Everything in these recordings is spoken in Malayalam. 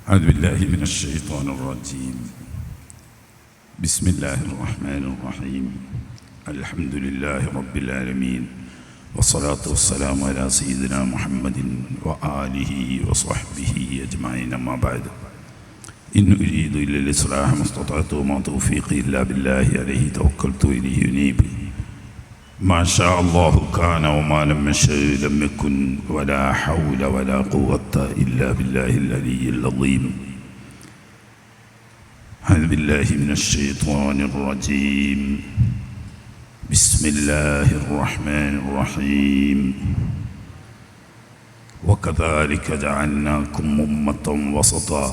أعوذ بالله من الشيطان الرجيم. بسم الله الرحمن الرحيم. الحمد لله رب العالمين، والصلاة والسلام على سيدنا محمد وآله وصحبه أجمعين. أما بعد، إن أريد إلا الإصلاح ما استطعت وما توفيقي إلا بالله عليه توكلت وإليه أنيب. ما شاء الله كان وما لم يشأ لم يكن، ولا حول ولا قوة إلا بالله العلي العظيم. أعوذ بالله من الشيطان الرجيم. بسم الله الرحمن الرحيم. وكذلك جعلناكم أمة وسطا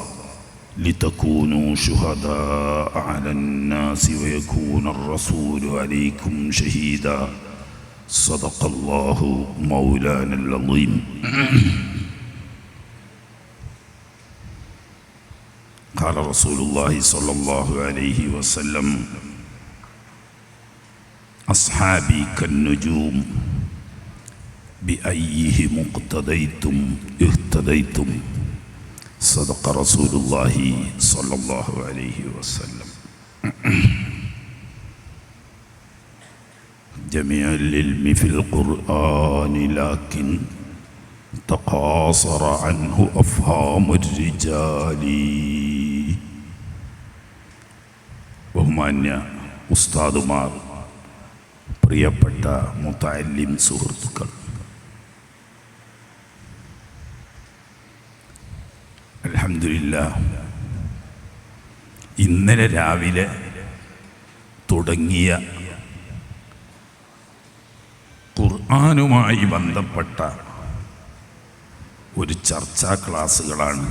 لتكونوا شهداء على الناس ويكون الرسول عليكم شهيدا. صدق الله مولانا العظيم. قال رسول الله صلى الله عليه وسلم: أصحابي كالنجوم بأيهم اقتديتم اهتديتم. صدق رسول الله صلى الله عليه وسلم. جميع العلم في القرآن لكن تقاصر عنه أفهام الرجال. ബഹുമാന്യ ഉസ്താദുമാർ, പ്രിയപ്പെട്ട മുതഅല്ലിം സുഹൃത്തുക്കൾ, അൽഹംദുലില്ലാഹ്, ഇന്നലെ രാവിലെ തുടങ്ങിയ ഖുർആനുമായി ബന്ധപ്പെട്ട ഒരു ചർച്ചാ ക്ലാസ്സുകളാണ്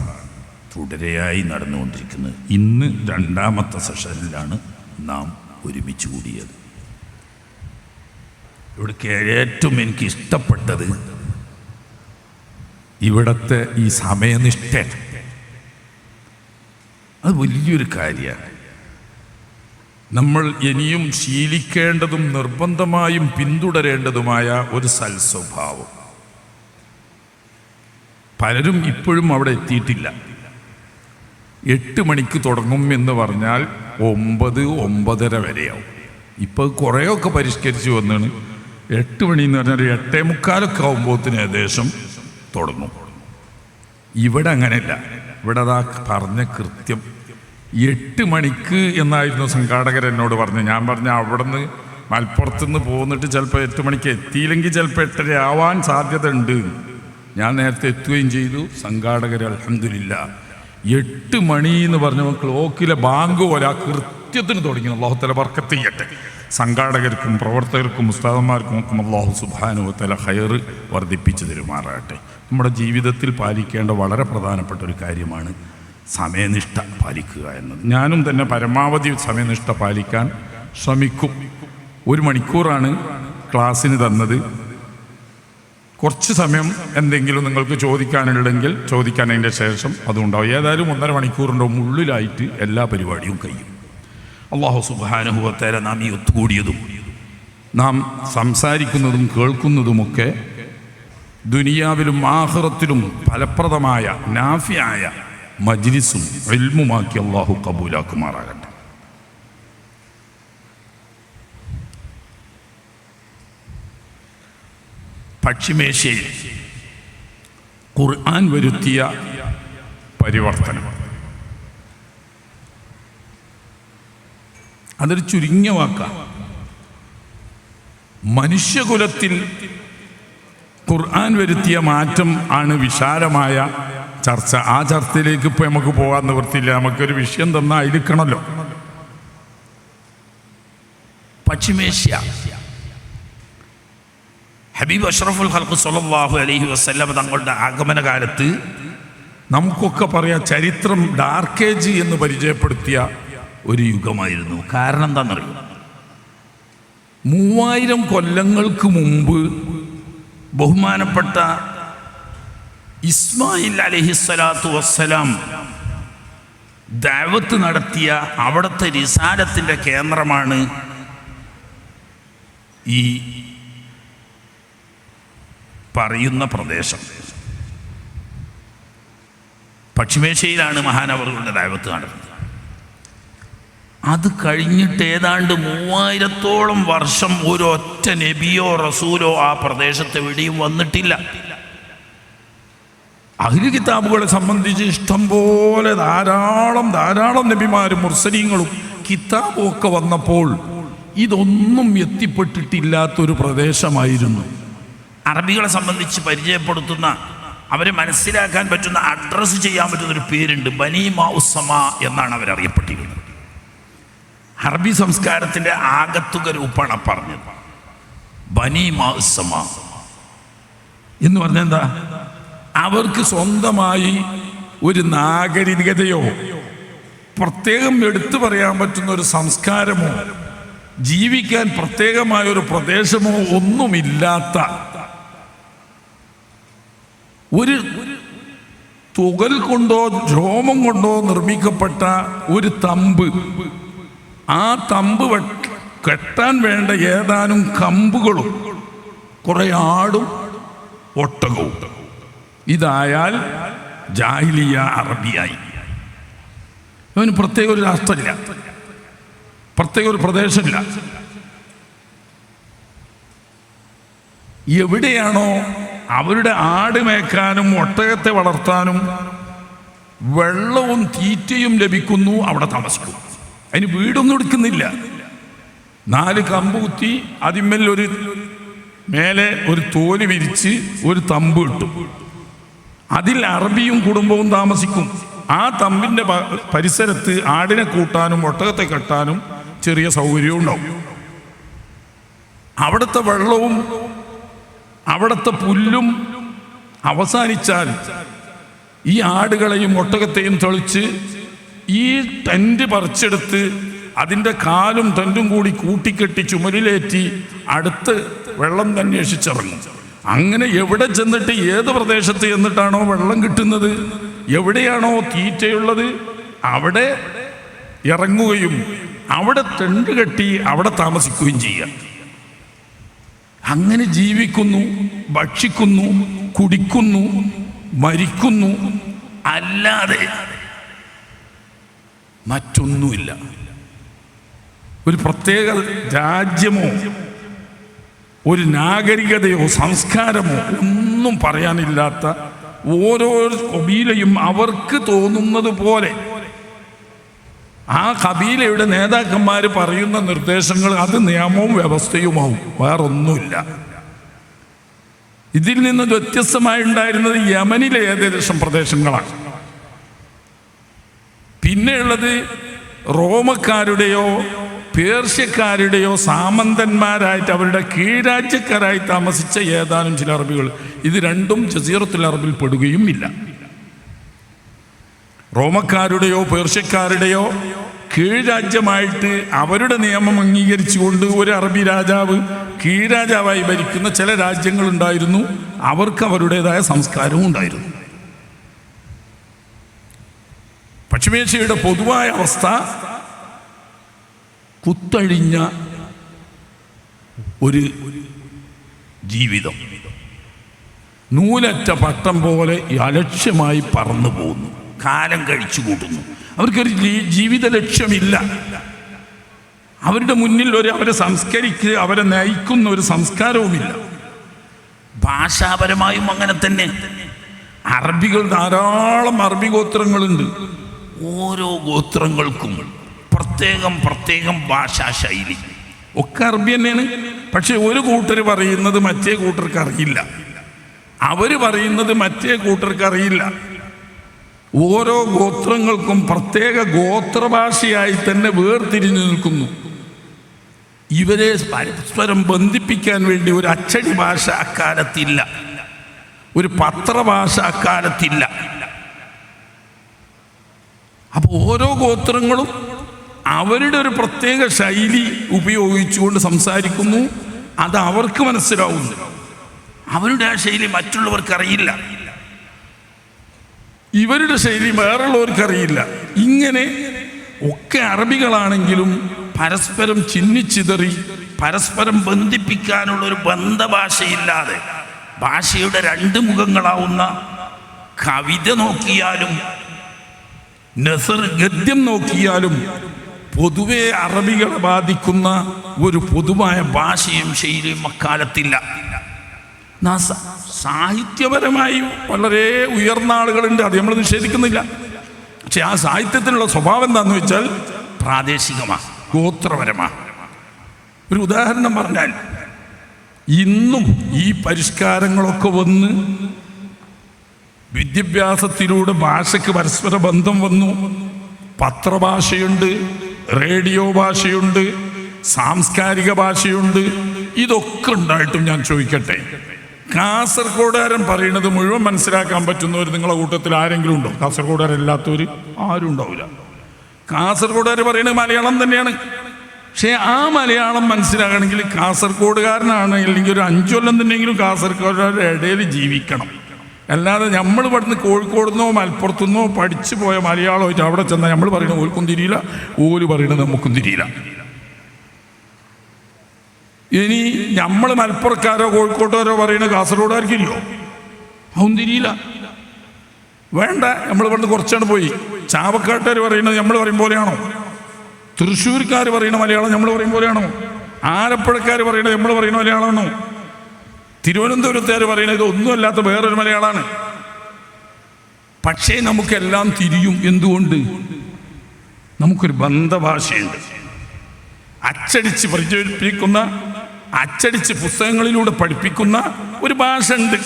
തുടരെയായി നടന്നുകൊണ്ടിരിക്കുന്നത്. ഇന്ന് രണ്ടാമത്തെ സെഷനിലാണ് നാം ഒരുമിച്ച് കൂടിയത്. ഇവിടേക്ക് ഏറ്റവും എനിക്ക് ഇഷ്ടപ്പെട്ടത് ഇവിടുത്തെ ഈ സമയനിഷ്ഠ. അത് വലിയൊരു കാര്യമാണ്. നമ്മൾ ഇനിയും ശീലിക്കേണ്ടതും നിർബന്ധമായും പിന്തുടരേണ്ടതുമായ ഒരു സൽസ്വഭാവം. പലരും ഇപ്പോഴും അവിടെ എത്തിയിട്ടില്ല. 8 മണിക്ക് തുടങ്ങും എന്ന് പറഞ്ഞാൽ 9-9:30 വരെയാവും. ഇപ്പോൾ കുറേയൊക്കെ പരിഷ്കരിച്ച് വന്നാണ്. 8 മണി എന്ന് പറഞ്ഞാൽ 8:45 ആകുമ്പോഴത്തിന് ഏകദേശം തുടങ്ങും. ഇവിടെ അങ്ങനെയല്ല. ഇവിടെ അതാ പറഞ്ഞ കൃത്യം 8 മണിക്ക് എന്നായിരുന്നു സംഘാടകർ എന്നോട് പറഞ്ഞത്. ഞാൻ പറഞ്ഞ അവിടെ നിന്ന് മലപ്പുറത്തുനിന്ന് പോന്നിട്ട് ചിലപ്പോൾ 8 മണിക്ക് എത്തിയില്ലെങ്കിൽ ചിലപ്പോൾ 8:30 ആവാൻ സാധ്യത ഉണ്ട്. ഞാൻ നേരത്തെ എത്തുകയും ചെയ്തു. സംഘാടകർ അൽഹംദുലില്ലാഹ് 8 മണി എന്ന് പറഞ്ഞ ക്ലോക്കിലെ ബാങ്ക് പോലെ ആ കൃത്യത്തിന് തുടങ്ങി. അല്ലാഹു തആല ബർക്കത്ത് ചെയ്യട്ടെ. സംഘാടകർക്കും പ്രവർത്തകർക്കും ഉസ്താദന്മാർക്കും ഒക്കെ അല്ലാഹു സുബ്ഹാനഹു വ തആല ഖൈർ വർദ്ധിപ്പിച്ചു തരുമാറാകട്ടെ. നമ്മുടെ ജീവിതത്തിൽ പാലിക്കേണ്ട വളരെ പ്രധാനപ്പെട്ട ഒരു കാര്യമാണ് സമയനിഷ്ഠ പാലിക്കുക എന്നത്. ഞാനും തന്നെ പരമാവധി സമയനിഷ്ഠ പാലിക്കാൻ ശ്രമിക്കും. 1 മണിക്കൂറാണ് ക്ലാസ്സിന് തന്നത്. കുറച്ച് സമയം എന്തെങ്കിലും നിങ്ങൾക്ക് ചോദിക്കാനുണ്ടെങ്കിൽ ചോദിക്കാനതിൻ്റെ ശേഷം അതുണ്ടാവും. ഏതായാലും 1.5 മണിക്കൂറിൻ്റെ ഉള്ളിലായിട്ട് എല്ലാ പരിപാടിയും കഴിയും. അല്ലാഹു സുബ്ഹാനഹു വ തആല നാം ഈ ഒത്തുകൂടിയതും നാം സംസാരിക്കുന്നതും കേൾക്കുന്നതുമൊക്കെ ദുനിയാവിലും ആഖിറത്തിലും ഫലപ്രദമായ നാഫിയായ മജ്ലിസും ഇൽമുമാക്കി അല്ലാഹു കബൂലാക്കുമാറാകട്ടെ. പശ്ചിമേഷ്യയിൽ ഖുർആൻ വരുത്തിയ പരിവർത്തനം അതൊരു ചുരുങ്ങിയ വാക്കാണ്. മനുഷ്യകുലത്തിൽ ഖുർആൻ വരുത്തിയ മാറ്റം ആണ് വിശാലമായ ചർച്ച. ആ ചർച്ചയിലേക്ക് ഇപ്പോൾ നമുക്ക് പോകാൻ നിവൃത്തിയില്ല. നമുക്കൊരു വിഷയം തന്നാൽ എടുക്കണമല്ലോ. പശ്ചിമേഷ്യ ഹബീബ് അഷ്റഫുൽ ഖൽഖ് സ്വല്ലല്ലാഹു അലൈഹി വസല്ലം തങ്ങളുടെ ആഗമന കാലത്ത് നമുക്കൊക്കെ പറയാം ചരിത്രം ഡാർക്ക് ഏജ് എന്ന് പരിചയപ്പെടുത്തിയ ഒരു യുഗമായിരുന്നു. കാരണം എന്താണെന്നറിയോ? 3000 കൊല്ലങ്ങൾക്ക് മുമ്പ് ബഹുമാനപ്പെട്ട ഇസ്മായിൽ അലൈഹിസ്സലാത്തു വസ്സലാം ദഅവത്ത് നടത്തിയ അവിടുത്തെ റിസാലത്തിൻ്റെ കേന്ദ്രമാണ് ഈ പറയുന്ന പ്രദേശം. പശ്ചിമേഷ്യയിലാണ് മഹാനവറുകളുടെ ദഅവത്ത് നടന്നത്. അത് കഴിഞ്ഞിട്ട് ഏതാണ്ട് 3000-ഓളം വർഷം ഒരൊറ്റ നബിയോ റസൂലോ ആ പ്രദേശത്ത് എവിടെയും വന്നിട്ടില്ല. അഹ്ലു കിതാബുകളെ സംബന്ധിച്ച് ഇഷ്ടം പോലെ ധാരാളം നബിമാരും മുർസലീങ്ങളും കിതാബും ഒക്കെ വന്നപ്പോൾ ഇതൊന്നും എത്തിപ്പെട്ടിട്ടില്ലാത്തൊരു പ്രദേശമായിരുന്നു. അറബികളെ സംബന്ധിച്ച് പരിചയപ്പെടുത്തുന്ന, അവരെ മനസ്സിലാക്കാൻ പറ്റുന്ന, അഡ്രസ്സ് ചെയ്യാൻ പറ്റുന്നൊരു പേരുണ്ട്. ബനി മൗസമ എന്നാണ് അവരറിയപ്പെട്ടിരുന്നത്. അറബി സംസ്കാരത്തിൻ്റെ ആകത്തുക രൂപമാണ് പറഞ്ഞത്. ബനി മൗസമ എന്ന് പറഞ്ഞാൽ എന്താ? അവർക്ക് സ്വന്തമായി ഒരു നാഗരികതയോ പ്രത്യേകം എടുത്തു പറയാൻ പറ്റുന്ന ഒരു സംസ്കാരമോ ജീവിക്കാൻ പ്രത്യേകമായൊരു പ്രദേശമോ ഒന്നുമില്ലാത്ത ഒരു തുകൽ കൊണ്ടോ രോമം കൊണ്ടോ നിർമ്മിക്കപ്പെട്ട ഒരു തമ്പ്, ആ തമ്പ് കെട്ടാൻ വേണ്ട ഏതാനും കമ്പുകളും കുറെ ആടും ഒട്ടകവും, ഇതായാൽ ജാഹിലിയ അറബിയായി. അവന് പ്രത്യേക ഒരു രാഷ്ട്രമില്ല, പ്രത്യേക ഒരു പ്രദേശമില്ല. എവിടെയാണോ അവരുടെ ആട് മേയ്ക്കാനും ഒട്ടകത്തെ വളർത്താനും വെള്ളവും തീറ്റയും ലഭിക്കുന്നു അവിടെ താമസിക്കും. അതിന് വീടൊന്നും എടുക്കുന്നില്ല. 4 കമ്പ് കുത്തി അതിന്മേൽ ഒരു മേലെ ഒരു തോല് വിരിച്ച് ഒരു തമ്പ് കിട്ടും. അതിൽ അറബിയും കുടുംബവും താമസിക്കും. ആ തമ്പിൻ്റെ പരിസരത്ത് ആടിനെ കൂട്ടാനും ഒട്ടകത്തെ കെട്ടാനും ചെറിയ സൗകര്യവും ഉണ്ടാവും. അവിടുത്തെ വെള്ളവും അവിടുത്തെ പുല്ലും അവസാനിച്ചാൽ ഈ ആടുകളെയും ഒട്ടകത്തെയും തെളിച്ച് ഈ ടെൻറ്റ് പറിച്ചെടുത്ത് അതിൻ്റെ കാലും ടെൻറ്റും കൂടി കൂട്ടിക്കെട്ടി ചുമലിലേറ്റി അടുത്ത് വെള്ളം അന്വേഷിച്ചിറങ്ങും. അങ്ങനെ എവിടെ ചെന്നിട്ട് ഏത് പ്രദേശത്ത് ചെന്നിട്ടാണോ വെള്ളം കിട്ടുന്നത്, എവിടെയാണോ തീറ്റയുള്ളത് അവിടെ ഇറങ്ങുകയും അവിടെ ടെൻറ്റ് കെട്ടി അവിടെ താമസിക്കുകയും ചെയ്യുക. അങ്ങനെ ജീവിക്കുന്നു, ഭക്ഷിക്കുന്നു, കുടിക്കുന്നു, മരിക്കുന്നു, അല്ലാതെ മറ്റൊന്നുമില്ല. ഒരു പ്രത്യേക രാജ്യമോ ഒരു നാഗരികതയോ സംസ്കാരമോ ഒന്നും പറയാനില്ലാത്ത ഓരോ കബീലയും അവർക്ക് തോന്നുന്നത് പോലെ ആ കബീലയുടെ നേതാക്കന്മാർ പറയുന്ന നിർദ്ദേശങ്ങൾ അത് നിയമവും വ്യവസ്ഥയുമാവും, വേറൊന്നുമില്ല. ഇതിൽ നിന്ന് വ്യത്യസ്തമായി ഉണ്ടായിരുന്നത് യമനിലെ ഏകദേശം പ്രദേശങ്ങളാണ്. പിന്നെയുള്ളത് റോമക്കാരുടെയോ പേർഷ്യക്കാരുടെയോ സാമന്തന്മാരായിട്ട് അവരുടെ കീഴ്രാജ്യക്കാരായി താമസിച്ച ഏതാനും ചില അറബികൾ. ഇത് രണ്ടും ജസീറത്തുൽ അറബിൽ പെടുകയും ഇല്ല. റോമക്കാരുടെയോ പേർഷ്യക്കാരുടെയോ കീഴ്രാജ്യമായിട്ട് അവരുടെ നിയമം അംഗീകരിച്ചുകൊണ്ട് ഒരു അറബി രാജാവ് കീഴ്രാജാവായി ഭരിക്കുന്ന ചില രാജ്യങ്ങളുണ്ടായിരുന്നു. അവർക്ക് അവരുടേതായ സംസ്കാരവും ഉണ്ടായിരുന്നു. പശ്ചിമേഷ്യയുടെ പൊതുവായ അവസ്ഥ കുത്തഴിഞ്ഞ ഒരു ജീവിതം, നൂലറ്റ പട്ടം പോലെ അലക്ഷ്യമായി പറന്നു പോകുന്നു, കാലം കഴിച്ചു കൂട്ടുന്നു. അവർക്കൊരു ജീവിത ലക്ഷ്യമില്ല. അവരുടെ മുന്നിൽ അവരെ സംസ്കരിക്കുക, അവരെ നയിക്കുന്ന ഒരു സംസ്കാരവുമില്ല. ഭാഷാപരമായും അങ്ങനെ തന്നെ. അറബികൾ ധാരാളം അറബി ഗോത്രങ്ങളുണ്ട്. ഓരോ ഗോത്രങ്ങൾക്കും പ്രത്യേകം ഭാഷാ ശൈലി. ഒക്കെ അറബി തന്നെയാണ്. പക്ഷെ ഒരു കൂട്ടർ പറയുന്നത് മറ്റേ കൂട്ടർക്ക് അറിയില്ല, അവർ പറയുന്നത് മറ്റേ കൂട്ടർക്ക് അറിയില്ല. ഓരോ ഗോത്രങ്ങൾക്കും പ്രത്യേക ഗോത്രഭാഷയായി തന്നെ വേർതിരിഞ്ഞു നിൽക്കുന്നു. ഇവരെ പരസ്പരം ബന്ധിപ്പിക്കാൻ വേണ്ടി ഒരു അച്ചടി ഭാഷ അക്കാലത്തില്ല, ഒരു പത്രഭാഷ അക്കാലത്തില്ല. അപ്പോൾ ഓരോ ഗോത്രങ്ങളും അവരുടെ ഒരു പ്രത്യേക ശൈലി ഉപയോഗിച്ചുകൊണ്ട് സംസാരിക്കുന്നു. അത് അവർക്ക് മനസ്സിലാവുന്നു. അവരുടെ ആ ശൈലി മറ്റുള്ളവർക്ക് അറിയില്ല. ഇവരുടെ ശൈലി വേറുള്ളവർക്കറിയില്ല. ഇങ്ങനെ ഒക്കെ അറബികളാണെങ്കിലും പരസ്പരം ചിന്നിച്ചിതറി പരസ്പരം ബന്ധിപ്പിക്കാനുള്ളൊരു ബന്ധഭാഷയില്ലാതെ ഭാഷയുടെ 2 മുഖങ്ങളാവുന്ന കവിത നോക്കിയാലും നസർ ഗദ്യം നോക്കിയാലും പൊതുവെ അറബികളെ ബാധിക്കുന്ന ഒരു പൊതുവായ ഭാഷയും ശൈലിയും അക്കാലത്തില്ല. സാഹിത്യപരമായി വളരെ ഉയർന്ന ആളുകളുണ്ട്, അത് നമ്മൾ നിഷേധിക്കുന്നില്ല. പക്ഷെ ആ സാഹിത്യത്തിനുള്ള സ്വഭാവം എന്താണെന്ന് വെച്ചാൽ പ്രാദേശികമാണ്, ഗോത്രപരമാണ്. ഒരു ഉദാഹരണം പറഞ്ഞാൽ, ഇന്നും ഈ പരിഷ്കാരങ്ങളൊക്കെ വന്ന് വിദ്യാഭ്യാസത്തിലൂടെ ഭാഷയ്ക്ക് പരസ്പര ബന്ധം വന്നു. പത്രഭാഷയുണ്ട്, റേഡിയോ ഭാഷയുണ്ട്, സാംസ്കാരിക ഭാഷയുണ്ട്. ഇതൊക്കെ ഉണ്ടായിട്ടും ഞാൻ ചോദിക്കട്ടെ, കാസർഗോഡുകാരൻ പറയുന്നത് മുഴുവൻ മനസ്സിലാക്കാൻ പറ്റുന്നവർ നിങ്ങളുടെ കൂട്ടത്തിൽ ആരെങ്കിലും ഉണ്ടോ? കാസർഗോഡുകാരല്ലാത്തവർ ആരും ഉണ്ടാവില്ല. കാസർഗോഡുകാർ പറയുന്നത് മലയാളം തന്നെയാണ്. പക്ഷേ ആ മലയാളം മനസ്സിലാകണമെങ്കിൽ കാസർഗോഡുകാരനാണ്, അല്ലെങ്കിൽ ഒരു 5 കൊല്ലം തന്നെയെങ്കിലും കാസർഗോഡുകാരുടെ ഇടയിൽ ജീവിക്കണം. അല്ലാതെ നമ്മൾ ഇവിടുന്ന് കോഴിക്കോടുന്നോ മലപ്പുറത്തുനിന്നോ പഠിച്ചു പോയ മലയാളമായിട്ട് അവിടെ ചെന്നാൽ നമ്മൾ പറയുന്നത് ഓൽക്കും തിരിയില്ല, ഓല് പറയുന്നത് നമുക്കും തിരിയില്ല. ഇനി നമ്മൾ മലപ്പുറക്കാരോ കോഴിക്കോട്ടുകാരോ പറയുന്നത് കാസർഗോഡുകാർക്കില്ലയോ? അതൊന്നും തിരിയില്ല. വേണ്ട, നമ്മൾ ഇവിടുന്ന് കുറച്ചാണ് പോയി. ചാവക്കാട്ടുകാർ പറയുന്നത് നമ്മൾ പറയും പോലെയാണോ? തൃശ്ശൂർക്കാർ പറയുന്ന മലയാളം നമ്മൾ പറയും പോലെയാണോ? ആലപ്പുഴക്കാർ പറയുന്നത് നമ്മൾ പറയുന്ന മലയാളമാണോ? തിരുവനന്തപുരത്തുകാർ പറയുന്നത് ഒന്നുമല്ലാത്ത വേറൊരു മലയാളമാണ്. പക്ഷേ നമുക്കെല്ലാം തിരിയും. എന്തുകൊണ്ട്? നമുക്കൊരു ബന്ധഭാഷയുണ്ട്. അച്ചടിച്ച് പരിചയിപ്പിക്കുന്ന, അച്ചടിച്ച് പുസ്തകങ്ങളിലൂടെ പഠിപ്പിക്കുന്ന ഒരു ഭാഷ ഉണ്ട്.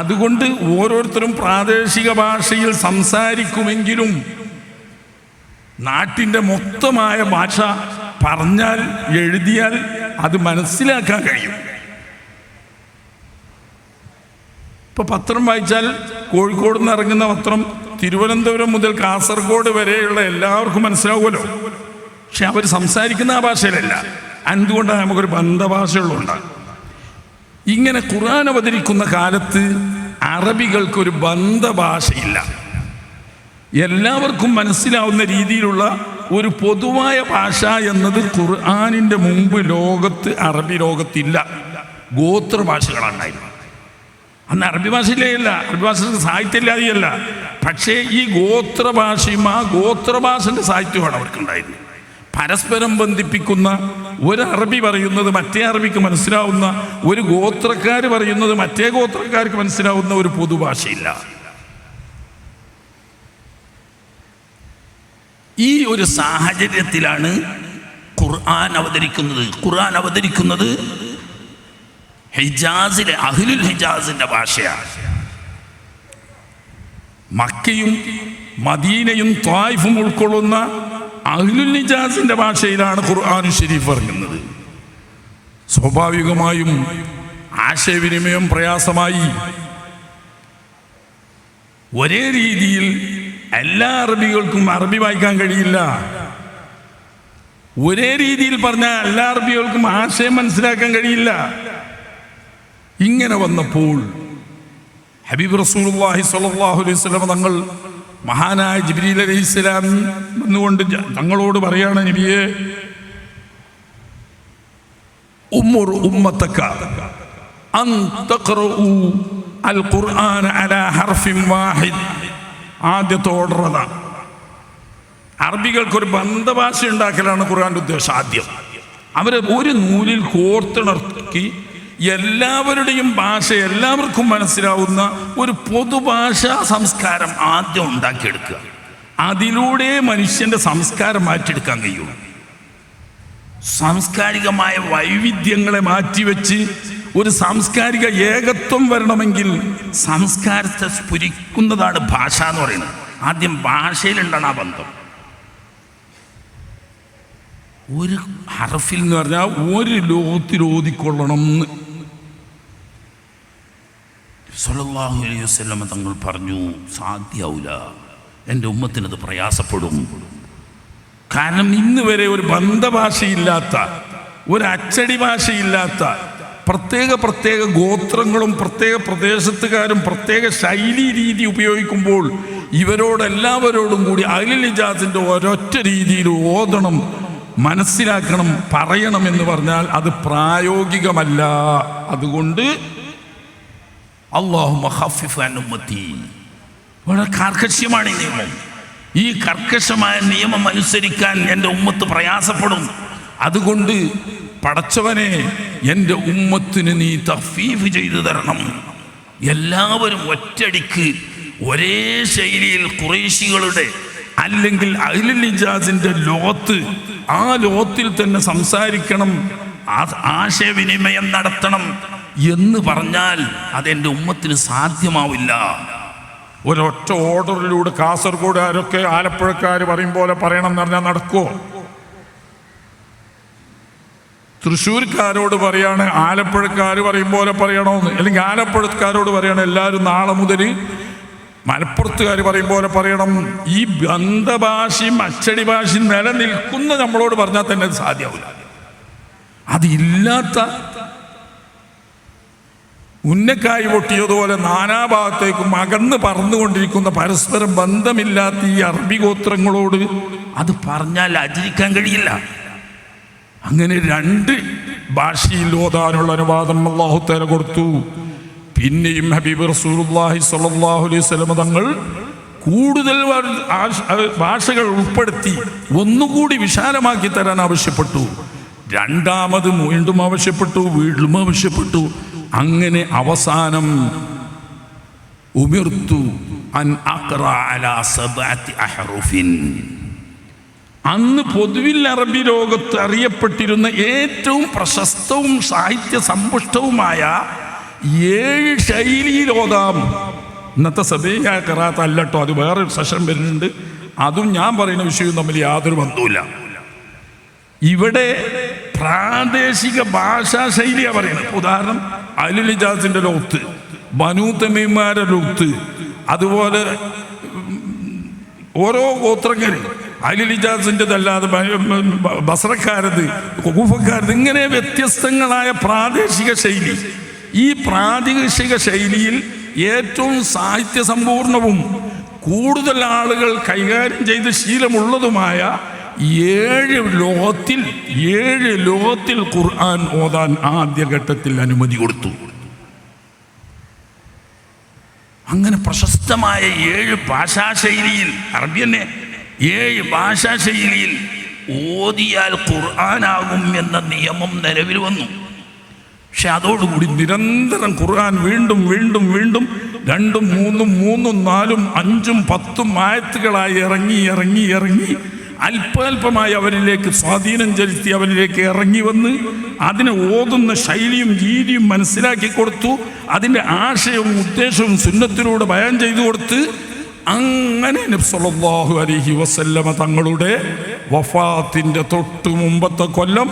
അതുകൊണ്ട് ഓരോരുത്തരും പ്രാദേശിക ഭാഷയിൽ സംസാരിക്കുമെങ്കിലും നാട്ടിൻ്റെ മൊത്തമായ ഭാഷ പറഞ്ഞാൽ, എഴുതിയാൽ അത് മനസ്സിലാക്കാൻ കഴിയും. ഇപ്പോൾ പത്രം വായിച്ചാൽ കോഴിക്കോട് നിന്ന് ഇറങ്ങുന്ന പത്രം തിരുവനന്തപുരം മുതൽ കാസർഗോഡ് വരെയുള്ള എല്ലാവർക്കും മനസ്സിലാവുമല്ലോ. പക്ഷെ അവർ സംസാരിക്കുന്ന ആ ഭാഷയിലല്ല. എന്തുകൊണ്ടാണ്? നമുക്കൊരു ബന്ധഭാഷകളുണ്ട്. ഇങ്ങനെ ഖുർആൻ അവതരിക്കുന്ന കാലത്ത് അറബികൾക്കൊരു ബന്ധഭാഷയില്ല. എല്ലാവർക്കും മനസ്സിലാവുന്ന രീതിയിലുള്ള ഒരു പൊതുവായ ഭാഷ എന്നത് ഖുർആനിൻ്റെ മുമ്പ് ലോകത്ത്, അറബി ലോകത്തില്ല. ഗോത്രഭാഷകളാണ്ടായിരുന്നു. അന്ന് അറബി ഭാഷയിലേയല്ല, അറബി ഭാഷ സാഹിത്യമില്ലാതെയല്ല. പക്ഷേ ഈ ഗോത്രഭാഷയും ആ ഗോത്രഭാഷൻ്റെ സാഹിത്യമാണ് അവർക്കുണ്ടായിരുന്നത്. പരസ്പരം ബന്ധിപ്പിക്കുന്ന, ഒരു അറബി പറയുന്നത് മറ്റേ അറബിക്ക് മനസ്സിലാവുന്ന, ഒരു ഗോത്രക്കാർ പറയുന്നത് മറ്റേ ഗോത്രക്കാർക്ക് മനസ്സിലാവുന്ന ഒരു പൊതുഭാഷയില്ല. ഈ ഒരു സാഹചര്യത്തിലാണ് ഖുർആൻ അവതരിക്കുന്നത്. ഖുർആൻ അവതരിക്കുന്നത് ഹിജാസിലെ അഹ്ലുൽ ഹിജാസിന്റെ ഭാഷയാണ്. മക്കയും മദീനയും ത്വായിഫും ഉൾക്കൊള്ളുന്ന അഹ്ലുൽ ഹിജാസിന്റെ ഭാഷയിലാണ് ഖുർആൻ ശരീഫ് ഇറങ്ങുന്നത്. സ്വാഭാവികമായും ആശയവിനിമയം പ്രയാസമായി. ഒരേ രീതിയിൽ എല്ലാ അറബികൾക്കും അറബി വായിക്കാൻ കഴിയില്ല. ഒരേ രീതിയിൽ പറഞ്ഞാൽ എല്ലാ അറബികൾക്കും ആശയം മനസ്സിലാക്കാൻ കഴിയില്ല. ഇങ്ങനെ വന്നപ്പോൾ ഹബീബ് റസൂലുള്ളാഹി സ്വല്ലല്ലാഹു അലൈഹി വസല്ലം തങ്ങൾ മഹാനായ ജിബ്രീൽ അലൈഹിസ്സലാം വന്നുകൊണ്ട് തങ്ങളോട് പറയാണ്, നബിയെ, ഉമ്മുർ ഉമ്മത്തക അൻ തഖറഉ അൽ ഖുർആന അലാ ഹർഫിൻ വാഹിദ്. ആദ്യത്തെ ഓർഡർ അതാണ്. അറബികൾക്കൊരു ബന്ധഭാഷ ഉണ്ടാക്കലാണ് ഖുർആന്റെ ഉദ്ദേശം. ആദ്യം അവരെ ഒരു നൂലിൽ കോർത്തിണർത്തി എല്ലാവരുടെയും ഭാഷ എല്ലാവർക്കും മനസ്സിലാവുന്ന ഒരു പൊതുഭാഷാ സംസ്കാരം ആദ്യം ഉണ്ടാക്കിയെടുക്കുക. അതിലൂടെ മനുഷ്യന്റെ സംസ്കാരം മാറ്റിയെടുക്കാൻ കഴിയുള്ളൂ. സാംസ്കാരികമായ വൈവിധ്യങ്ങളെ മാറ്റിവെച്ച് ഒരു സാംസ്കാരിക ഏകത്വം വരണമെങ്കിൽ സംസ്കാരത്തെ സ്ഫുരിക്കുന്നതാണ് ഭാഷ എന്ന് പറയുന്നത്. ആദ്യം ഭാഷയിലുണ്ടാണ് ആ ബന്ധം. ഒരു ഹർഫിൽ എന്ന് പറഞ്ഞാൽ ഒരു ലോകത്തിൽ ഓതിക്കൊള്ളണം എന്ന് സല്ലല്ലാഹു അലൈഹി വസല്ലം തങ്ങൾ പറഞ്ഞു. സാധ്യാവൂല, എൻ്റെ ഉമ്മത്തിനത് പ്രയാസപ്പെടും. കാരണം ഇന്ന് വരെ ഒരു ബന്ധഭാഷയില്ലാത്ത, ഒരു അച്ചടി ഭാഷയില്ലാത്ത, പ്രത്യേക ഗോത്രങ്ങളും പ്രത്യേക പ്രദേശത്തുകാരും പ്രത്യേക ശൈലി രീതി ഉപയോഗിക്കുമ്പോൾ ഇവരോടെല്ലാവരോടും കൂടി അഹ്ലുൽ ഹിജാസിൻ്റെ ഒരൊറ്റ രീതിയിൽ ഓതണം, മനസ്സിലാക്കണം, പറയണം എന്ന് പറഞ്ഞാൽ അത് പ്രായോഗികമല്ല. അതുകൊണ്ട് അല്ലാഹുമ്മ ഖഫിഫ് അൻ ഉമ്മത്തി, വളരെ കാർക്കശ്യമാണ് ഈ നിയമം. ഈ കർക്കശമായ നിയമം അനുസരിക്കാൻ എൻ്റെ ഉമ്മത്ത് പ്രയാസപ്പെടും. അതുകൊണ്ട് പടച്ചവനെ, എൻ്റെ ഉമ്മത്തിന് നീ തഖ്ഫീഫ് ചെയ്തു തരണം. എല്ലാവരും ഒറ്റടിക്ക് ഒരേ ശൈലിയിൽ ഖുറൈശികളുടെ അല്ലെങ്കിൽ അഹ്ലുൽ ഹിജാസിൻ്റെ ലോകത്ത് ആ ലോകത്തിൽ തന്നെ സംസാരിക്കണം, ആശയവിനിമയം നടത്തണം എന്ന് പറഞ്ഞാൽ അതെൻ്റെ ഉമ്മത്തിന് സാധ്യമാവില്ല. ഒരൊറ്റ ഓർഡറിലൂടെ കാസർഗോഡുകാരൊക്കെ ആലപ്പുഴക്കാർ പറയും പോലെ പറയണം എന്ന് പറഞ്ഞാൽ നടക്കുമോ? തൃശ്ശൂർക്കാരോട് പറയാണ് ആലപ്പുഴക്കാർ പറയും പോലെ പറയണമെന്ന്, അല്ലെങ്കിൽ ആലപ്പുഴക്കാരോട് പറയണം എല്ലാവരും നാളെ മുതൽ മലപ്പുറത്തുകാർ പറയും പോലെ പറയണം. ഈ ബന്ധഭാഷയും അച്ചടി ഭാഷയും നിലനിൽക്കുന്ന നമ്മളോട് പറഞ്ഞാൽ തന്നെ അത് സാധ്യമാവില്ല. അതില്ലാത്ത ഉന്നക്കായി പൊട്ടിയതുപോലെ നാനാഭാഗത്തേക്കും അകന്ന് പറന്നുകൊണ്ടിരിക്കുന്ന പരസ്പരം ബന്ധമില്ലാത്ത ഈ അറബി ഗോത്രങ്ങളോട് അത് പറഞ്ഞാൽ ആചരിക്കാൻ കഴിയില്ല. അങ്ങനെ രണ്ട് ഭാഷയിൽ ഓതാനുള്ള അനുവാദം അല്ലാഹു തആല കൊടുത്തു. പിന്നെയും ഹബീബ് റസൂലുള്ളാഹി സ്വല്ലല്ലാഹു അലൈഹി വസല്ലം തങ്ങൾ കൂടുതൽ ഭാഷകൾ ഉൾപ്പെടുത്തി ഒന്നുകൂടി വിശാലമാക്കി തരാൻ ആവശ്യപ്പെട്ടു. രണ്ടാമത് വീണ്ടും ആവശ്യപ്പെട്ടു, വീണ്ടും ആവശ്യപ്പെട്ടു. അങ്ങനെ അവസാനം ഉമിർത്തു അൻ അഖ്റ അലാ സബ്അത്തി അഹ്റുഫിൻ. അന്ന് പൊതുവിൽ അറബി ലോകത്ത് അറിയപ്പെട്ടിരുന്ന ഏറ്റവും പ്രശസ്തവും സാഹിത്യ സമ്പുഷ്ടവുമായ 7 ശൈലിയിൽ ഓതാം. ഇന്നത്തെ സബീഹ ഖിറാഅത്ത് അല്ലട്ടോ, അത് വേറൊരു സെഷൻ വരുന്നുണ്ട്. അതും ഞാൻ പറയുന്ന വിഷയവും തമ്മിൽ യാതൊരു ബന്ധവുമില്ല. ഇവിടെ പ്രാദേശിക ഭാഷാ ശൈലിയാണ് പറയുന്നത്. ഉദാഹരണം അഹ്ലുൽ ഹിജാസിൻ്റെ ലോകത്ത്, ബനൂ തമീമാരുടെ ലോകത്ത്, അതുപോലെ ഓരോ ഗോത്രങ്ങൾ അഹ്ലുൽ ഹിജാസിൻ്റെതല്ലാതെ ബസ്രക്കാരത്, കൂഫക്കാരത്, ഇങ്ങനെ വ്യത്യസ്തങ്ങളായ പ്രാദേശിക ശൈലി. ഈ പ്രാദേശിക ശൈലിയിൽ ഏറ്റവും സാഹിത്യ സമ്പൂർണവും കൂടുതൽ ആളുകൾ കൈകാര്യം ചെയ്ത് ശീലമുള്ളതുമായ 7 ലോകത്തിൽ ഖുർആൻ ഓതാൻ ആദ്യഘട്ടത്തിൽ അനുമതി കൊടുത്തു. അങ്ങനെ പ്രശസ്തമായ 7 ഭാഷാശൈലിയിൽ, അറബി തന്നെ 7 ഭാഷാശൈലിയിൽ ഓതിയാൽ ഖുർആനാകും എന്ന നിയമം നിലവിൽ വന്നു. പക്ഷെ അതോടുകൂടി നിരന്തരം ഖുർആൻ വീണ്ടും വീണ്ടും വീണ്ടും 2, 3, 4, 5, 10 ആയത്തുകളായി ഇറങ്ങി അല്പാൽപമായി അവരിലേക്ക് സ്വാധീനം ചെലുത്തി, അവരിലേക്ക് ഇറങ്ങി വന്ന് അതിനെ ഓതുന്ന ശൈലിയും രീതിയും മനസ്സിലാക്കി കൊടുത്തു. അതിൻ്റെ ആശയവും ഉദ്ദേശവും സുന്നത്തിലൂടെ ബയാൻ ചെയ്തു കൊടുത്ത് അങ്ങനെ നബി സല്ലല്ലാഹു അലൈഹി വസല്ലമ തങ്ങളുടെ വഫാത്തിൻ്റെ തൊട്ട് മുമ്പത്തെ കൊല്ലം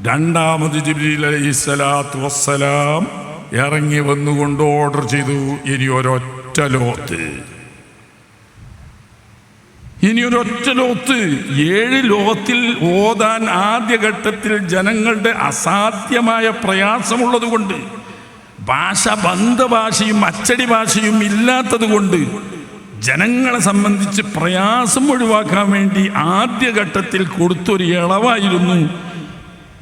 രണ്ടാമത് ജിബ്രീൽ അലൈഹിസ്സലാത്തു വസ്സലാം ഇറങ്ങി വന്നുകൊണ്ട് ഓർഡർ ചെയ്തു, ഇനി ഒരൊറ്റ ലോകത്ത് 7 ലോകത്തിൽ ഓതാൻ ആദ്യഘട്ടത്തിൽ ജനങ്ങളുടെ അസാധ്യമായ പ്രയാസമുള്ളത് കൊണ്ട്, ബന്ധഭാഷയും അച്ചടി ഭാഷയും ഇല്ലാത്തത് കൊണ്ട് ജനങ്ങളെ സംബന്ധിച്ച് പ്രയാസം ഒഴിവാക്കാൻ വേണ്ടി ആദ്യഘട്ടത്തിൽ കൊടുത്തൊരു ഇളവായിരുന്നു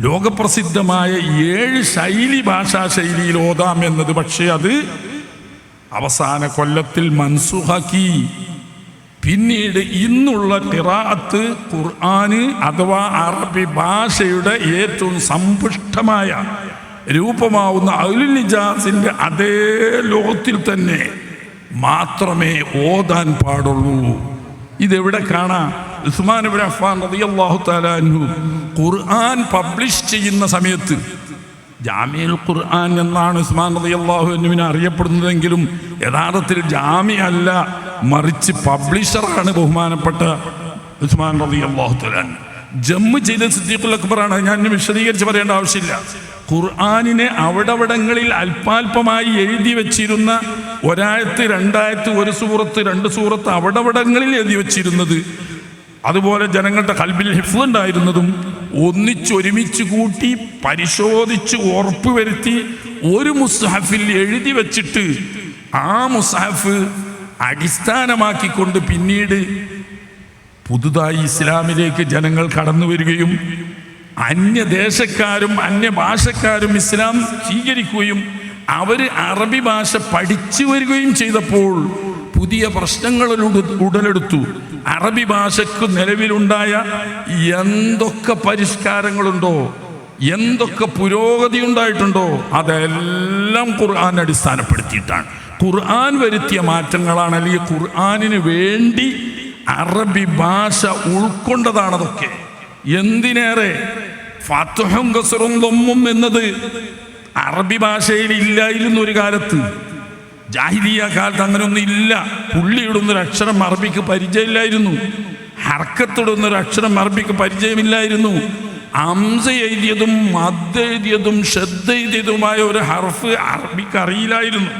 ലോകപ്രസിദ്ധമായ 7 ഭാഷാ ശൈലിയിൽ ഓതാം എന്നത്. പക്ഷേ അത് അവസാന കൊല്ലത്തിൽ മൻസൂഖാക്കി. പിന്നീട് ഇന്നുള്ള ഖിറാഅത്ത് ഖുർആന് അഥവാ അറബി ഭാഷയുടെ ഏറ്റവും സമ്പുഷ്ടമായ രൂപമാവുന്ന അഹ്ലുൽ ഹിജാസിൻ്റെ അതേ ലോകത്തിൽ തന്നെ മാത്രമേ ഓതാൻ പാടുള്ളൂ. ഇതെവിടെ കാണാം? ഉസ്മാൻ ഇബ്നു അഫ്ഫാൻ റളിയല്ലാഹു തആല അൻഹു ഖുർആൻ പബ്ലിഷ് ചെയ്യുന്ന സമയത്ത്, ജാമിഉൽ ഖുർആൻ എന്നാണ് ഉസ്മാൻ റളിയല്ലാഹു അൻഹുവിനെ അറിയപ്പെടുന്നതെങ്കിലും യഥാർത്ഥത്തിൽ ജാമി അല്ല, മറിച്ച് പബ്ലിഷറാണ് ബഹുമാനപ്പെട്ട ഉസ്മാൻ റളിയല്ലാഹു തആല. ജമ്മു ചെയ്ത സിദ്ദീഖുൽ അക്ബറാണ്. ഞാൻ വിശദീകരിച്ച് പറയേണ്ട ആവശ്യമില്ല. ഖുർആനിനെ അവിടവിടങ്ങളിൽ അല്പാൽപമായി എഴുതി വെച്ചിരുന്ന 1 ആയത്ത് 2 ആയത്ത് 1 സൂറത്ത് 2 സൂറത്ത് അവിടവിടങ്ങളിൽ എഴുതി വെച്ചിരുന്നത്, അതുപോലെ ജനങ്ങളുടെ ഖൽബിൽ ഹിഫ്ള് ഉണ്ടായിരുന്നതും ഒരുമിച്ച് കൂട്ടി പരിശോധിച്ച് ഉറപ്പുവരുത്തി ഒരു മുസ്ഹഫിൽ എഴുതി വെച്ചിട്ട് ആ മുസ്ഹഫ് അടിസ്ഥാനമാക്കിക്കൊണ്ട് പിന്നീട് പുതുതായി ഇസ്ലാമിലേക്ക് ജനങ്ങൾ കടന്നു വരികയും അന്യദേശക്കാരും അന്യഭാഷക്കാരും ഇസ്ലാം സ്വീകരിക്കുകയും അവർ അറബി ഭാഷ പഠിച്ചു വരികയും ചെയ്തപ്പോൾ പുതിയ പ്രശ്നങ്ങൾ ഉടലെടുത്തു. അറബി ഭാഷയ്ക്ക് നിലവിലുണ്ടായ എന്തൊക്കെ പരിഷ്കാരങ്ങളുണ്ടോ, എന്തൊക്കെ പുരോഗതി ഉണ്ടായിട്ടുണ്ടോ, അതെല്ലാം ഖുർആൻ അടിസ്ഥാനപ്പെടുത്തിയിട്ടാണ്. ഖുർആൻ വരുത്തിയ മാറ്റങ്ങളാണ്, അല്ലെങ്കിൽ ഖുർആനിന് വേണ്ടി അറബി ഭാഷ ഉൾക്കൊണ്ടതാണതൊക്കെ. എന്തിനേറെ ഫത്ഹും കസ്റും ദമ്മും എന്നത് അറബി ഭാഷയിൽ ഇല്ലായിരുന്നു ഒരു കാലത്ത്. ജാഹിലിയ കാലത്ത് അങ്ങനെയൊന്നും ഇല്ല. പുള്ളിയിടുന്നൊരു അക്ഷരം അറബിക്ക് പരിചയമില്ലായിരുന്നു. ഹർക്കത്തിടുന്നൊരു അക്ഷരം അറബിക്ക് പരിചയമില്ലായിരുന്നു. അംസ എഴുതിയതും മദ് എഴുതിയതും ഷദ്ദ എഴുതിയതുമായ ഒരു ഹർഫ് അറബിക്ക് അറിയില്ലായിരുന്നു.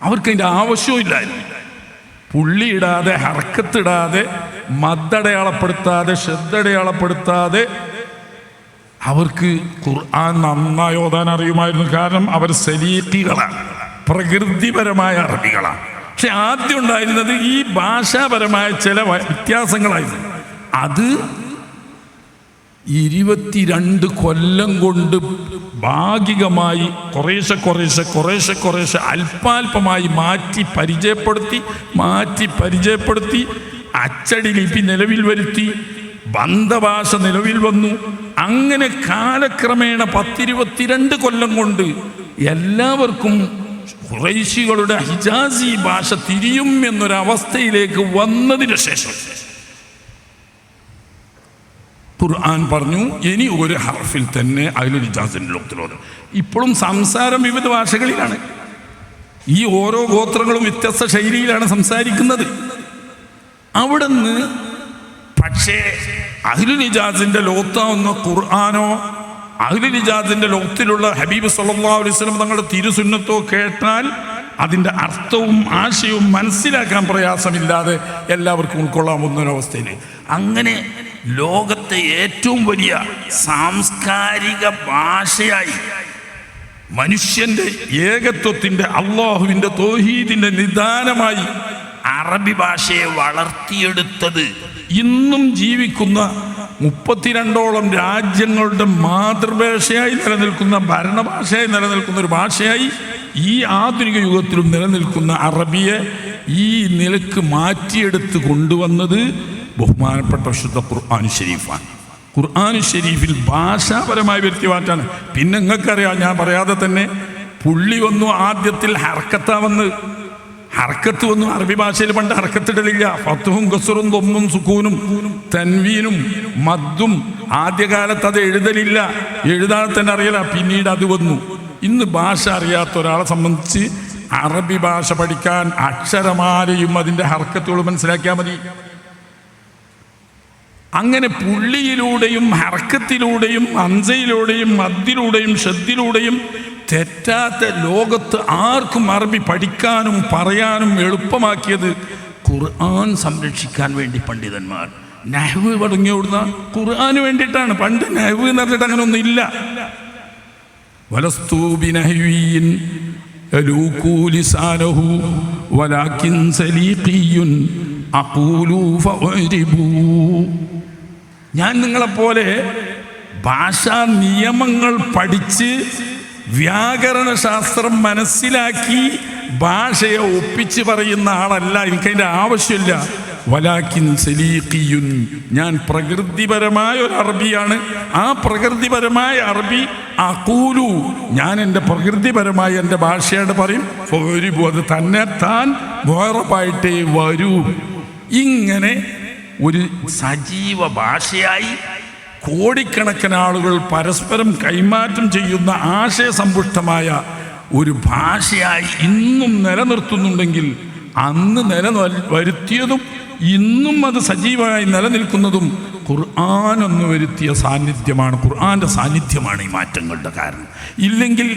അവർക്ക് അതിൻ്റെ ആവശ്യവും ഇല്ലായിരുന്നു. പുള്ളിയിടാതെ, ഹർക്കത്തിടാതെ, മദ്ദടയാളപ്പെടുത്താതെ, ശ്രദ്ധടയാളപ്പെടുത്താതെ അവർക്ക് ഖുർആൻ നന്നായി ഓതാൻ അറിയുമായിരുന്നു. കാരണം അവർ സലീഖികളാണ്, പ്രകൃതിപരമായ അറബികളാണ്. പക്ഷെ ആദ്യം ഉണ്ടായിരുന്നത് ഈ ഭാഷാപരമായ ചില വ്യത്യാസങ്ങളായിരുന്നു. അത് 22 കൊല്ലം കൊണ്ട് ഭാഗികമായി കുറേശ്ശെ അല്പാൽപമായി മാറ്റി പരിചയപ്പെടുത്തി അച്ചടി ലിപി നിലവിൽ വരുത്തി, ബന്ധഭാഷ നിലവിൽ വന്നു. അങ്ങനെ കാലക്രമേണ 10-22 കൊല്ലം കൊണ്ട് എല്ലാവർക്കും ഖുറൈശികളുടെ ഹിജാസി ഭാഷ തിരിയും എന്നൊരവസ്ഥയിലേക്ക് വന്നതിന് ശേഷം ഖുർആൻ പറഞ്ഞു, ഇനി ഒരു ഹർഫിൽ തന്നെ അതിലൊരു ഹിജാസിൻ്റെ ലോകത്തിലോത്. ഇപ്പോഴും സംസാരം വിവിധ ഭാഷകളിലാണ്. ഈ ഓരോ ഗോത്രങ്ങളും വ്യത്യസ്ത ശൈലിയിലാണ് സംസാരിക്കുന്നത്. അവിടുന്ന് പക്ഷേ അഹ്ലുൽ ഹിജാസിൻ്റെ ലോകത്താവുന്ന ഖുർആനോ അഹ്ലുൽ ഹിജാസിൻ്റെ ലോകത്തിലുള്ള ഹബീബ് സല്ലല്ലാഹു അലൈഹി വസല്ലം തങ്ങളുടെ തിരുസുന്നത്തോ കേട്ടാൽ അതിൻ്റെ അർത്ഥവും ആശയവും മനസ്സിലാക്കാൻ പ്രയാസമില്ലാതെ എല്ലാവർക്കും ഉൾക്കൊള്ളാവുന്ന ഒരവസ്ഥയിൽ അങ്ങനെ ലോകത്തെ ഏറ്റവും വലിയ സാംസ്കാരിക ഭാഷയായി മനുഷ്യൻ്റെ ഏകത്വത്തിൻ്റെ, അള്ളാഹുവിൻ്റെ തൗഹീദിൻ്റെ നിദാനമായി അറബി ഭാഷയെ വളർത്തിയെടുത്തത് ഇന്നും ജീവിക്കുന്ന 32ഓളം രാജ്യങ്ങളുടെ മാതൃഭാഷയായി നിലനിൽക്കുന്ന, ഭരണഭാഷയായി നിലനിൽക്കുന്ന ഒരു ഭാഷയായി ഈ ആധുനിക യുഗത്തിലും നിലനിൽക്കുന്ന അറബിയെ ഈ നിലക്ക് മാറ്റിയെടുത്ത് കൊണ്ടുവന്നത് ബഹുമാനപ്പെട്ട വിശുദ്ധ ഖുർആൻ ഷരീഫാണ്. ഖുർആൻ ഷരീഫിൽ ഭാഷാപരമായി വരുത്തിയ മാറ്റാണ്. പിന്നെ നിങ്ങൾക്കറിയാം, ഞാൻ പറയാതെ തന്നെ പുള്ളി വന്നു. ആദ്യത്തിൽ ഹർക്കത്ത് വന്നു. അറബി ഭാഷയിൽ പണ്ട് ഹർക്കത്തിടലില്ല. ഫത്ഹും കസ്റും ദമ്മും സുക്കൂനും തൻവീനും മദ്ദും ആദ്യകാലത്ത് അത് എഴുതലില്ല. എഴുതാതെ തന്നെ അറിയില്ല. പിന്നീട് അത് വന്നു. ഇന്ന് ഭാഷ അറിയാത്ത ഒരാളെ സംബന്ധിച്ച് അറബി ഭാഷ പഠിക്കാൻ അക്ഷരമാലയും അതിൻ്റെ ഹർക്കത്തുകളും മനസ്സിലാക്കിയാൽ മതി. അങ്ങനെ പുള്ളിയിലൂടെയും ഹർക്കത്തിലൂടെയും അൻസയിലൂടെയും മദ്ദിലൂടെയും ഷദ്ദിലൂടെയും തെറ്റാത്ത ലോകത്ത് ആർക്കും അറബി പഠിക്കാനും പറയാനും എളുപ്പമാക്കിയത് ഖുർആൻ സംരക്ഷിക്കാൻ വേണ്ടി പണ്ഡിതന്മാർ നഹ്വ് തുടങ്ങിയോടുന്ന ഖുർആന് വേണ്ടിയിട്ടാണ്. പണ്ട് നഹ്വ് എന്ന് പറഞ്ഞിട്ട് അങ്ങനെ ഒന്നും ഇല്ല. വലസ്തു ബിനഹ്വിയിൻ യലൂകു ലിസാനഹു വലാകിൻ സലീഖിയുൻ അഖൂലു ഫഅരിബു. ഞാൻ നിങ്ങളെപ്പോലെ ഭാഷാ നിയമങ്ങൾ പഠിച്ച് വ്യാകരണ ശാസ്ത്രം മനസ്സിലാക്കി ഭാഷയെ ഒപ്പിച്ച് പറയുന്ന ആളല്ല. എനിക്കതിൻ്റെ ആവശ്യമില്ല. വലാകിൻ സലീഖിയുൻ, ഞാൻ പ്രകൃതിപരമായ ഒരു അറബിയാണ്. ആ പ്രകൃതിപരമായ അറബി അഖൂലു, ഞാൻ എൻ്റെ പ്രകൃതിപരമായ എൻ്റെ ഭാഷയോട് പറയും. ഫഅരിബു, അത് തന്നെ താൻ മുഅറബായിട്ടേ വരൂ. ഇങ്ങനെ ഒരു സജീവ ഭാഷയായി കോടിക്കണക്കിന് ആളുകൾ പരസ്പരം കൈമാറ്റം ചെയ്യുന്ന ആശയസമ്പുഷ്ടമായ ഒരു ഭാഷയായി ഇന്നും നിലനിർത്തുന്നുണ്ടെങ്കിൽ അന്ന് വരുത്തിയതും ഇന്നും അത് സജീവമായി നിലനിൽക്കുന്നതും ഖുർആൻ ഒന്ന് വരുത്തിയ സാന്നിധ്യമാണ്. ഖുർആൻ്റെ സാന്നിധ്യമാണ് ഈ മാറ്റങ്ങളുടെ കാരണം. ഇല്ലെങ്കിൽ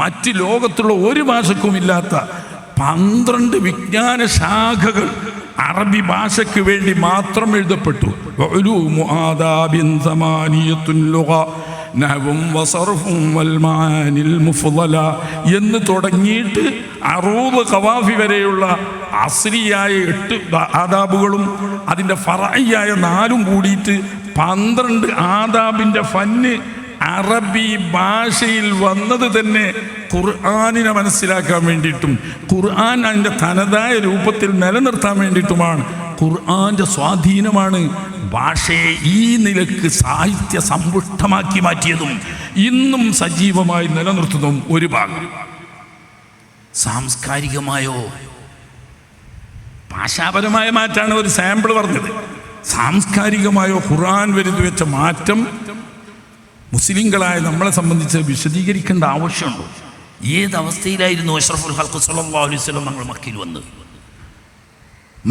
മറ്റ് ലോകത്തുള്ള ഒരു ഭാഷക്കും ഇല്ലാത്ത 12 വിജ്ഞാന ശാഖകൾ അറബി ഭാഷയ്ക്ക് വേണ്ടി മാത്രം എഴുതപ്പെട്ടു. എന്ന് തുടങ്ങിയിട്ട് 60 ഖവാഫി വരെയുള്ള അസ്രിയായ 8 ആദാബുകളും അതിൻ്റെ ഫറഇയായ 4 കൂടിയിട്ട് 12 ആദാബിൻ്റെ ഫന്ന് അറബി ഭാഷയിൽ വന്നത് തന്നെ ഖുർആനിനെ മനസ്സിലാക്കാൻ വേണ്ടിയിട്ടും ഖുർആൻ അതിൻ്റെ തനതായ രൂപത്തിൽ നിലനിർത്താൻ വേണ്ടിയിട്ടുമാണ്. ഖുർആന്റെ സ്വാധീനമാണ് ഭാഷയെ ഈ നിലക്ക് സാഹിത്യ സമ്പുഷ്ടമാക്കി മാറ്റിയതും ഇന്നും സജീവമായി നിലനിർത്തുന്നതും ഒരു ഭാഗം. സാംസ്കാരികമായോ ഭാഷാപരമായ മാറ്റാണ് ഒരു സാമ്പിൾ പറഞ്ഞത്. സാംസ്കാരികമായോ ഖുർആൻ വരുത്തി വെച്ച മാറ്റം മുസ്ലിങ്ങളായ നമ്മളെ സംബന്ധിച്ച് വിശദീകരിക്കേണ്ട ആവശ്യമുണ്ടോ? ഏതവസ്ഥയിലായിരുന്നു അഷ്റഫുൽ ഖൽഖ് സല്ലല്ലാഹു അലൈഹി വസല്ലം നമ്മൾ മക്കയിൽ വന്നത്?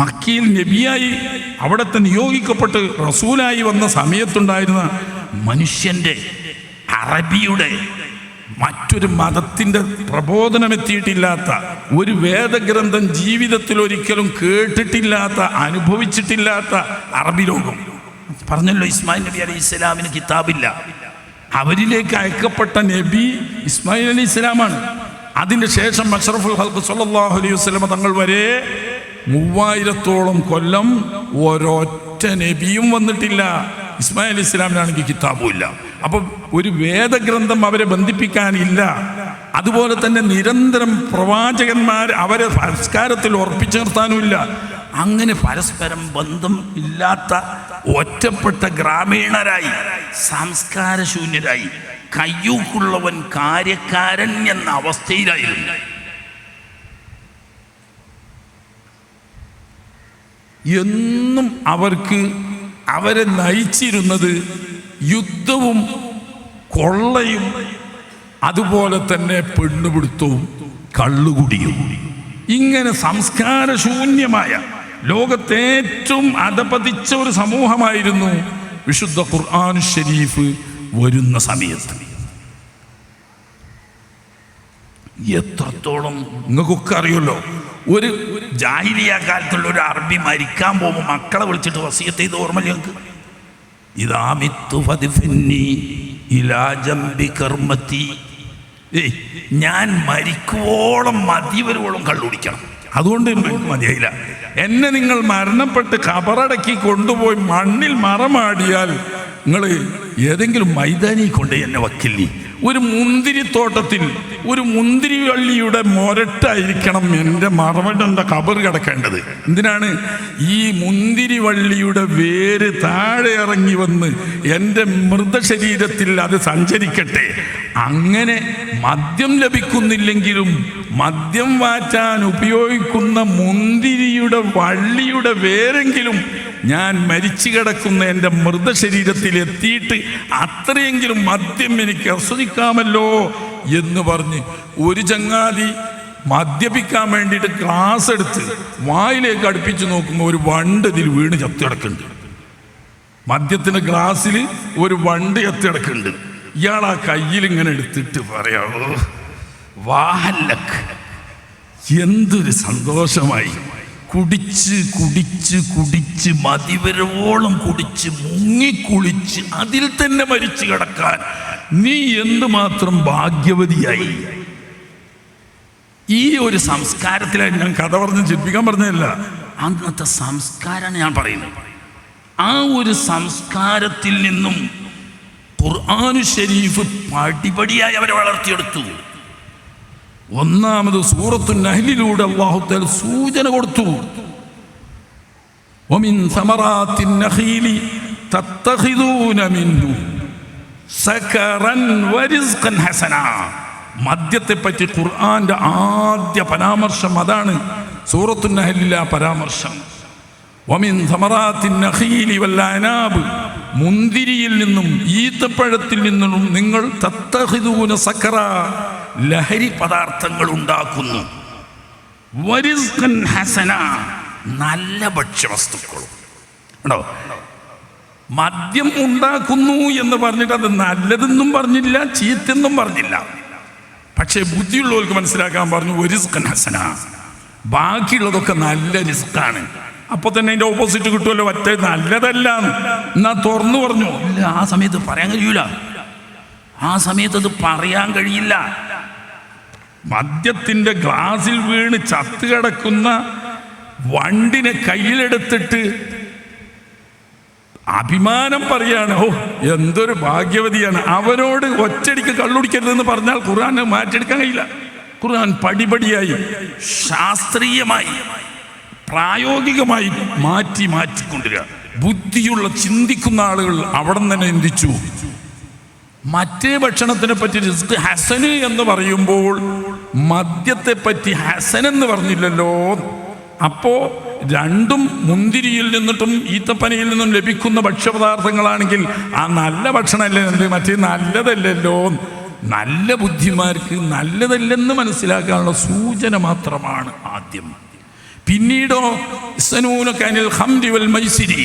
മക്കയിൽ നബിയായി അവിടുത്തെ നിയോഗിക്കപ്പെട്ട് റസൂലായി വന്ന സമയത്തുണ്ടായിരുന്ന മനുഷ്യൻ്റെ അറബിയുടെ മറ്റൊരു മതത്തിൻ്റെ പ്രബോധനമെത്തിയിട്ടില്ലാത്ത, ഒരു വേദഗ്രന്ഥം ജീവിതത്തിൽ ഒരിക്കലും കേട്ടിട്ടില്ലാത്ത, അനുഭവിച്ചിട്ടില്ലാത്ത അറബി ലോകം. പറഞ്ഞല്ലോ, ഇസ്മായിൽ നബി അലൈഹി ഇസ്ലാമിന് കിതാബില്ല. അവരിലേക്ക് അയക്കപ്പെട്ട നബി ഇസ്മായിൽ അലി ഇസ്ലാമാണ്. അതിന് ശേഷം അഷ്റഫുൽ ഖൽഖ് സല്ലല്ലാഹു അലൈഹി വസല്ലം തങ്ങൾ വരെ 3000-ഓളം കൊല്ലം ഒരൊറ്റ നബിയും വന്നിട്ടില്ല. ഇസ്മായിൽ അലി ഇസ്ലാമിനാണെങ്കിൽ കിതാബും ഇല്ല. അപ്പം ഒരു വേദഗ്രന്ഥം അവരെ ബന്ധിപ്പിക്കാനില്ല. അതുപോലെ തന്നെ നിരന്തരം പ്രവാചകന്മാർ അവരെ സംസ്കാരത്തിൽ ഉറപ്പിച്ചു നിർത്താനുമില്ല. അങ്ങനെ പരസ്പരം ബന്ധം ഇല്ലാത്ത ഒറ്റപ്പെട്ട ഗ്രാമീണരായി, സംസ്കാരശൂന്യരായി, കയ്യൂക്കുള്ളവൻ കാര്യക്കാരൻ എന്ന അവസ്ഥയിലായിരുന്നു. എന്നും അവരെ നയിച്ചിരുന്നത് യുദ്ധവും കൊള്ളയും അതുപോലെ തന്നെ പെണ്ണുപിടുത്തവും കള്ളുകുടിയും. ഇങ്ങനെ സംസ്കാരശൂന്യമായ ലോകത്തെ ഏറ്റവും അധപതിച്ച ഒരു സമൂഹമായിരുന്നു വിശുദ്ധ ഖുർആൻ ഷരീഫ് വരുന്ന സമയത്ത്. എത്രത്തോളം നിങ്ങൾക്കൊക്കെ അറിയുമല്ലോ, ഒരു ജാഹിലിയ കാലത്തുള്ള ഒരു അറബി മരിക്കാൻ പോകുമ്പോൾ മക്കളെ വിളിച്ചിട്ട് വസിയത്ത് ചെയ്ത് ഓർമ്മ ഞങ്ങൾക്ക്, ഞാൻ മരിക്കുവോളം മതിവരോളം കള്ളുടിക്കണം. അതുകൊണ്ട് മതിയായില്ല. എന്നെ നിങ്ങൾ മരണപ്പെട്ട് കബറടക്കി കൊണ്ടുപോയി മണ്ണിൽ മറമാടിയാൽ നിങ്ങൾ ഏതെങ്കിലും മൈതാനി കൊണ്ട് എന്നെ വക്കില്ലേ. ഒരു മുന്തിരിത്തോട്ടത്തിൽ ഒരു മുന്തിരിവള്ളിയുടെ മൊരട്ടായിരിക്കണം എൻ്റെ മറവൻ്റെ കബർ കിടക്കേണ്ടത്. എന്തിനാണ്? ഈ മുന്തിരിവള്ളിയുടെ വേര് താഴെ ഇറങ്ങി വന്ന് എൻ്റെ മൃതശരീരത്തിൽ അത് സഞ്ചരിക്കട്ടെ. അങ്ങനെ മദ്യം ലഭിക്കുന്നില്ലെങ്കിലും മദ്യം വാറ്റാൻ ഉപയോഗിക്കുന്ന മുന്തിരിയുടെ വള്ളിയുടെ വേരെങ്കിലും ഞാൻ മരിച്ചു കിടക്കുന്ന എൻ്റെ മൃതശരീരത്തിൽ എത്തിയിട്ട് അത്രയെങ്കിലും മദ്യം എനിക്ക് ആസ്വദിക്കാമല്ലോ എന്ന് പറഞ്ഞ് ഒരു ചങ്ങാതി മദ്യപിക്കാൻ വേണ്ടിയിട്ട് ഗ്ലാസ് എടുത്ത് വായിലേക്ക് അടുപ്പിച്ച് നോക്കുമ്പോൾ ഒരു വണ്ട് ഇതിൽ വീണ് ചത്തിടക്കുന്നുണ്ട്. മദ്യത്തിൻ്റെ ഗ്ലാസ്സിൽ ഒരു വണ്ട് ചത്തിടക്കുന്നുണ്ട്. ഇയാൾ ആ കയ്യിൽ ഇങ്ങനെ എടുത്തിട്ട് പറയാമോ, വാഹല്ലക്ക്, എന്തൊരു സന്തോഷമായി. കുടിച്ച് കുടിച്ച് കുടിച്ച് മതിവരോളം കുടിച്ച് മുങ്ങിക്കുളിച്ച് അതിൽ തന്നെ മരിച്ചു കിടക്കാൻ നീ എന്തുമാത്രം ഭാഗ്യവതിയായി. ഈ ഒരു സംസ്കാരത്തിലാണ് ഞാൻ കഥ പറഞ്ഞ് ചിന്തിക്കാൻ പറഞ്ഞതല്ല, അന്നത്തെ സംസ്കാരമാണ് ഞാൻ പറയുന്നത്. ആ ഒരു സംസ്കാരത്തിൽ നിന്നും ഖുർആൻ ഷരീഫ് പടിപടിയായി അവരെ വളർത്തിയെടുത്തു. ഒന്നാമത് സൂറത്തു നഹ്ലിലൂടെ അല്ലാഹു തആല സൂചന കൊടുത്തു. വമിൻ സമറാത്തിൻ നഖീലി തത്തഖിദൂന മിൻഹു സകറൻ വരിസ്ഖൻ ഹസന. മദ്യത്തെപ്പറ്റി ഖുർആന്റെ ആദ്യ പരാമർശം അതാണ്. സൂറത്തു നഹ്ലിലെ ആ പരാമർശം, വമിൻ സമറാത്തിൻ നഖീലി വൽ അനാബ്, മുന്തിരിയിൽ നിന്നും ഈത്തപ്പഴത്തിൽ നിന്നും നിങ്ങൾ തത്തഖിദൂന സകറ, ലഹരി പദാർത്ഥങ്ങൾ ഉണ്ടാക്കുന്നു, വരിസ്ഖൻ ഹസന, നല്ല ഭക്ഷ്യവസ്തുക്കളും ഉണ്ടോ. മദ്യം ഉണ്ടാക്കുന്നു എന്ന് പറഞ്ഞിട്ട് അത് നല്ലതെന്നും പറഞ്ഞില്ല, ചീത്തെന്നും പറഞ്ഞില്ല. പക്ഷേ ബുദ്ധിയുള്ളവർക്ക് മനസ്സിലാക്കാൻ പറഞ്ഞു വരിസ്ഖൻ ഹസന, ബാക്കിയുള്ളതൊക്കെ നല്ല റിസ്ക്കാണ്. അപ്പൊ തന്നെ അതിന്റെ ഓപ്പോസിറ്റ് കിട്ടുമല്ലോ, മറ്റേ നല്ലതല്ല എന്നാ തുറന്നു പറഞ്ഞു. ഇല്ല, ആ സമയത്ത് പറയാൻ കഴിയൂല. ആ സമയത്ത് അത് പറയാൻ കഴിയില്ല. മദ്യത്തിന്റെ ഗ്ലാസിൽ വീണ് ചത്തുകിടക്കുന്ന വണ്ടിനെ കയ്യിലെടുത്തിട്ട് അഭിമാനം പറയാണ്, ഓ എന്തൊരു ഭാഗ്യവതിയാണ്. അവരോട് ഒറ്റടിക്ക് കള്ളുടിക്കരുതെന്ന് പറഞ്ഞാൽ ഖുർആൻ മാറ്റിയെടുക്കാൻ കഴിയില്ല. ഖുർആൻ പടിപടിയായി ശാസ്ത്രീയമായി പ്രായോഗികമായി മാറ്റിക്കൊണ്ടിരിക്കുക. ബുദ്ധിയുള്ള ചിന്തിക്കുന്ന ആളുകൾ അവിടെ തന്നെ ചിന്തിച്ചു. മറ്റേ ഭക്ഷണത്തിനെ പറ്റി റിസ്ക് ഹസന് എന്ന് പറയുമ്പോൾ മദ്യത്തെ പറ്റി ഹസൻ എന്ന് പറഞ്ഞില്ലല്ലോ. അപ്പോ രണ്ടും മുന്തിരിയിൽ നിന്നിട്ടും ഈത്തപ്പനയിൽ നിന്നും ലഭിക്കുന്ന ഭക്ഷ്യപദാർത്ഥങ്ങളാണെങ്കിൽ ആ നല്ല ഭക്ഷണമല്ലേ, മറ്റേ നല്ലതല്ലല്ലോ. നല്ല ബുദ്ധിമാർക്ക് നല്ലതല്ലെന്ന് മനസ്സിലാക്കാനുള്ള സൂചന മാത്രമാണ് ആദ്യം. പിന്നീടോ യസ്അലൂനക ഖംരി വൽ മൈസിരി,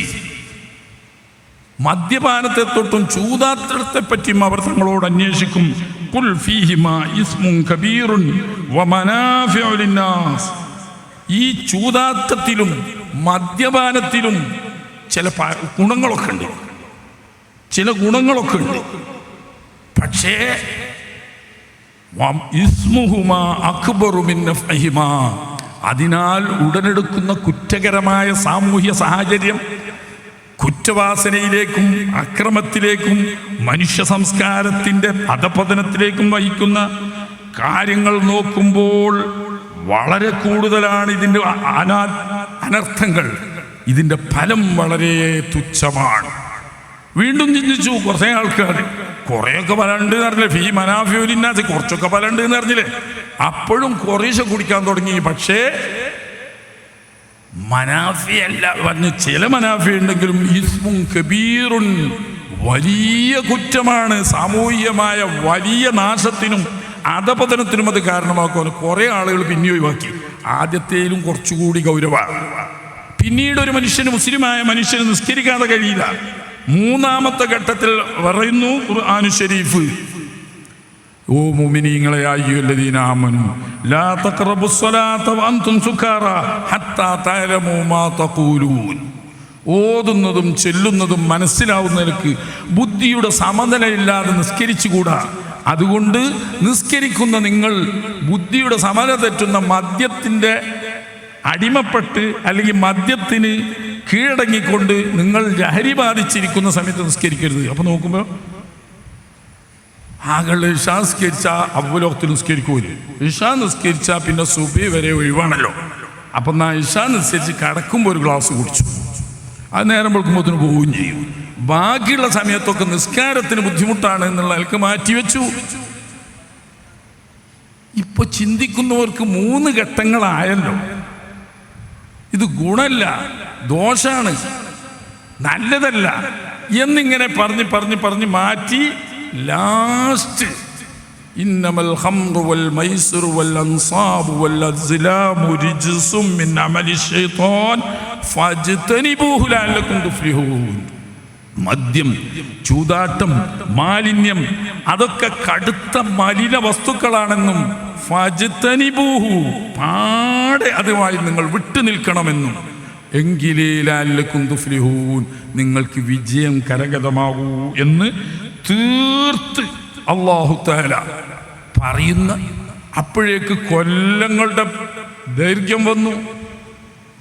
മദ്യപാനത്തെ തൊട്ടും ചൂതാട്ടത്തെ പറ്റിയും അവർ തങ്ങളോട് അന്വേഷിക്കും. ഖുൽ ഫീഹിമാ ഇസ്മുൻ കബീറുൻ വമനാഫിഉ ലിന്നാസ്. ഈ ചൂതാട്ടത്തിലും മദ്യപാനത്തിലും ചില ഗുണങ്ങളൊക്കെ ഉണ്ട്. പക്ഷേ ഇസ്മുഹുമാ അക്ബറു മിൻ നഫ്ഇഹിമാ, അതിനാൽ ഉടനെടുക്കുന്ന കുറ്റകരമായ സാമൂഹ്യ സാഹചര്യം കുറ്റവാസനയിലേക്കും അക്രമത്തിലേക്കും മനുഷ്യ സംസ്കാരത്തിൻ്റെ അധപതനത്തിലേക്കും വഹിക്കുന്ന കാര്യങ്ങൾ നോക്കുമ്പോൾ വളരെ കൂടുതലാണ് ഇതിൻ്റെ അനർത്ഥങ്ങൾ. ഇതിൻ്റെ ഫലം വളരെ തുച്ഛമാണ്. വീണ്ടും ചിന്തിച്ചു കുറേ ആൾക്കാർ, കുറേയൊക്കെ ഫലമുണ്ട് എന്ന് പറഞ്ഞില്ലേ, ഫീ മനാഫിഉ ലിന്നാസ്, കുറച്ചൊക്കെ ഫലമുണ്ട് എന്ന് പറഞ്ഞില്ലേ. അപ്പോഴും കുറേശ്ശെ കുടിക്കാൻ തുടങ്ങി. പക്ഷേ മനാഫി അല്ല പറഞ്ഞ്, ചില മനാഫി ഉണ്ടെങ്കിലും ഇസ്മുൻ കബീറുൻ, വലിയ കുറ്റമാണ്. സാമൂഹികമായ വലിയ നാശത്തിനും അധപതനത്തിനും അത് കാരണമാക്കുവാൻ കുറേ ആളുകൾ പിന്നെ ഒഴിവാക്കി. ആദ്യത്തേലും കുറച്ചുകൂടി ഗൗരവമാണ്. പിന്നീട് ഒരു മനുഷ്യന്, മുസ്ലിമായ മനുഷ്യന് നിസ്കരിക്കാതെ കഴിയില്ല. മൂന്നാമത്തെ ഘട്ടത്തിൽ പറയുന്നു ഖുർആൻ ശരീഫ്, ഓ മുഅ്മിനീങ്ങളെ, അയ്യുഹല്ലദീന ആമനൂ ലാ തഖറബുസ്സലാത വഅൻതും സുകാറാ ഹത്താ തഅലമൂ മാ തഖൂലൂൻ. ഓതുന്നതും ചെല്ലുന്നതും മനസ്സിലാവുന്നവർക്ക് ബുദ്ധിയുടെ സമനിലയില്ലാതെ നിസ്കരിച്ചുകൂടാ. അതുകൊണ്ട് നിസ്കരിക്കുന്ന നിങ്ങൾ ബുദ്ധിയുടെ സമനില തെറ്റുന്ന മദ്യത്തിൻ്റെ അടിമപ്പെട്ട് അല്ലെങ്കിൽ മദ്യത്തിന് കീഴടങ്ങിക്കൊണ്ട് നിങ്ങൾ ലഹരി ബാധിച്ചിരിക്കുന്ന സമയത്ത് നിസ്കരിക്കരുത്. അപ്പോൾ നോക്കുമ്പോൾ ആകള് ഇഷാ നിസ്കരിച്ചാൽ അവലോകത്തിൽ നിസ്കരിക്കൂല, ഇഷാ നിസ്കരിച്ചാൽ പിന്നെ സുബഹി വരെ ഒഴിവാണല്ലോ. അപ്പം ഞാൻ ഇഷാ നിസ്കരിച്ച് കിടക്കുമ്പോൾ ഒരു ഗ്ലാസ് കുടിച്ചു, അത് നേരം വെളുക്കുമ്പോഴത്തിന് പോവുകയും ചെയ്യും. ബാക്കിയുള്ള സമയത്തൊക്കെ നിസ്കാരത്തിന് ബുദ്ധിമുട്ടാണ് എന്നുള്ള ആൾക്ക് മാറ്റിവെച്ചു. ഇപ്പൊ ചിന്തിക്കുന്നവർക്ക് 3 ഘട്ടങ്ങളായല്ലോ. ഇത് ഗുണമല്ല, ദോഷാണ്, നല്ലതല്ല എന്നിങ്ങനെ പറഞ്ഞ് മാറ്റി ലാസ്റ്റ് ഇന്നമൽ ഖംറു വൽ മൈസിറു വൽ അൻസാബു വൽ അസ്ലാമു റിജ്സും മിൻ അമലി ശൈത്താൻ ഫജ്തനിബൂഹു ലഅല്ലകും തുഫ്ലിഹൂൻ. മദ്യം, ചൂതാട്ടം, മാലിന്യം അതൊക്കെ കടുത്ത മലിന വസ്തുക്കളാണെന്നും ഫജ്തനിബൂഹു പാടെ അതുമായി നിങ്ങൾ വിട്ടു നിൽക്കണമെന്നും എങ്കിലേ ലഅല്ലകും തുഫ്ലിഹൂൻ നിങ്ങൾക്ക് വിജയം കരഗതമാകൂ എന്ന് തീർത്ത് അല്ലാഹു തആല പറയുന്ന. അപ്പോഴേക്ക് കൊല്ലങ്ങളുടെ ദൈർഘ്യം വന്നു.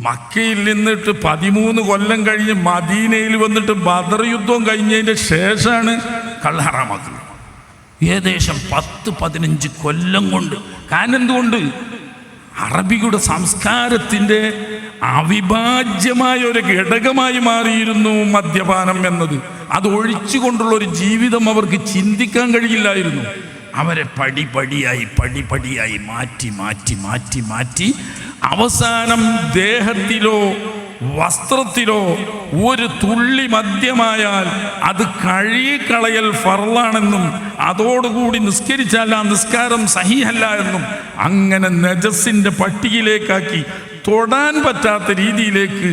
മക്കയിൽ നിന്നിട്ട് 13 കൊല്ലം കഴിഞ്ഞ് മദീനയിൽ വന്നിട്ട് ബദർ യുദ്ധം കഴിഞ്ഞതിൻ്റെ ശേഷമാണ് കള്ള് ഹറാമാക്കുന്നത്. ഏകദേശം 10-15 കൊല്ലം കൊണ്ട്. കാരണം എന്തുകൊണ്ട്? അറബികളുടെ സംസ്കാരത്തിൻ്റെ അവിഭാജ്യമായ ഒരു ഘടകമായി മാറിയിരുന്നു മദ്യപാനം എന്നത്. അത് ഒഴിച്ചുകൊണ്ടുള്ള ഒരു ജീവിതം അവർക്ക് ചിന്തിക്കാൻ കഴിയില്ലായിരുന്നു. അവരെ പടിപടിയായി മാറ്റി അവസാനം ദേഹത്തിലോ വസ്ത്രത്തിലോ ഒരു തുള്ളി മദ്യമായാൽ അത് കഴുകിക്കളയൽ ഫർളാണെന്നും അതോടുകൂടി നിസ്കരിച്ചാൽ ആ നിസ്കാരം സഹീഹല്ല എന്നും അങ്ങനെ നജസിൻ്റെ പട്ടികയിലേക്കാക്കി തൊടാൻ പറ്റാത്ത രീതിയിലേക്ക്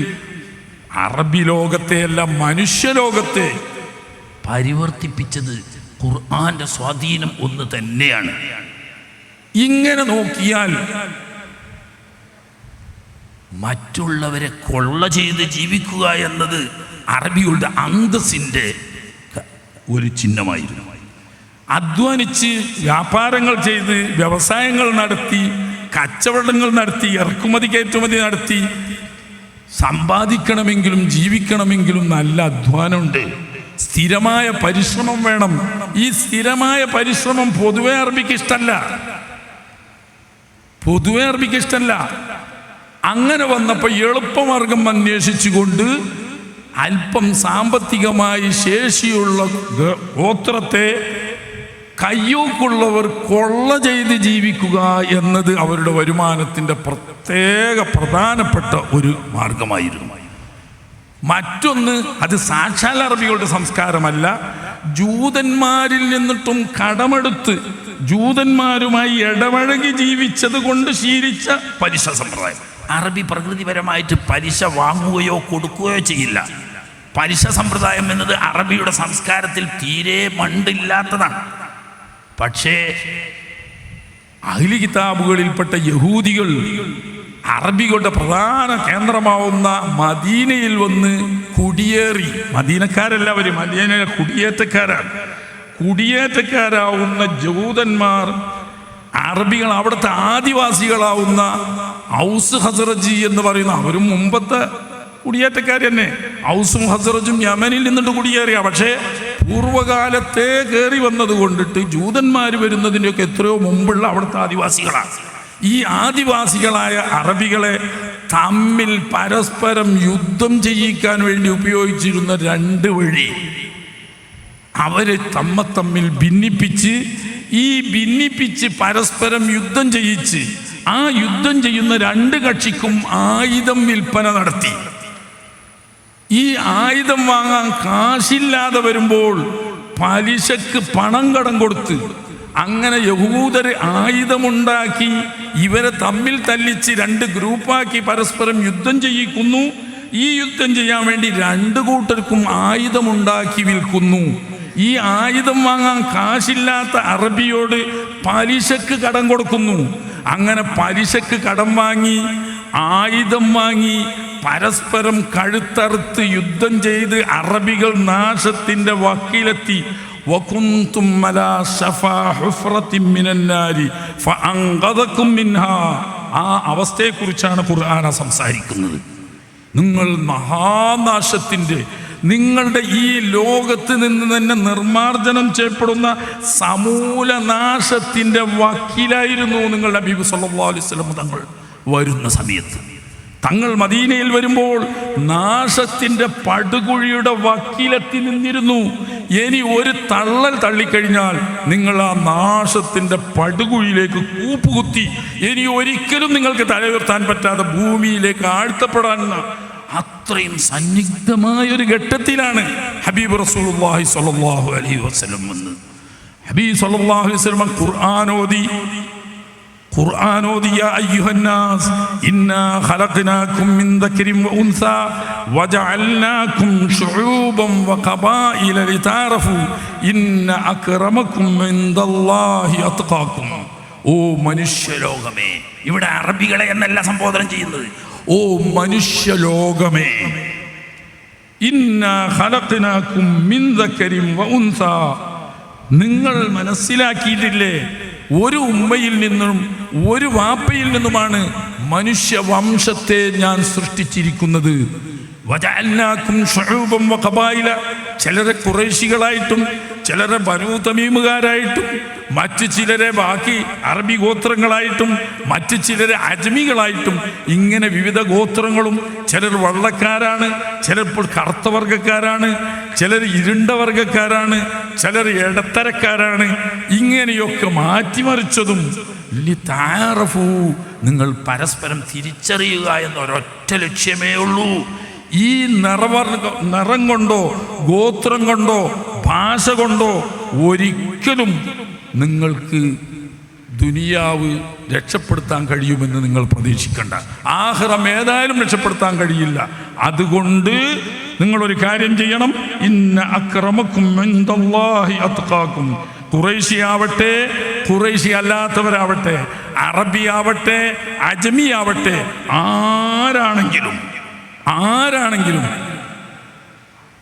അറബി ലോകത്തെയല്ല മനുഷ്യലോകത്തെ പരിവർത്തിപ്പിച്ചത് ഖുർആന്റെ സ്വാധീനം ഒന്ന് തന്നെയാണ്. ഇങ്ങനെ നോക്കിയാൽ മറ്റുള്ളവരെ കൊള്ള ചെയ്ത് ജീവിക്കുക എന്നത് അറബികളുടെ അന്തസ്സിൻ്റെ ഒരു ചിഹ്നമായിരുന്നു. അധ്വാനിച്ച് വ്യാപാരങ്ങൾ ചെയ്ത് വ്യവസായങ്ങൾ നടത്തി കച്ചവടങ്ങൾ നടത്തി ഇറക്കുമതി കയറ്റുമതി നടത്തി സമ്പാദിക്കണമെങ്കിലും ജീവിക്കണമെങ്കിലും നല്ല അധ്വാനമുണ്ട്, സ്ഥിരമായ പരിശ്രമം വേണം. ഈ സ്ഥിരമായ പരിശ്രമം പൊതുവെ അറബിക്ക് ഇഷ്ടമല്ല. അങ്ങനെ വന്നപ്പോൾ എളുപ്പമാർഗം അന്വേഷിച്ചുകൊണ്ട് അല്പം സാമ്പത്തികമായി ശേഷിയുള്ള ഗോത്രത്തെ കയ്യൂക്കുള്ളവർ കൊള്ള ചെയ്ത് ജീവിക്കുക എന്നത് അവരുടെ വരുമാനത്തിൻ്റെ പ്രധാനപ്പെട്ട ഒരു മാർഗമായിരുന്നു. മറ്റൊന്ന്, അത് സാക്ഷാൽ അറബികളുടെ സംസ്കാരമല്ല, ജൂതന്മാരിൽ നിന്നിട്ടും കടമെടുത്ത് ജൂതന്മാരുമായി ഇടപഴകി ജീവിച്ചത് കൊണ്ട് ശീലിച്ച പലിശ സമ്പ്രദായം. അറബി പ്രകൃതിപരമായിട്ട് പലിശ വാങ്ങുകയോ കൊടുക്കുകയോ ചെയ്യില്ല. പലിശ സമ്പ്രദായം എന്നത് അറബിയുടെ സംസ്കാരത്തിൽ തീരെ മണ്ടില്ലാത്തതാണ്. പക്ഷേ അഹ്ലി കിതാബുകളിൽപ്പെട്ട യഹൂദികൾ അറബികളുടെ പ്രധാന കേന്ദ്രമാവുന്ന മദീനയിൽ വന്ന് കുടിയേറി. മദീനക്കാരെല്ലാവരും മദീനയിലെ കുടിയേറ്റക്കാരാവുന്ന ജൂതന്മാർ അറബികൾ, അവിടുത്തെ ആദിവാസികളാവുന്ന ഔസ് ഹസ്റജി എന്ന് പറയുന്ന അവരും മുമ്പത്തെ കുടിയേറ്റക്കാർ തന്നെ. ഔസും ഹസ്റജും യമനിൽ നിന്നിട്ട് കുടിയേറിയ, പക്ഷേ പൂർവ്വകാലത്തെ കയറി വന്നത് കൊണ്ടിട്ട് ജൂതന്മാർ വരുന്നതിൻ്റെയൊക്കെ എത്രയോ മുമ്പുള്ള അവിടുത്തെ ആദിവാസികളാണ്. ഈ ആദിവാസികളായ അറബികളെ തമ്മിൽ പരസ്പരം യുദ്ധം ചെയ്യിക്കാൻ വേണ്ടി ഉപയോഗിച്ചിരുന്ന രണ്ട് വഴി, അവരെ തമ്മിൽ ഭിന്നിപ്പിച്ച് പരസ്പരം യുദ്ധം ചെയ്യിച്ച് ആ യുദ്ധം ചെയ്യുന്ന രണ്ട് കക്ഷിക്കും ആയുധം വിൽപ്പന നടത്തി. ഈ ആയുധം വാങ്ങാൻ കാശില്ലാതെ വരുമ്പോൾ പലിശക്ക് പണം കടം കൊടുത്ത് അങ്ങനെ യഹൂദർ ആയുധമുണ്ടാക്കി ഇവരെ തമ്മിൽ തല്ലിച്ച് രണ്ട് ഗ്രൂപ്പാക്കി പരസ്പരം യുദ്ധം ചെയ്യിക്കുന്നു. ഈ യുദ്ധം ചെയ്യാൻ വേണ്ടി രണ്ട് കൂട്ടർക്കും ആയുധമുണ്ടാക്കി വിൽക്കുന്നു. ഈ ആയുധം വാങ്ങാൻ കാശില്ലാത്ത അറബിയോട് പലിശക്ക് കടം കൊടുക്കുന്നു. അങ്ങനെ പലിശക്ക് കടം വാങ്ങി ആയുധം വാങ്ങി പരസ്പരം കഴുത്തറുത്ത് യുദ്ധം ചെയ്ത് അറബികൾ നാശത്തിൻ്റെ വക്കിലെത്തി. വകുന്തും അലാ ശഫാ ഹുഫ്റത്തിൻ മിനന്നാരി ഫഅൻഖദകും മിൻഹാ. ആ അവസ്ഥയെക്കുറിച്ചാണ് ഖുർആൻ സംസാരിക്കുന്നത്. നിങ്ങൾ മഹാനാശത്തിൻ്റെ, നിങ്ങളുടെ ഈ ലോകത്ത് നിന്ന് തന്നെ നിർമ്മാർജ്ജനം ചെയ്യപ്പെടുന്ന സമൂല നാശത്തിൻ്റെ വക്കീലായിരുന്നു നിങ്ങളുടെ ഹബീബ് സല്ലല്ലാഹു അലൈഹി വസല്ലം തങ്ങൾ വരുന്ന സമയത്ത്. തങ്ങൾ മദീനയിൽ വരുമ്പോൾ നാശത്തിൻ്റെ പടുകുഴിയുടെ വക്കീലെത്തി നിന്നിരുന്നു. ഇനി ഒരു തള്ളൽ തള്ളിക്കഴിഞ്ഞാൽ നിങ്ങൾ ആ നാശത്തിൻ്റെ പടുകുഴിയിലേക്ക് കൂപ്പുകുത്തി ഇനി ഒരിക്കലും നിങ്ങൾക്ക് തലയുയർത്താൻ പറ്റാതെ ഭൂമിയിലേക്ക് ആഴ്ത്തപ്പെടാൻ അത്രയും സന്നിഗ്ധമായൊരു ഘട്ടത്തിലാണ് ഹബീബ് റസൂലുള്ളാഹി സ്വല്ലല്ലാഹു അലൈഹി വസല്ലം വന്ന്. ഹബീബ് സ്വല്ലല്ലാഹു അലൈഹി വസല്ലം ഖുർആനോദി യാ അയ്യുഹന്നാസ് ഇന്നാ ഖലഖനാകും മിൻ ദക്രിൻ വഉൻസാ വജഅൽനാകും ശുഊബൻ വഖബായില ലിതഅറഫു ഇന്ന അക്രമകും ഇൻദല്ലാഹി അത്ഖാകും. ഓ മനുഷ്യലോകമേ, ഇവിടെ അറബികളെ എന്നല്ല സംബോധന ചെയ്യുന്നത്. ഓ മനുഷ്യലോകമേ, ഇന്നാ ഖലഖനാകും മിൻ ദക്രിൻ വഉൻസാ, നിങ്ങൾ മനസ്സിലാക്കിയിട്ടില്ലേ, ഒരു ഉമ്മയിൽ നിന്നും ഒരു വാപ്പയിൽ നിന്നുമാണ് മനുഷ്യവംശത്തെ ഞാൻ സൃഷ്ടിച്ചിരിക്കുന്നത്. വജഅൽനാകും ശുഊബൻ വഖബായില, ചിലരെ ഖുറൈശികളായിട്ടും ചിലരെ ബനൂ തമീമുകാരായിട്ടും മറ്റ് ചിലരെ ബാക്കി അറബി ഗോത്രങ്ങളായിട്ടും മറ്റ് ചിലരെ അജ്മികളായിട്ടും ഇങ്ങനെ വിവിധ ഗോത്രങ്ങളും. ചിലർ വള്ളക്കാരാണ്, ചിലപ്പോൾ കറുത്ത വർഗക്കാരാണ്, ചിലർ ഇരുണ്ട വർഗക്കാരാണ്, ചിലർ ഇടത്തരക്കാരാണ്. ഇങ്ങനെയൊക്കെ മാറ്റിമറിച്ചതും ലിതഅറഫു, നിങ്ങൾ പരസ്പരം തിരിച്ചറിയുക എന്നൊരൊറ്റ ലക്ഷ്യമേ ഉള്ളൂ. ഈ നിറം കൊണ്ടോ ഗോത്രം കൊണ്ടോ ഭാഷ കൊണ്ടോ ഒരിക്കലും നിങ്ങൾക്ക് ദുനിയാവ് രക്ഷപ്പെടുത്താൻ കഴിയുമെന്ന് നിങ്ങൾ പ്രതീക്ഷിക്കണ്ട. ആഖിറം ഏതായാലും രക്ഷപ്പെടുത്താൻ കഴിയില്ല. അതുകൊണ്ട് നിങ്ങളൊരു കാര്യം ചെയ്യണം. ഇന്ന അക്രമക്കും ഇൻദല്ലാഹി അത്ഖാക്കും. ഖുറൈശി ആവട്ടെ, ഖുറൈശി അല്ലാത്തവരാവട്ടെ, അറബി ആവട്ടെ, അജ്മി ആവട്ടെ, ആരാണെങ്കിലും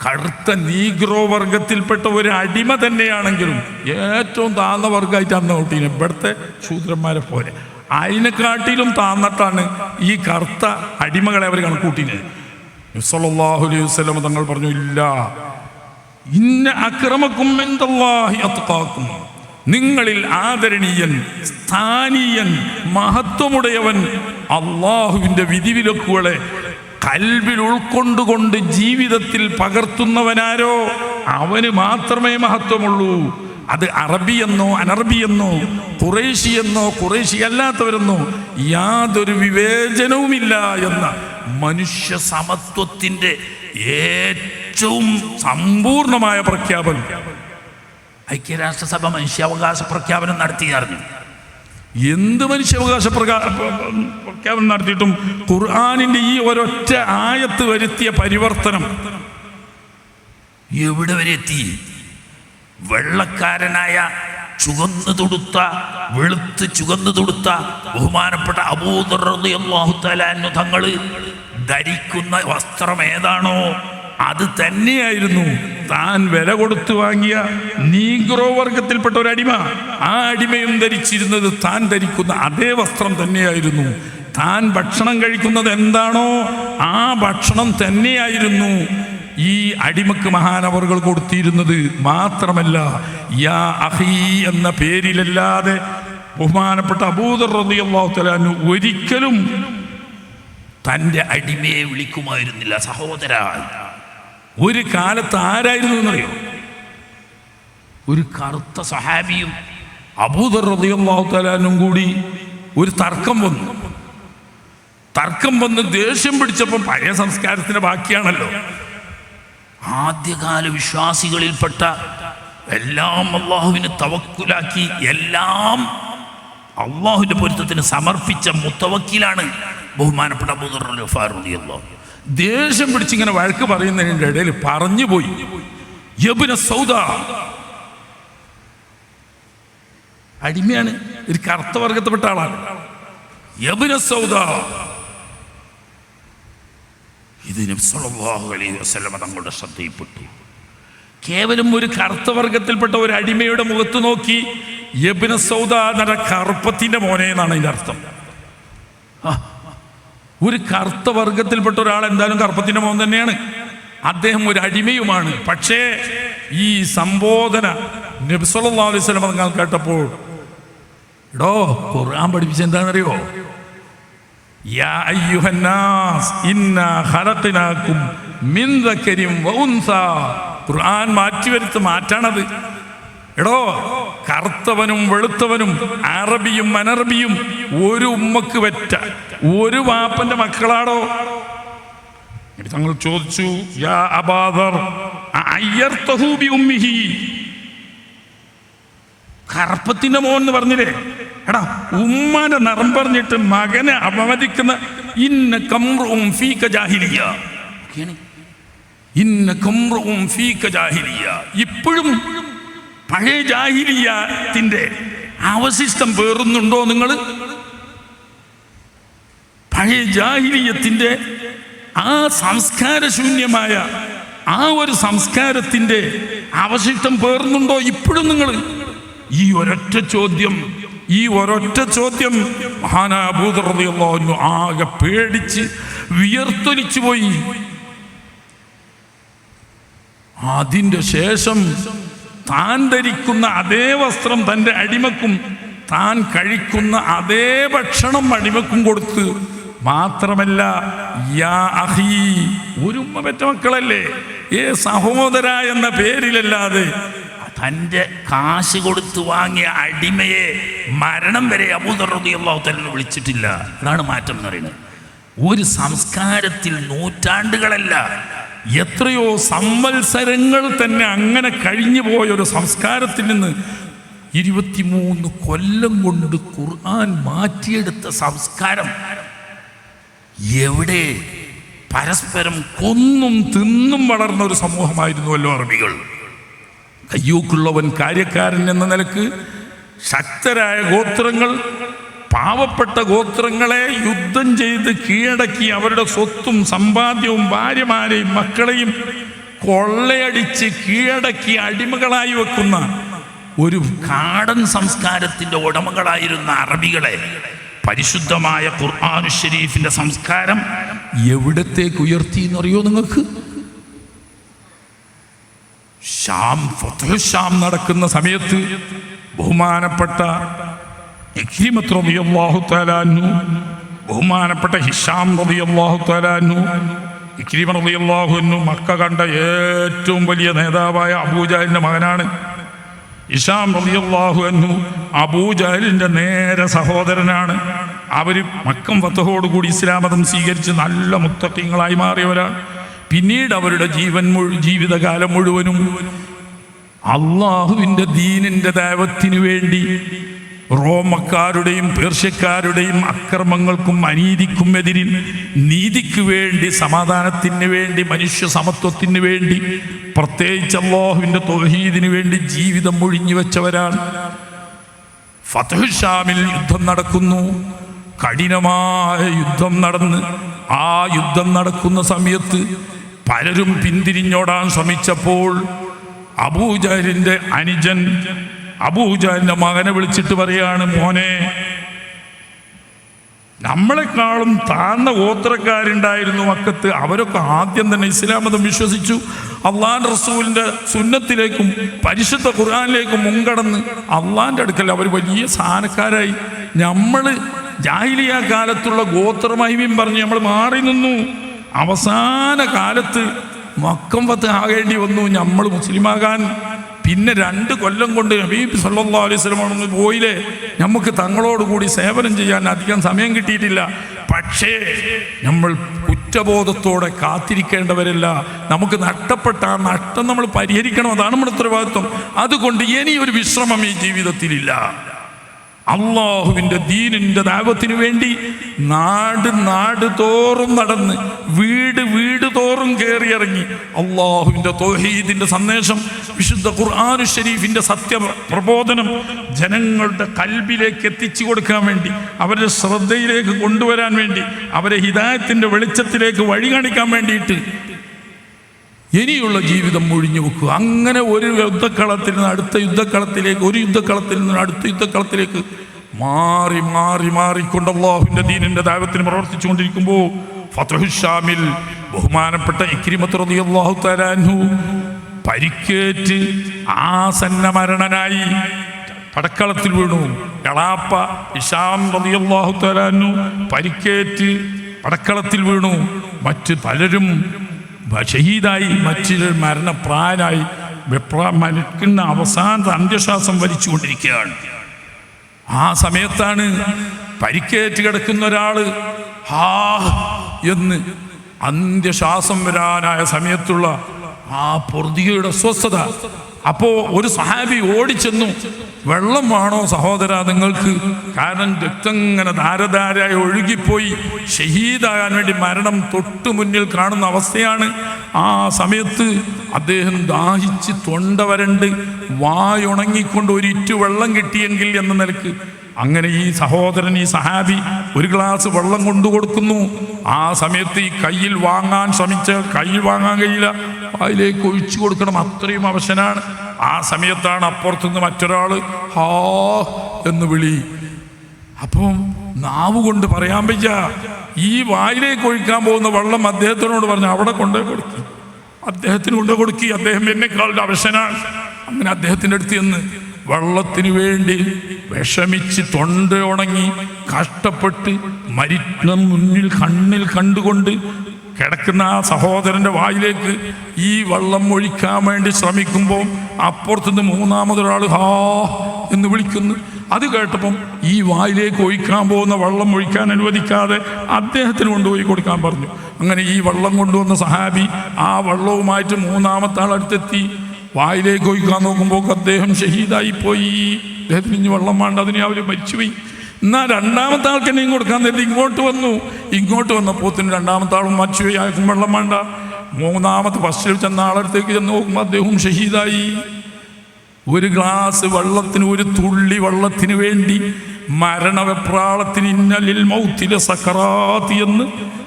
കറുത്ത നീഗ്രോ വർഗത്തിൽപ്പെട്ട ഒരു അടിമ തന്നെയാണെങ്കിലും ഏറ്റവും താഴ്ന്ന വർഗമായിട്ട് അന്ന് ഔട്ടീനെ ഇവിടുത്തെ ശൂദ്രന്മാരെ പോലെ അതിനെക്കാട്ടിലും താന്നിട്ടാണ് ഈ കറുത്ത അടിമകളെ അവർ കണക്കൂട്ടിന്. സല്ലല്ലാഹു അലൈഹി വസല്ലം തങ്ങൾ പറഞ്ഞു, ഇല്ല, ഇന്ന അക്രമക്കും ഇൻദല്ലാഹി അത്ഖാക്കും, നിങ്ങളിൽ ആദരണീയൻ, സ്ഥാനീയൻ, മഹത്വമുടയവൻ അള്ളാഹുവിൻ്റെ വിധിവിലക്കുകളെ കൽബിൽ ഉൾക്കൊണ്ടുകൊണ്ട് ജീവിതത്തിൽ പകർത്തുന്നവനാരോ അവന് മാത്രമേ മഹത്വമുള്ളൂ. അത് അറബിയെന്നോ അനർബിയെന്നോ ഖുറൈശിയെന്നോ ഖുറൈശി അല്ലാത്തവരെന്നോ യാതൊരു വിവേചനവുമില്ല എന്ന മനുഷ്യ സമത്വത്തിൻ്റെ ഏറ്റവും സമ്പൂർണമായ പ്രഖ്യാപനം ഐക്യരാഷ്ട്രസഭ മനുഷ്യാവകാശ പ്രഖ്യാപനം നടത്തിയായിരുന്നു. എന്ത് മനുഷ്യാവകാശ പ്രഖ്യാപനം നടത്തിയിട്ടും ഖുർആനിന്റെ ഈ ഒരൊറ്റ ആയത്ത് വരുത്തിയ പരിവർത്തനം എവിടെ വരെ എത്തി? വെള്ളക്കാരനായ വെളുത്ത് ചുവന്നു തൊടുത്ത ബഹുമാനപ്പെട്ട അബൂദർ റളിയല്ലാഹു തആല അൻഹു തങ്ങൾ ധരിക്കുന്ന വസ്ത്രം ഏതാണോ അത് തന്നെയായിരുന്നു താൻ വില കൊടുത്തു വാങ്ങിയ നീഗ്രോ വർഗത്തിൽപ്പെട്ട ഒരു അടിമ. ആ അടിമയും ധരിച്ചിരുന്നത് താൻ ധരിക്കുന്ന അതേ വസ്ത്രം തന്നെയായിരുന്നു. താൻ ഭക്ഷണം കഴിക്കുന്നത് എന്താണോ ആ ഭക്ഷണം തന്നെയായിരുന്നു ഈ അടിമക്ക് മഹാനവറുകൾ കൊടുത്തിരുന്നത്. മാത്രമല്ല, യാ അഹീ എന്ന പേരിലല്ലാതെ ബഹുമാനപ്പെട്ട അബൂദർ റളിയല്ലാഹു തആല അൻഹു ഒരിക്കലും തൻ്റെ അടിമയെ വിളിക്കുമായിരുന്നില്ല സഹോദരാ. ഒരു കാലത്ത് ആരായിരുന്നു എന്നറിയോ? ഒരു കറുത്ത സഹാബിയും അബൂദർ റളിയല്ലാഹു തആല അൻഹും കൂടി ഒരു തർക്കം വന്ന് ദേഷ്യം പിടിച്ചപ്പോൾ പഴയ സംസ്കാരത്തിന്റെ ബാക്കിയാണല്ലോ. ആദ്യകാല വിശ്വാസികളിൽപ്പെട്ട എല്ലാം അള്ളാഹുവിന് തവക്കുലാക്കി എല്ലാം അള്ളാഹുവിന്റെ പൊരുത്തത്തിന് സമർപ്പിച്ച മുത്തവക്കിലാണ് ബഹുമാനപ്പെട്ട അബൂദർ റളിയല്ലാഹു. ദേഷ്യം പിടിച്ചിങ്ങനെ വഴക്ക് പറയുന്നതിൻ്റെ ഇടയിൽ പറഞ്ഞു പോയി, യബ്ന സൗദ, അടിമയാണ്, ഒരു കറുത്ത വർഗത്തിൽപ്പെട്ട ആളാണ്. യബ്ന സൗദ, ഇത് നബി സല്ലല്ലാഹു അലൈഹി വസല്ലം തങ്ങളുടെ ശ്രദ്ധയിൽപ്പെട്ടു. കേവലം ഒരു കറുത്ത വർഗത്തിൽപ്പെട്ട ഒരു അടിമയുടെ മുഖത്ത് നോക്കി യബ്ന സൗദ എന്ന കറുപ്പത്തിന്റെ മോനെ എന്നാണ് ഇതിന്റെ അർത്ഥം. ഒരു കറുത്ത വർഗത്തിൽപ്പെട്ട ഒരാൾ എന്തായാലും കറുപ്പത്തിന്റെ മോൻ തന്നെയാണ്. അദ്ദേഹം ഒരു അടിമയുമാണ്. പക്ഷേ ഈ സംബോധന നബി സല്ലല്ലാഹു അലൈഹി വസല്ലം തങ്ങൾ കേട്ടപ്പോൾ, എടോ ഖുർആൻ പഠിപ്പിച്ച എന്താണെന്നറിയോ? യാ അയ്യുഹന്നാസ് ഇന്നാ ഖലഖനാകും മിൻ ദക്കരിൻ വ ഉൻസാ. ഖുർആൻ മാറ്റാണത്. എടോ, കറുത്തവനും വെളുത്തവനും അറബിയും അനറബിയും ഒരു ഉമ്മക്ക് വെറ്റ ഒരു വാപ്പന്റെ മക്കളാടോ? തങ്ങൾ ചോദിച്ചു, യാ അബൂദർ അയ്യർതഹു ബി ഉമ്മിഹി, കറുപ്പത്തിന്റെ മോൻ എന്ന് പറഞ്ഞില്ലേ? എടാ, ഉമ്മാന്റെ നിറം പറഞ്ഞിട്ട് മകനെ അപമതിക്കുന്ന ഇന്ന കംറുഉം ഫീക ജാഹിലിയ, ഇന്ന കംറുഉം ഫീക ജാഹിലിയ. ഇപ്പോഴും പഴയ ജാഹിലിയത്തിന്റെ അവശിഷ്ടം പേറുന്നുണ്ടോ നിങ്ങൾ? പഴയ ജാഹിലിയത്തിന്റെ ആ സംസ്കാരശൂന്യമായ ആ ഒരു സംസ്കാരത്തിന്റെ അവശിഷ്ടം പേറുന്നുണ്ടോ ഇപ്പോഴും നിങ്ങൾ? ഈ ഒരൊറ്റ ചോദ്യം മഹാനായ അബൂദർ റളിയല്ലാഹു അൻഹു ആകെ പേടിച്ച് വിയർത്തൊലിച്ചു പോയി. അതിൻ്റെ ശേഷം താൻ ധരിക്കുന്ന അതേ വസ്ത്രം തൻ്റെ അടിമക്കും താൻ കഴിക്കുന്ന അതേ ഭക്ഷണം അടിമക്കും കൊടുത്ത്, മാത്രമല്ല യാ അഹീ, ഒരു ഉമ്മ പെറ്റ മക്കളല്ലേ, സഹോദര എന്ന പേരിലല്ലാതെ തൻ്റെ കാശ് കൊടുത്ത് വാങ്ങിയ അടിമയെ മരണം വരെ അബൂദർ റളിയല്ലാഹു തആല വിളിച്ചിട്ടില്ല. അതാണ് മാറ്റം എന്ന് പറയുന്നത്. ഒരു സംസ്കാരത്തിൽ നൂറ്റാണ്ടുകളല്ല, എത്രയോ സംവത്സരങ്ങൾ തന്നെ അങ്ങനെ കഴിഞ്ഞു പോയ ഒരു സംസ്കാരത്തിൽ നിന്ന് 23 കൊല്ലം കൊണ്ട് ഖുർആൻ മാറ്റിയെടുത്ത സംസ്കാരം എവിടെ? പരസ്പരം കൊന്നും തിന്നും വളർന്ന ഒരു സമൂഹമായിരുന്നുവല്ലോ അറബികൾ. കയ്യൂക്കുള്ളവൻ കാര്യക്കാരൻ എന്ന നിലക്ക് ശക്തരായ ഗോത്രങ്ങൾ പാവപ്പെട്ട ഗോത്രങ്ങളെ യുദ്ധം ചെയ്ത് കീഴടക്കി അവരുടെ സ്വത്തും സമ്പാദ്യവും ഭാര്യമാരെയും മക്കളെയും കൊള്ളയടിച്ച് കീഴടക്കി അടിമകളായി വെക്കുന്ന ഒരു കാടൻ സംസ്കാരത്തിന്റെ ഉടമകളായിരുന്ന അറബികളെ പരിശുദ്ധമായ ഖുർആൻ ഷരീഫിന്റെ സംസ്കാരം എവിടത്തേക്ക് ഉയർത്തി എന്നറിയോ നിങ്ങൾക്ക്? ഷാം നടക്കുന്ന സമയത്ത് ബഹുമാനപ്പെട്ട ഇക്രിമത്ത് റളിയല്ലാഹു തആല അൻഹു, ബഹുമാനപ്പെട്ട ഹിഷാം റളിയല്ലാഹു തആല അൻഹു, ഇക്രിമ റളിയല്ലാഹു അൻഹു മക്ക കണ്ട ഏറ്റവും വലിയ നേതാവായ അബൂജഹലിന്റെ മകനാണ്. ഹിഷാം റളിയല്ലാഹു അൻഹു അബൂജഹലിന്റെ നേരെ സഹോദരനാണ്. അവർ മക്കം ഫതഹോടുകൂടി ഇസ്ലാം മതം സ്വീകരിച്ച് നല്ല മുത്തഖീങ്ങളായി മാറിയവരാണ്. പിന്നീട് അവരുടെ ജീവിതകാലം മുഴുവനും അള്ളാഹുവിൻ്റെ ദീനിൻ്റെ ദഅവത്തിന് വേണ്ടി റോമക്കാരുടെയും പേർഷ്യക്കാരുടെയും അക്രമങ്ങൾക്കും അനീതിക്കും എതിരിൽ നീതിക്ക് വേണ്ടി, സമാധാനത്തിന് വേണ്ടി, മനുഷ്യ സമത്വത്തിന് വേണ്ടി, പ്രത്യേകിച്ച് അല്ലാഹുവിൻ്റെ തൗഹീദിന് വേണ്ടി ജീവിതം ഒഴിഞ്ഞു വെച്ചവരാണ്. ഫത്ഹു ഷാമിൽ യുദ്ധം നടക്കുന്നു. കഠിനമായ യുദ്ധം നടന്ന് ആ യുദ്ധം നടക്കുന്ന സമയത്ത് പലരും പിന്തിരിഞ്ഞോടാൻ ശ്രമിച്ചപ്പോൾ അബൂജഹലിൻ്റെ അനുജൻ അബൂജഹലിൻ്റെ മകനെ വിളിച്ചിട്ട് പറയാണ്, മോനെ, നമ്മളെക്കാളും താഴ്ന്ന ഗോത്രക്കാരുണ്ടായിരുന്നു മക്കത്ത്. അവരൊക്കെ ആദ്യം തന്നെ ഇസ്ലാം മതം വിശ്വസിച്ചു. അള്ളാഹുവിൻ്റെ റസൂലിൻ്റെ സുന്നത്തിലേക്കും പരിശുദ്ധ ഖുർആനിലേക്കും മുൻകടന്ന് അള്ളാഹിൻ്റെ അടുക്കൽ അവർ വലിയ സ്ഥാനക്കാരായി. നമ്മൾ ജാഹിലിയ കാലത്തുള്ള ഗോത്രമഹിമയും പറഞ്ഞ് നമ്മൾ മാറി നിന്നു. അവസാന കാലത്ത് മക്കം ഫത്ത് ആകേണ്ടി വന്നു നമ്മൾ മുസ്ലിമാകാൻ. പിന്നെ 2 കൊല്ലം കൊണ്ട് നബി സല്ലല്ലാഹു അലൈഹി വസല്ലം പോയില്ലേ, നമുക്ക് തങ്ങളോടുകൂടി സേവനം ചെയ്യാൻ അധികം സമയം കിട്ടിയിട്ടില്ല. പക്ഷേ നമ്മൾ കുറ്റബോധത്തോടെ കാത്തിരിക്കേണ്ടവരല്ല. നമുക്ക് നഷ്ടപ്പെട്ട ആ നഷ്ടം നമ്മൾ പരിഹരിക്കണം. അതാണ് നമ്മുടെ ഉത്തരവാദിത്വം. അതുകൊണ്ട് ഇനിയൊരു വിശ്രമം ഈ ജീവിതത്തിലില്ല. അള്ളാഹുവിൻ്റെ ദീനിൻ്റെ ദഅവത്തിന് വേണ്ടി നാട് തോറും നടന്ന്, വീട് തോറും കയറിയിറങ്ങി അള്ളാഹുവിൻ്റെ തൗഹീദിൻ്റെ സന്ദേശം, വിശുദ്ധ ഖുർആൻ ഷരീഫിൻ്റെ സത്യപ്രബോധനം ജനങ്ങളുടെ കൽബിലേക്ക് എത്തിച്ചു കൊടുക്കാൻ വേണ്ടി, അവരുടെ ശ്രദ്ധയിലേക്ക് കൊണ്ടുവരാൻ വേണ്ടി, അവരെ ഹിദായത്തിൻ്റെ വെളിച്ചത്തിലേക്ക് വഴി കാണിക്കാൻ വേണ്ടിയിട്ട് ഇനിയുള്ള ജീവിതം ഒഴിഞ്ഞു വെക്കുക. അങ്ങനെ ഒരു യുദ്ധക്കളത്തിൽ നിന്ന് അടുത്ത യുദ്ധക്കളത്തിലേക്ക്, ഒരു യുദ്ധക്കളത്തിൽ നിന്ന് അടുത്ത യുദ്ധക്കളത്തിലേക്ക് മാറിക്കൊണ്ട് അല്ലാഹുവിൻ്റെ ദീനിൻ്റെ ദഅവത്തിന് പ്രവർത്തിച്ചു കൊണ്ടിരിക്കുമ്പോൾ ഫത്ഹു ഷാമിൽ ബഹുമാനപ്പെട്ട ഇക്രിമത്ത് റളിയല്ലാഹു തആല അൻഹു പരിക്കേറ്റ് ആസന്ന മരണനായി പടക്കളത്തിൽ വീണു. എളാപ്പ ഹിഷാം റളിയല്ലാഹു തആല അൻഹു പരിക്കേറ്റ് പടക്കളത്തിൽ വീണു. മറ്റ് പലരും ഷഹീദായി, മറ്റൊരു മരണപ്രായനായി മരിക്കുന്ന അവസാനത്തെ അന്ത്യശ്വാസം വലിച്ചുകൊണ്ടിരിക്കുകയാണ്. ആ സമയത്താണ് പരിക്കേറ്റ് കിടക്കുന്ന ഒരാൾ എന്ന് അന്ത്യശ്വാസം വരാനായ സമയത്തുള്ള ആ പൊറുതിയുടെ സ്വസ്ഥത. അപ്പോൾ ഒരു സഹാബി ഓടിച്ചെന്നു, വെള്ളം വേണോ സഹോദര നിങ്ങൾക്ക്? കാരണം രക്തം ഇങ്ങനെ ധാരധാരയായി ഒഴുകിപ്പോയി, ഷഹീദാകാൻ വേണ്ടി മരണം തൊട്ടു മുന്നിൽ കാണുന്ന അവസ്ഥയാണ്. ആ സമയത്ത് അദ്ദേഹം ദാഹിച്ച് തൊണ്ട വരണ്ട് വായുണങ്ങിക്കൊണ്ട് ഒരിറ്റു വെള്ളം കിട്ടിയെങ്കിൽ എന്ന നിലക്ക് അങ്ങനെ ഈ സഹോദരൻ, ഈ സഹാബി ഒരു ഗ്ലാസ് വെള്ളം കൊണ്ടു കൊടുക്കുന്നു. ആ സമയത്ത് ഈ കയ്യിൽ വാങ്ങാൻ കഴിയില്ല, അതിലേക്ക് ഒഴിച്ചു കൊടുക്കണം, അത്രയും അവശനാണ്. ആ സമയത്താണ് അപ്പുറത്തുനിന്ന് മറ്റൊരാൾ ഹാ എന്ന് വിളി. അപ്പം നാവ് കൊണ്ട് പറയാൻ പറ്റ, ഈ വായിലേക്ക് ഒഴിക്കാൻ പോകുന്ന വെള്ളം അദ്ദേഹത്തിനോട് പറഞ്ഞു അവിടെ കൊണ്ടുപോയി കൊടുക്കി. അദ്ദേഹത്തിന് കൊണ്ടു കൊടുക്കി. അദ്ദേഹം എന്നെക്കാളുടെ അവശനാണ്. അങ്ങനെ അദ്ദേഹത്തിൻ്റെ അടുത്ത് ചെന്ന് വെള്ളത്തിന് വേണ്ടി വിഷമിച്ച് തൊണ്ട ഉണങ്ങി കഷ്ടപ്പെട്ട് മരിക്കുന്ന മുന്നിൽ കണ്ണിൽ കണ്ടുകൊണ്ട് കിടക്കുന്ന ആ സഹോദരൻ്റെ വായിലേക്ക് ഈ വെള്ളം ഒഴിക്കാൻ വേണ്ടി ശ്രമിക്കുമ്പോൾ അപ്പുറത്തുനിന്ന് മൂന്നാമതൊരാൾ ഹാ എന്ന് വിളിക്കുന്നു. അത് കേട്ടപ്പം ഈ വായിലേക്ക് ഒഴിക്കാൻ പോകുന്ന വെള്ളം ഒഴിക്കാൻ അനുവദിക്കാതെ അദ്ദേഹത്തിന് കൊണ്ടുപോയി കൊടുക്കാൻ പറഞ്ഞു. അങ്ങനെ ഈ വെള്ളം കൊണ്ടുവന്ന സഹാബി ആ വെള്ളവുമായിട്ട് മൂന്നാമത്തെ ആളടുത്തെത്തി വായിലേക്ക് ഒഴിക്കാൻ നോക്കുമ്പോൾ അദ്ദേഹം ഷഹീദായിപ്പോയി. അദ്ദേഹത്തിന് ഇനി വെള്ളം വേണ്ട, അതിനെ അവർ മരിച്ചുപോയി. എന്നാൽ രണ്ടാമത്തെ ആൾക്ക് എന്നെ കൊടുക്കാൻ നേരത്തെ ഇങ്ങോട്ട് വന്നപ്പോത്തിന് രണ്ടാമത്തെ ആളും മരിച്ചുപോയി. ആർക്കും വെള്ളം വേണ്ട. മൂന്നാമത്തെ ഫസ്റ്റിൽ ചെന്ന ആളടുത്തേക്ക് ചെന്ന് നോക്കുമ്പോൾ അദ്ദേഹവും ഷഹീദായി. ഒരു ഗ്ലാസ് വെള്ളത്തിന്, ഒരു തുള്ളി വെള്ളത്തിന് വേണ്ടി മരണവെപ്രാളത്തിന് ഇന്നലിൽ മൗത്തിലെ സക്കറാത്ത് എന്ന്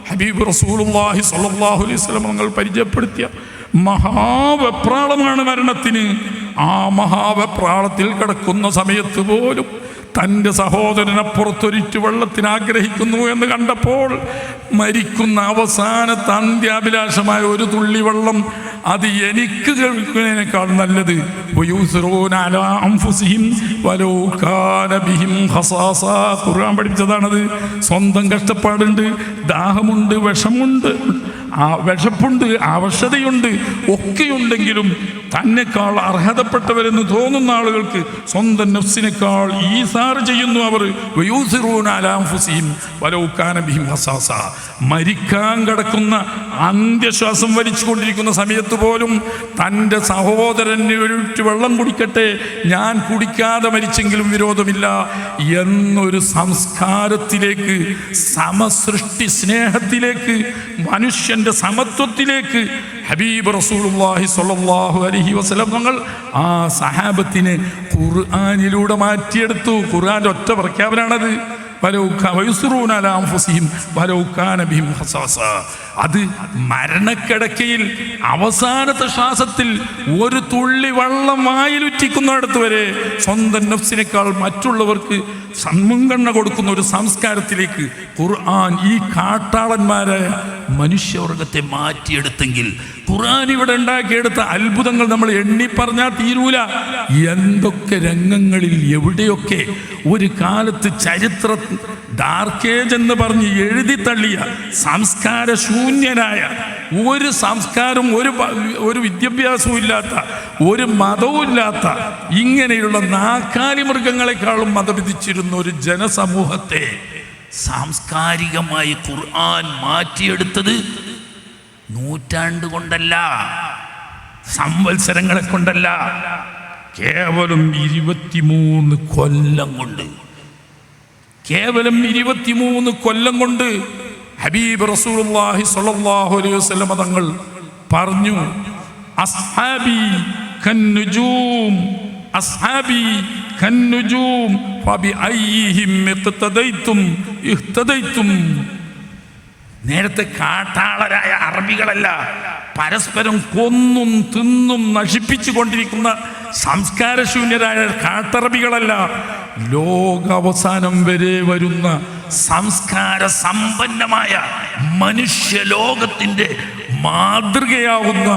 ഹബീബ് റസൂലുള്ളാഹി സ്വല്ലല്ലാഹു അലൈഹി വസല്ലം തങ്ങൾ പരിചയപ്പെടുത്തിയ മഹാവെപ്രാളമാണ് മരണത്തിന്. ആ മഹാവെപ്രാളത്തിൽ കിടക്കുന്ന സമയത്ത് പോലും തൻ്റെ സഹോദരനപ്പുറത്തൊരിറ്റു വെള്ളത്തിന് ആഗ്രഹിക്കുന്നു എന്ന് കണ്ടപ്പോൾ മരിക്കുന്ന അവസാനത്തെ അന്ത്യാഭിലാഷമായ ഒരു തുള്ളി വെള്ളം അത് എനിക്ക് കേൾക്കുന്നതിനേക്കാൾ നല്ലത് ഖുർആൻ പഠിപ്പിച്ചതാണത്. സ്വന്തം കഷ്ടപ്പാടുണ്ട്, ദാഹമുണ്ട്, വിഷമുണ്ട്, വിഷപ്പുണ്ട്, അവശതയുണ്ട്, ഒക്കെയുണ്ടെങ്കിലും തന്നെക്കാൾ അർഹതപ്പെട്ടവരെന്ന് തോന്നുന്ന ആളുകൾക്ക് സ്വന്തം നഫ്സിനേക്കാൾ ഈസാർ ചെയ്യുന്നു അവർ. മരിക്കാൻ കിടക്കുന്ന അന്ത്യശ്വാസം വലിച്ചുകൊണ്ടിരിക്കുന്ന സമയത്ത് പോലും തൻ്റെ സഹോദരന് ഒഴിച്ച് വെള്ളം കുടിക്കട്ടെ, ഞാൻ കുടിക്കാതെ മരിച്ചെങ്കിലും വിരോധമില്ല എന്നൊരു സംസ്കാരത്തിലേക്ക്, സമസൃഷ്ടി സ്നേഹത്തിലേക്ക്, മനുഷ്യൻ്റെ സമത്വത്തിലേക്ക് ഹബീബ് റസൂലുള്ളാഹി സ്വല്ലല്ലാഹു അലൈഹി വസല്ലം തങ്ങൾ ആ സഹാബത്തിനെ ഖുർആനിലൂടെ മാറ്റിയെടുത്തു. ഖുർആന്റെ ഒറ്റ പ്രഖ്യാപനാണത്. അത് മരണക്കിടക്കയിൽ അവസാനത്തെ ശ്വാസത്തിൽ ഒരു തുള്ളി വെള്ളം വായിലുറ്റിക്കുന്നിടത്ത് വരെ സ്വന്തം നഫ്സിനേക്കാൾ മറ്റുള്ളവർക്ക് മുൻഗണന കൊടുക്കുന്ന ഒരു സംസ്കാരത്തിലേക്ക് ഖുർആൻ ഈ കാട്ടാളന്മാരായ മനുഷ്യവർഗത്തെ മാറ്റിയെടുത്തെങ്കിൽ ഖുർആൻ ഇവിടെ ഉണ്ടാക്കിയെടുത്ത അത്ഭുതങ്ങൾ നമ്മൾ എണ്ണി പറഞ്ഞാൽ തീരൂല. എന്തൊക്കെ രംഗങ്ങളിൽ എവിടെയൊക്കെ ഒരു കാലത്ത് ചരിത്ര ഡാർക്കേജ് എന്ന് പറഞ്ഞ് എഴുതി തള്ളിയ സംസ്കാര ശൂന്യനായ, ഒരു സംസ്കാരം, ഒരു വിദ്യാഭ്യാസവും ഇല്ലാത്ത, ഒരു മതവും ഇല്ലാത്ത, ഇങ്ങനെയുള്ള നാക്കാലി മൃഗങ്ങളെക്കാളും മതവിധിച്ചിരുന്ന ഒരു ജനസമൂഹത്തെ സാംസ്കാരികമായി ഖുർആൻ മാറ്റിയെടുത്തത് നൂറ്റാണ്ട് കൊണ്ടല്ല, സംവത്സരങ്ങളെ കൊണ്ടല്ല, കേവലം 23 കൊല്ലം കൊണ്ട്. കേവലം 23 കൊല്ലം കൊണ്ട് ഹബീബ് റസൂലുള്ളാഹി സ്വല്ലല്ലാഹു അലൈഹി വസല്ലം തങ്ങൾ പറഞ്ഞു, അസ്ഹാബി കന്നുജൂം, അസ്ഹാബി കന്നുജൂം ഫബിഅയ്യിഹിം ഇഖ്തദൈതും ഇഹ്തദൈതും. നേരത്തെ കാട്ടാളരായ അറബികളല്ല, പരസ്പരം കൊന്നും തിന്നും നശിപ്പിച്ചു കൊണ്ടിരിക്കുന്ന സംസ്കാരശൂന്യരായ കാട്ടറബികളല്ല, ലോകാവസാനം വരെ വരുന്ന സംസ്കാര സമ്പന്നമായ മനുഷ്യലോകത്തിൻ്റെ മാതൃകയാവുന്ന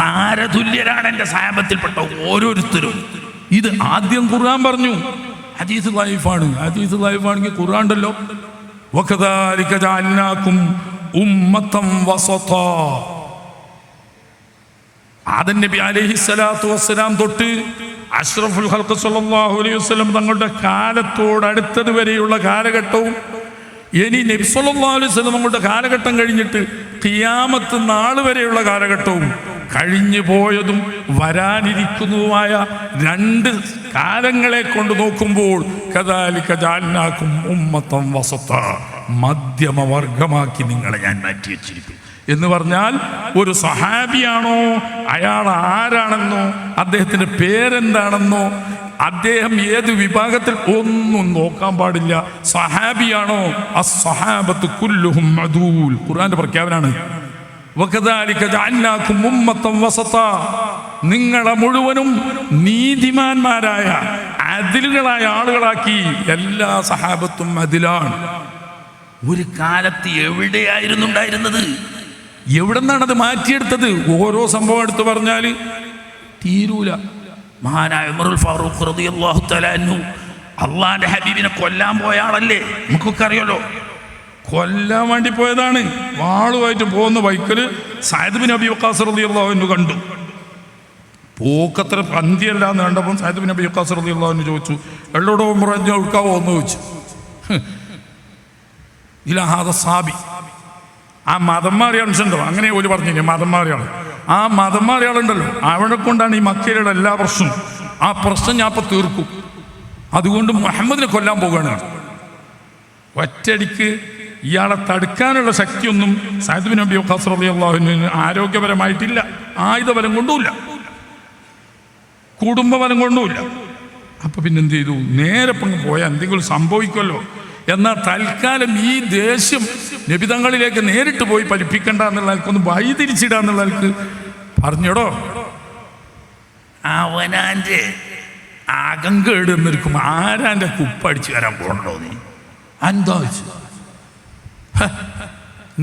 താരതുല്യരാണ് എൻ്റെ സാഹബത്തിൽപ്പെട്ട ഓരോരുത്തരും. ഇത് ആദ്യം ഖുർആൻ പറഞ്ഞു. ഹദീസ് ലൈഫാണ്. ഹദീസ് ലൈഫാണെങ്കിൽ ഖുർആൻ ഉണ്ടല്ലോ. വകദാലിക ജഅൽനാകും ഉമ്മത്തൻ വസതാ. ആദം നബി അലൈഹിസ്സലാത്തു വസ്സലാം തൊട്ട് അഷ്റഫുൽ ഖൽഖ് സ്വല്ലല്ലാഹു അലൈഹി വസല്ലം തങ്ങളുടെ കാലത്തോടടുത്തത് വരെയുള്ള കാലഘട്ടവും, ഇനി നബി സ്വല്ലല്ലാഹു അലൈഹി വസല്ലം തങ്ങളുടെ കാലഘട്ടം കഴിഞ്ഞിട്ട് ഖിയാമത്ത് നാൾ വരെയുള്ള കാലഘട്ടവും, കഴിഞ്ഞു പോയതും വരാനിരിക്കുന്നതുമായ 2 കാലങ്ങളെ കൊണ്ട് നോക്കുമ്പോൾ കദാലിക ജഅൽനാകും ഉമ്മത്തൻ വസതാ, മധ്യമവർഗമാക്കി നിങ്ങളെ ഞാൻ മാറ്റി വെച്ചിരിക്കുന്നു എന്ന് പറഞ്ഞാൽ, ഒരു സഹാബിയാണോ, അയാൾ ആരാണെന്നോ, അദ്ദേഹത്തിൻ്റെ പേരെന്താണെന്നോ, അദ്ദേഹം ഏത് വിഭാഗത്തിൽ ഒന്നും നോക്കാൻ പാടില്ല. സഹാബിയാണോ, അസ്സഹാബത്തു കുല്ലുഹും അദൂൽ, ഖുർആന്റെ പ്രഖ്യാപനാണ്. വകദാലിക ജഅൽനാകും ഉമ്മത്തൻ വസതാ, നിങ്ങളെ മുഴുവനും നീതിമാന്മാരായ അദിലുകളായ ആളുകളാക്കി. എല്ലാ സഹാബത്തും അദിലാണ്. ഒരു കാലത്ത് എവിടെയായിരുന്നു ഉണ്ടായിരുന്നത്? എവിടെ നിന്നാണത് മാറ്റിയെടുത്തത്? ഓരോ സംഭവം എടുത്ത് പറഞ്ഞാൽ തീരൂല. മഹാനായ ഉമറുൽ ഫാറൂഖ് റളിയല്ലാഹു തആല അൻഹു അള്ളാന്റെ ഹബീബിനെ കൊല്ലാൻ പോയ ആളല്ലേ, നമുക്കൊക്കെ അറിയാലോ. കൊല്ലാൻ വേണ്ടി പോയതാണ്. വാളുമായിട്ട് പോകുന്ന വൈക്കൽ സഅദ് ബിൻ അബി വഖാസ് റളിയല്ലാഹു അൻഹു കണ്ടു. പോക്കത്ര പന്തിയല്ല എന്ന് കണ്ടപ്പം സഅദ് ബിൻ അബി വഖാസ് റളിയല്ലാഹു അൻഹു ചോദിച്ചു, എള്ളോടോ ഉമർ ഒഴുക്കാവോ എന്ന് ചോദിച്ചു. ഇലാഹാദ സാബി, ആ മതം മാറിയ അംശമുണ്ടോ, അങ്ങനെ ഒരു പറഞ്ഞു, മതം മാറിയ ആൾ. ആ മതം മാറിയ ആളുണ്ടല്ലോ, അവനെ കൊണ്ടാണ് ഈ മക്കയിലുള്ള എല്ലാ പ്രശ്നവും. ആ പ്രശ്നം ഞാൻ ഇപ്പം തീർക്കും, അതുകൊണ്ട് മുഹമ്മദിനെ കൊല്ലാൻ പോകുകയാണ്. ഒറ്റയടിക്ക് ഇയാളെ തടുക്കാനുള്ള ശക്തിയൊന്നും സഅദ് ബിൻ അബി വഖാസ് റളിയല്ലാഹു അൻഹുവിന് ആരോഗ്യപരമായിട്ടില്ല, ആയുധബലം കൊണ്ടുമില്ല, കുടുംബബലം കൊണ്ടുമില്ല. അപ്പം പിന്നെന്ത് ചെയ്തു? നേരെ പങ്ക് പോയാൽ എന്തെങ്കിലും സംഭവിക്കുമല്ലോ. എന്നാൽ തൽക്കാലം ഈ ദേഷ്യം നബിതങ്ങളിലേക്ക് നേരിട്ട് പോയി പഠിപ്പിക്കണ്ട എന്നുള്ള ആൾക്കൊന്ന് വഴിതിരിച്ചിടാ എന്നുള്ള ആൾക്ക് പറഞ്ഞോടോ, അവനാൻ്റെ അകം കേട് എന്നിരിക്കും. ആരാ എൻ്റെ കുപ്പ അടിച്ചു വരാൻ പോകണ്ടോ നീ? എന്താ വെച്ചു?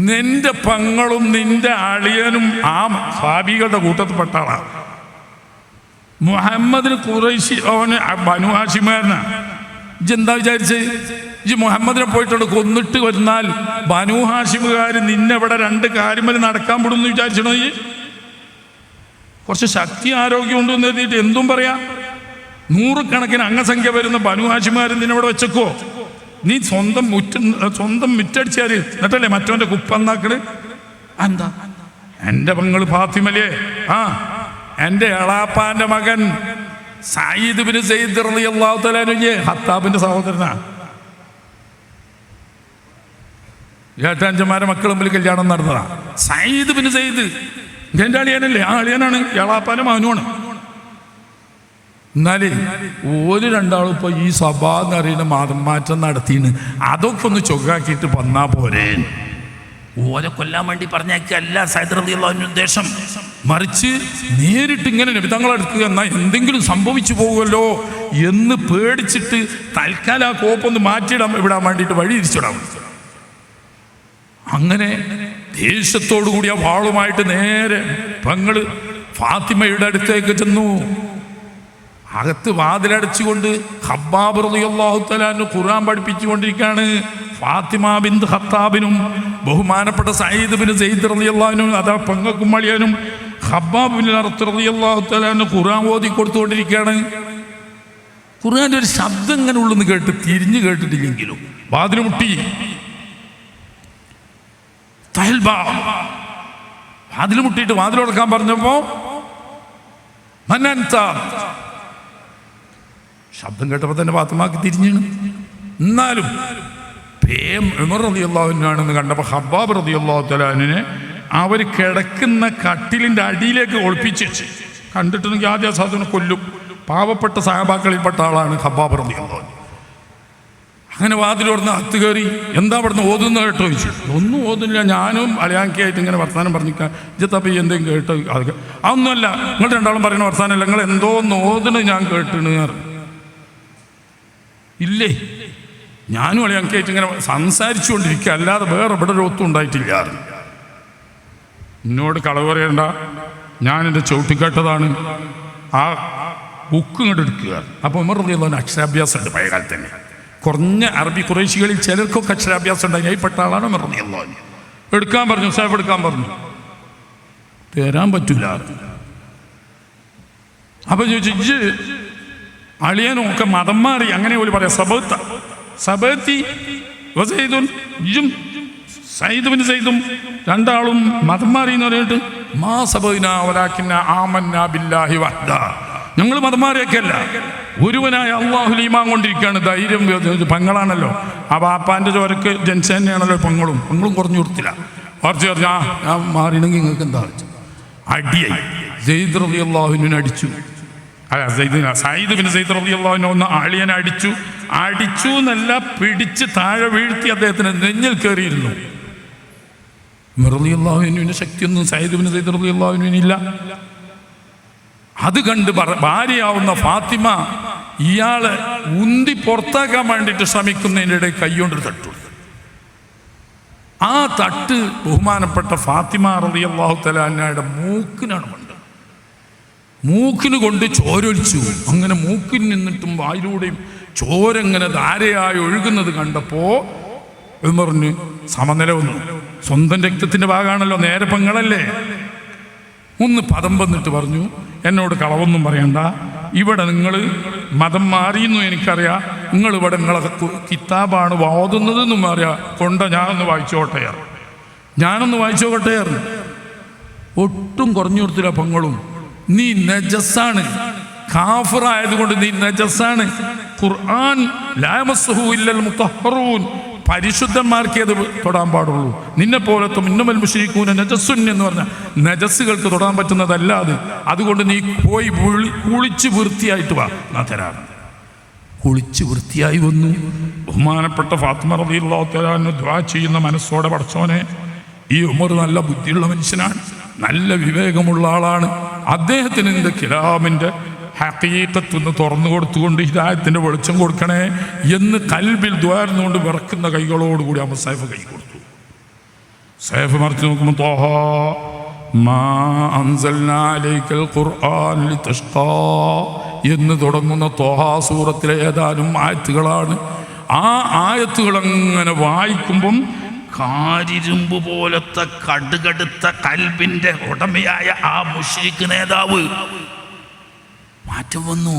നിന്റെ പെങ്ങളും നിന്റെ അളിയനും ആ സാബികളുടെ കൂട്ടത്തിൽപ്പെട്ട ആളാണ്. മുഹമ്മദിന് ഖുറൈശി, അവന് ബനു ഹാശിമാരനാ. ഇജെന്താ വിചാരിച്ച്? ഇജ് മുഹമ്മദിനെ പോയിട്ടുണ്ട് കൊന്നിട്ട് വരുന്നാൽ ബനു ഹാഷിമുകാർ നിന്നെവിടെ രണ്ട് കാര്യമല്ല നടക്കാൻ വിടുമെന്ന് വിചാരിച്ചണോ? ഈ കുറച്ച് ശക്തി ആരോഗ്യം ഉണ്ടെന്ന് എഴുതിയിട്ട് എന്തും പറയാം. നൂറുകണക്കിന് അംഗസംഖ്യ വരുന്ന ബനു ഹാഷിമാർ നിന്നെവിടെ വെച്ചേക്കോ? നീ സ്വന്തം മുറ്റടിച്ചാൽ എന്നിട്ടല്ലേ മറ്റവൻ്റെ കുപ്പന്നാക്കള്? എന്താ എൻ്റെ പെങ്ങള് ഫാത്തിമലേ, എൻ്റെ എളാപ്പാന്റെ മകൻ സയ്യിദ് ബിൻ സയ്യിദ് റളിയല്ലാഹു തആല അൻഹു ഹത്താബിന്റെ സഹോദരനാ. ഏട്ടഞ്ചന്മാരെ മക്കൾ തമ്മിൽ കല്യാണം നടന്നതാ. സയ്യിദ് ബിൻ സയ്യിദ് എൻ്റെ അളിയനല്ലേ? ആ അളിയനാണ്, എളാപ്പാന്റെ മകനുമാണ്. എന്നാലേ ഒരു രണ്ടാളും ഇപ്പൊ ഈ സഭ എന്ന് പറയുന്ന മതം മാറ്റം നടത്തിന്ന് അതൊക്കെ ഒന്ന് ചൊക്കാക്കിയിട്ട് വന്നാ പോരെ. ഓരെ കൊല്ലാൻ വേണ്ടി പറഞ്ഞേക്കല്ല സയ്യിദ് റളിയല്ലാഹു അൻഹു ഉദ്ദേശം. മറിച്ച് നേരിട്ട് ഇങ്ങനെ നബിതങ്ങളെടുക്കുക എന്നാൽ എന്തെങ്കിലും സംഭവിച്ചു പോകുമല്ലോ എന്ന് പേടിച്ചിട്ട് തൽക്കാലം ആ കോപ്പൊന്ന് മാറ്റിയിടാൻ വിടാൻ വേണ്ടിയിട്ട് വഴി തിരിച്ചിടാൻ. അങ്ങനെ ദേഷ്യത്തോടു കൂടി ആ വാളുമായിട്ട് നേരെ പെങ്ങള് ഫാത്തിമയുടെ അടുത്തേക്ക് ചെന്നു. അകത്ത് വാതിലടച്ചുകൊണ്ട് ഖബ്ബാബ് റളിയല്ലാഹു തആല അൻഹു ഖുർആൻ പഠിപ്പിച്ചുകൊണ്ടിരിക്കുകയാണ്. ഫാത്തിമ ബിൻത് ഖത്താബിനും ബഹുമാനപ്പെട്ട സയ്യിദ് ബിൻ സയ്യിദ് റളിയല്ലാഹു അൻഹു അതാ പെങ്ങക്കും മളിയനും ഖബ്ബാബ് ബിൻ അർത്ത് റളിയല്ലാഹു തആല അൻഹു ഖുർആൻ ഓതി കൊടുത്തുകൊണ്ടിരിക്കുകയാണ്. ഖുർആന്റെ ഒരു ശബ്ദം ഇങ്ങനെ ഉള്ളെന്ന് കേട്ട് തിരിഞ്ഞു കേട്ടിട്ടില്ലെങ്കിലും വാതിൽ മുട്ടി. വാതിൽ മുട്ടിയിട്ട് വാതിൽ തുറക്കാൻ പറഞ്ഞപ്പോ ശബ്ദം കേട്ടപ്പോൾ തന്നെ ഫാത്തിമാക്ക് തിരിഞ്ഞാണ്. എന്നാലും ഉമർ റളിയല്ലാഹു അൻഹു ആണെന്ന് കണ്ടപ്പോൾ ഖബ്ബാബ് റളിയല്ലാഹു തആല അൻഹുവിനെ അവർ കിടക്കുന്ന കട്ടിലിൻ്റെ അടിയിലേക്ക് ഒളിപ്പിച്ച് വെച്ച്. കണ്ടിട്ടുണ്ടെങ്കിൽ ആദ്യ സാധനം കൊല്ലും. പാവപ്പെട്ട സഹാബാക്കളിൽപ്പെട്ട ആളാണ് ഖബ്ബാബ് റളിയല്ലാഹു അൻഹു. അങ്ങനെ വാതിൽ തുറന്ന് അകത്ത് കയറി എന്താ അവിടുന്ന് ഓതുന്ന കേട്ടോ ചോദിച്ചു. ഒന്നും ഓതുന്നില്ല, ഞാനും അലയാങ്കിയായിട്ട് ഇങ്ങനെ വർത്താനം പറഞ്ഞിരിക്കാം. ഇജത്തപ്പ എന്തെങ്കിലും കേട്ടോ? അതൊന്നുമല്ല, നിങ്ങൾ രണ്ടാളും പറയുന്ന വർത്താനമല്ല, നിങ്ങൾ എന്തോ ഓതുന്നത് ഞാൻ കേട്ടിണ്. ഇല്ലേ, ഞാനും അലയാങ്കിയായിട്ട് ഇങ്ങനെ സംസാരിച്ചു കൊണ്ടിരിക്കുക, അല്ലാതെ വേറെ ഇവിടെ ഒരു ഒത്തും ഉണ്ടായിട്ടില്ല. എന്നോട് കളവ് പറയണ്ട, ഞാനെൻ്റെ ചവിട്ടിക്കേട്ടതാണ്. ആ ബുക്ക് ഇങ്ങോട്ട് എടുക്കുക. അപ്പോൾ ഉമർ റളിയല്ലാഹു അൻഹു അക്ഷരാഭ്യാസം ഉണ്ട് പഴയ കാലത്ത് തന്നെ. കുറഞ്ഞ അറബി ഖുറൈശികളിൽ ചിലർക്കൊക്കെ അക്ഷരാഭ്യാസം ഉണ്ടായി. അതിൽപ്പെട്ട ആളാണ് ഉമർ റളിയല്ലാഹു അൻഹു. എടുക്കാൻ പറഞ്ഞു, സാഹിബ് എടുക്കാൻ പറഞ്ഞു. തരാൻ പറ്റൂല. അപ്പൊ ചോദിച്ചു, ഇജ്ജ് അളിയനും ഒക്കെ മതം മാറി അങ്ങനെ പോലും പറയാം. സബത്തി വസൈദുൻ, ഇജ്ജും സയ്യിദ് ബിൻ സയ്യിദും രണ്ടാളും മതം മാറി എന്ന് പറഞ്ഞിട്ട് മാ സബൈനാ വലാകിന്ന ആമന്നാ ബില്ലാഹി വഹ്ദ. ഞങ്ങൾ മതം മാറിയൊക്കെയല്ല, ഒരുവനായ അള്ളാഹുൽ ഈമാൻ കൊണ്ടിരിക്കുകയാണ്. ധൈര്യം പെങ്ങളാണല്ലോ, ആ ബാപ്പാൻ്റെ ചോരക്ക് ജനിച്ച തന്നെയാണല്ലോ പെങ്ങളും കുറഞ്ഞു കൊടുത്തില്ല. കുറച്ച് പറഞ്ഞു ഞാൻ മാറിയെങ്കിൽ നിങ്ങൾക്ക് എന്താ അടിയായി. സയ്യിദ് റളിയല്ലാഹു അൻഹുവിനെ അടിച്ചു. സയ്യിദ് ബിൻ സയ്യിദ് റളിയല്ലാഹു അൻഹു ഒന്ന് അളിയനെ അടിച്ചു എന്നല്ല, പിടിച്ച് താഴെ വീഴ്ത്തി അദ്ദേഹത്തിന് നെഞ്ഞിൽ കയറിയിരുന്നു. റളിയല്ലാഹു അൻഹുവിൻ്റെ ശക്തിയൊന്നും സയ്യിദ് ബിൻ സയ്യിദ് റളിയല്ലാഹു അൻഹുവിനില്ല. അത് കണ്ട് ഭാര്യയാവുന്ന ഫാത്തിമ ഇയാളെ ഉന്തി പുറത്താക്കാൻ വേണ്ടിയിട്ട് ശ്രമിക്കുന്നതിൻ്റെ ഇടയിൽ കൈകൊണ്ട് തട്ടു. ആ തട്ട് ബഹുമാനപ്പെട്ട ഫാത്തിമ റളിയല്ലാഹു തആല അൻഹയുടെ മൂക്കിനാണ് കൊണ്ട്. മൂക്കിന് കൊണ്ട് ചോരൊലിച്ചു. അങ്ങനെ മൂക്കിൽ നിന്നിട്ടും വായിലൂടെയും ചോരങ്ങനെ ധാരയായി ഒഴുകുന്നത് കണ്ടപ്പോൾ ഉമറിന് സമനില വന്നു. സ്വന്തം രക്തത്തിൻ്റെ ഭാഗമാണല്ലോ, നേരെ പെങ്ങളല്ലേ. ഒന്ന് പദം വന്നിട്ട് പറഞ്ഞു, എന്നോട് കളവൊന്നും പറയണ്ട, ഇവിടെ നിങ്ങൾ മതം മാറിയെന്നും എനിക്കറിയാം, നിങ്ങൾ ഇവിടെ നിങ്ങളെ കിതാബാണ് ഓതുന്നതെന്നും അറിയാം, ഞാനൊന്ന് വായിച്ചോട്ടെ. ഒട്ടും കുറഞ്ഞു കൊടുത്തില്ല പെങ്ങളും. നീ നജസാണ്, കാഫിറായതുകൊണ്ട് നീ നജസാണ്. ഖുർആൻ ലാ യമസ്സുഹു ഇല്ലൽ മുത്തഹ്ഹറൂൻ, പരിശുദ്ധന്മാർക്കേ അത് തൊടാൻ പാടുള്ളൂ. നിന്നെ പോലത്തെ ഇന്നമൽ മുശ്രികൂന നജസുൻ എന്ന് പറഞ്ഞാൽ നജസ്സുകൾക്ക് തൊടാൻ പറ്റുന്നതല്ല അത്. അതുകൊണ്ട് നീ പോയി കുളിച്ച് വൃത്തിയായിട്ട് വാ, ഞാൻ തരാറ്. കുളിച്ച് വൃത്തിയായി വന്നു. ബഹുമാനപ്പെട്ട ഫാത്തിമ റളിയല്ലാഹു തആല അൻഹ ദുആ ചെയ്യുന്ന മനസ്സോടെ, പടച്ചോനെ ഈ ഉമർ നല്ല ബുദ്ധിയുള്ള മനുഷ്യനാണ്, നല്ല വിവേകമുള്ള ആളാണ്, അദ്ദേഹത്തിന് എൻ്റെ കിലാമിൻ്റെ ഹഖീഖത്തൊന്ന് തുറന്നു കൊടുത്തുകൊണ്ട് ഹിദായത്തിൻ്റെ വെളിച്ചം കൊടുക്കണേ എന്ന് കൽബിൽ ദ്വാരുന്നുകൊണ്ട് വിറക്കുന്ന കൈകളോടുകൂടി ആ മുസാഫ് കൈ കൊടുത്തു. സൈഫ് മറിച്ച് നോക്കുമ്പോൾ ത്വാഹ മാ അൻസൽനാ അലൈക്കൽ ഖുർആൻ ലിതഷ്ഖാ എന്ന് തുടങ്ങുന്ന ത്വാഹ സൂറത്തിലെ ഏതാനും ആയത്തുകളാണ്. ആ ആയത്തുകൾ അങ്ങനെ വായിക്കുമ്പം കാരിരുമ്പ് പോലത്തെ കടുകടുത്ത കൽബിൻ്റെ ഉടമയായ ആ മുശ്രിക്ക് നേതാവ് മാറ്റം വന്നു.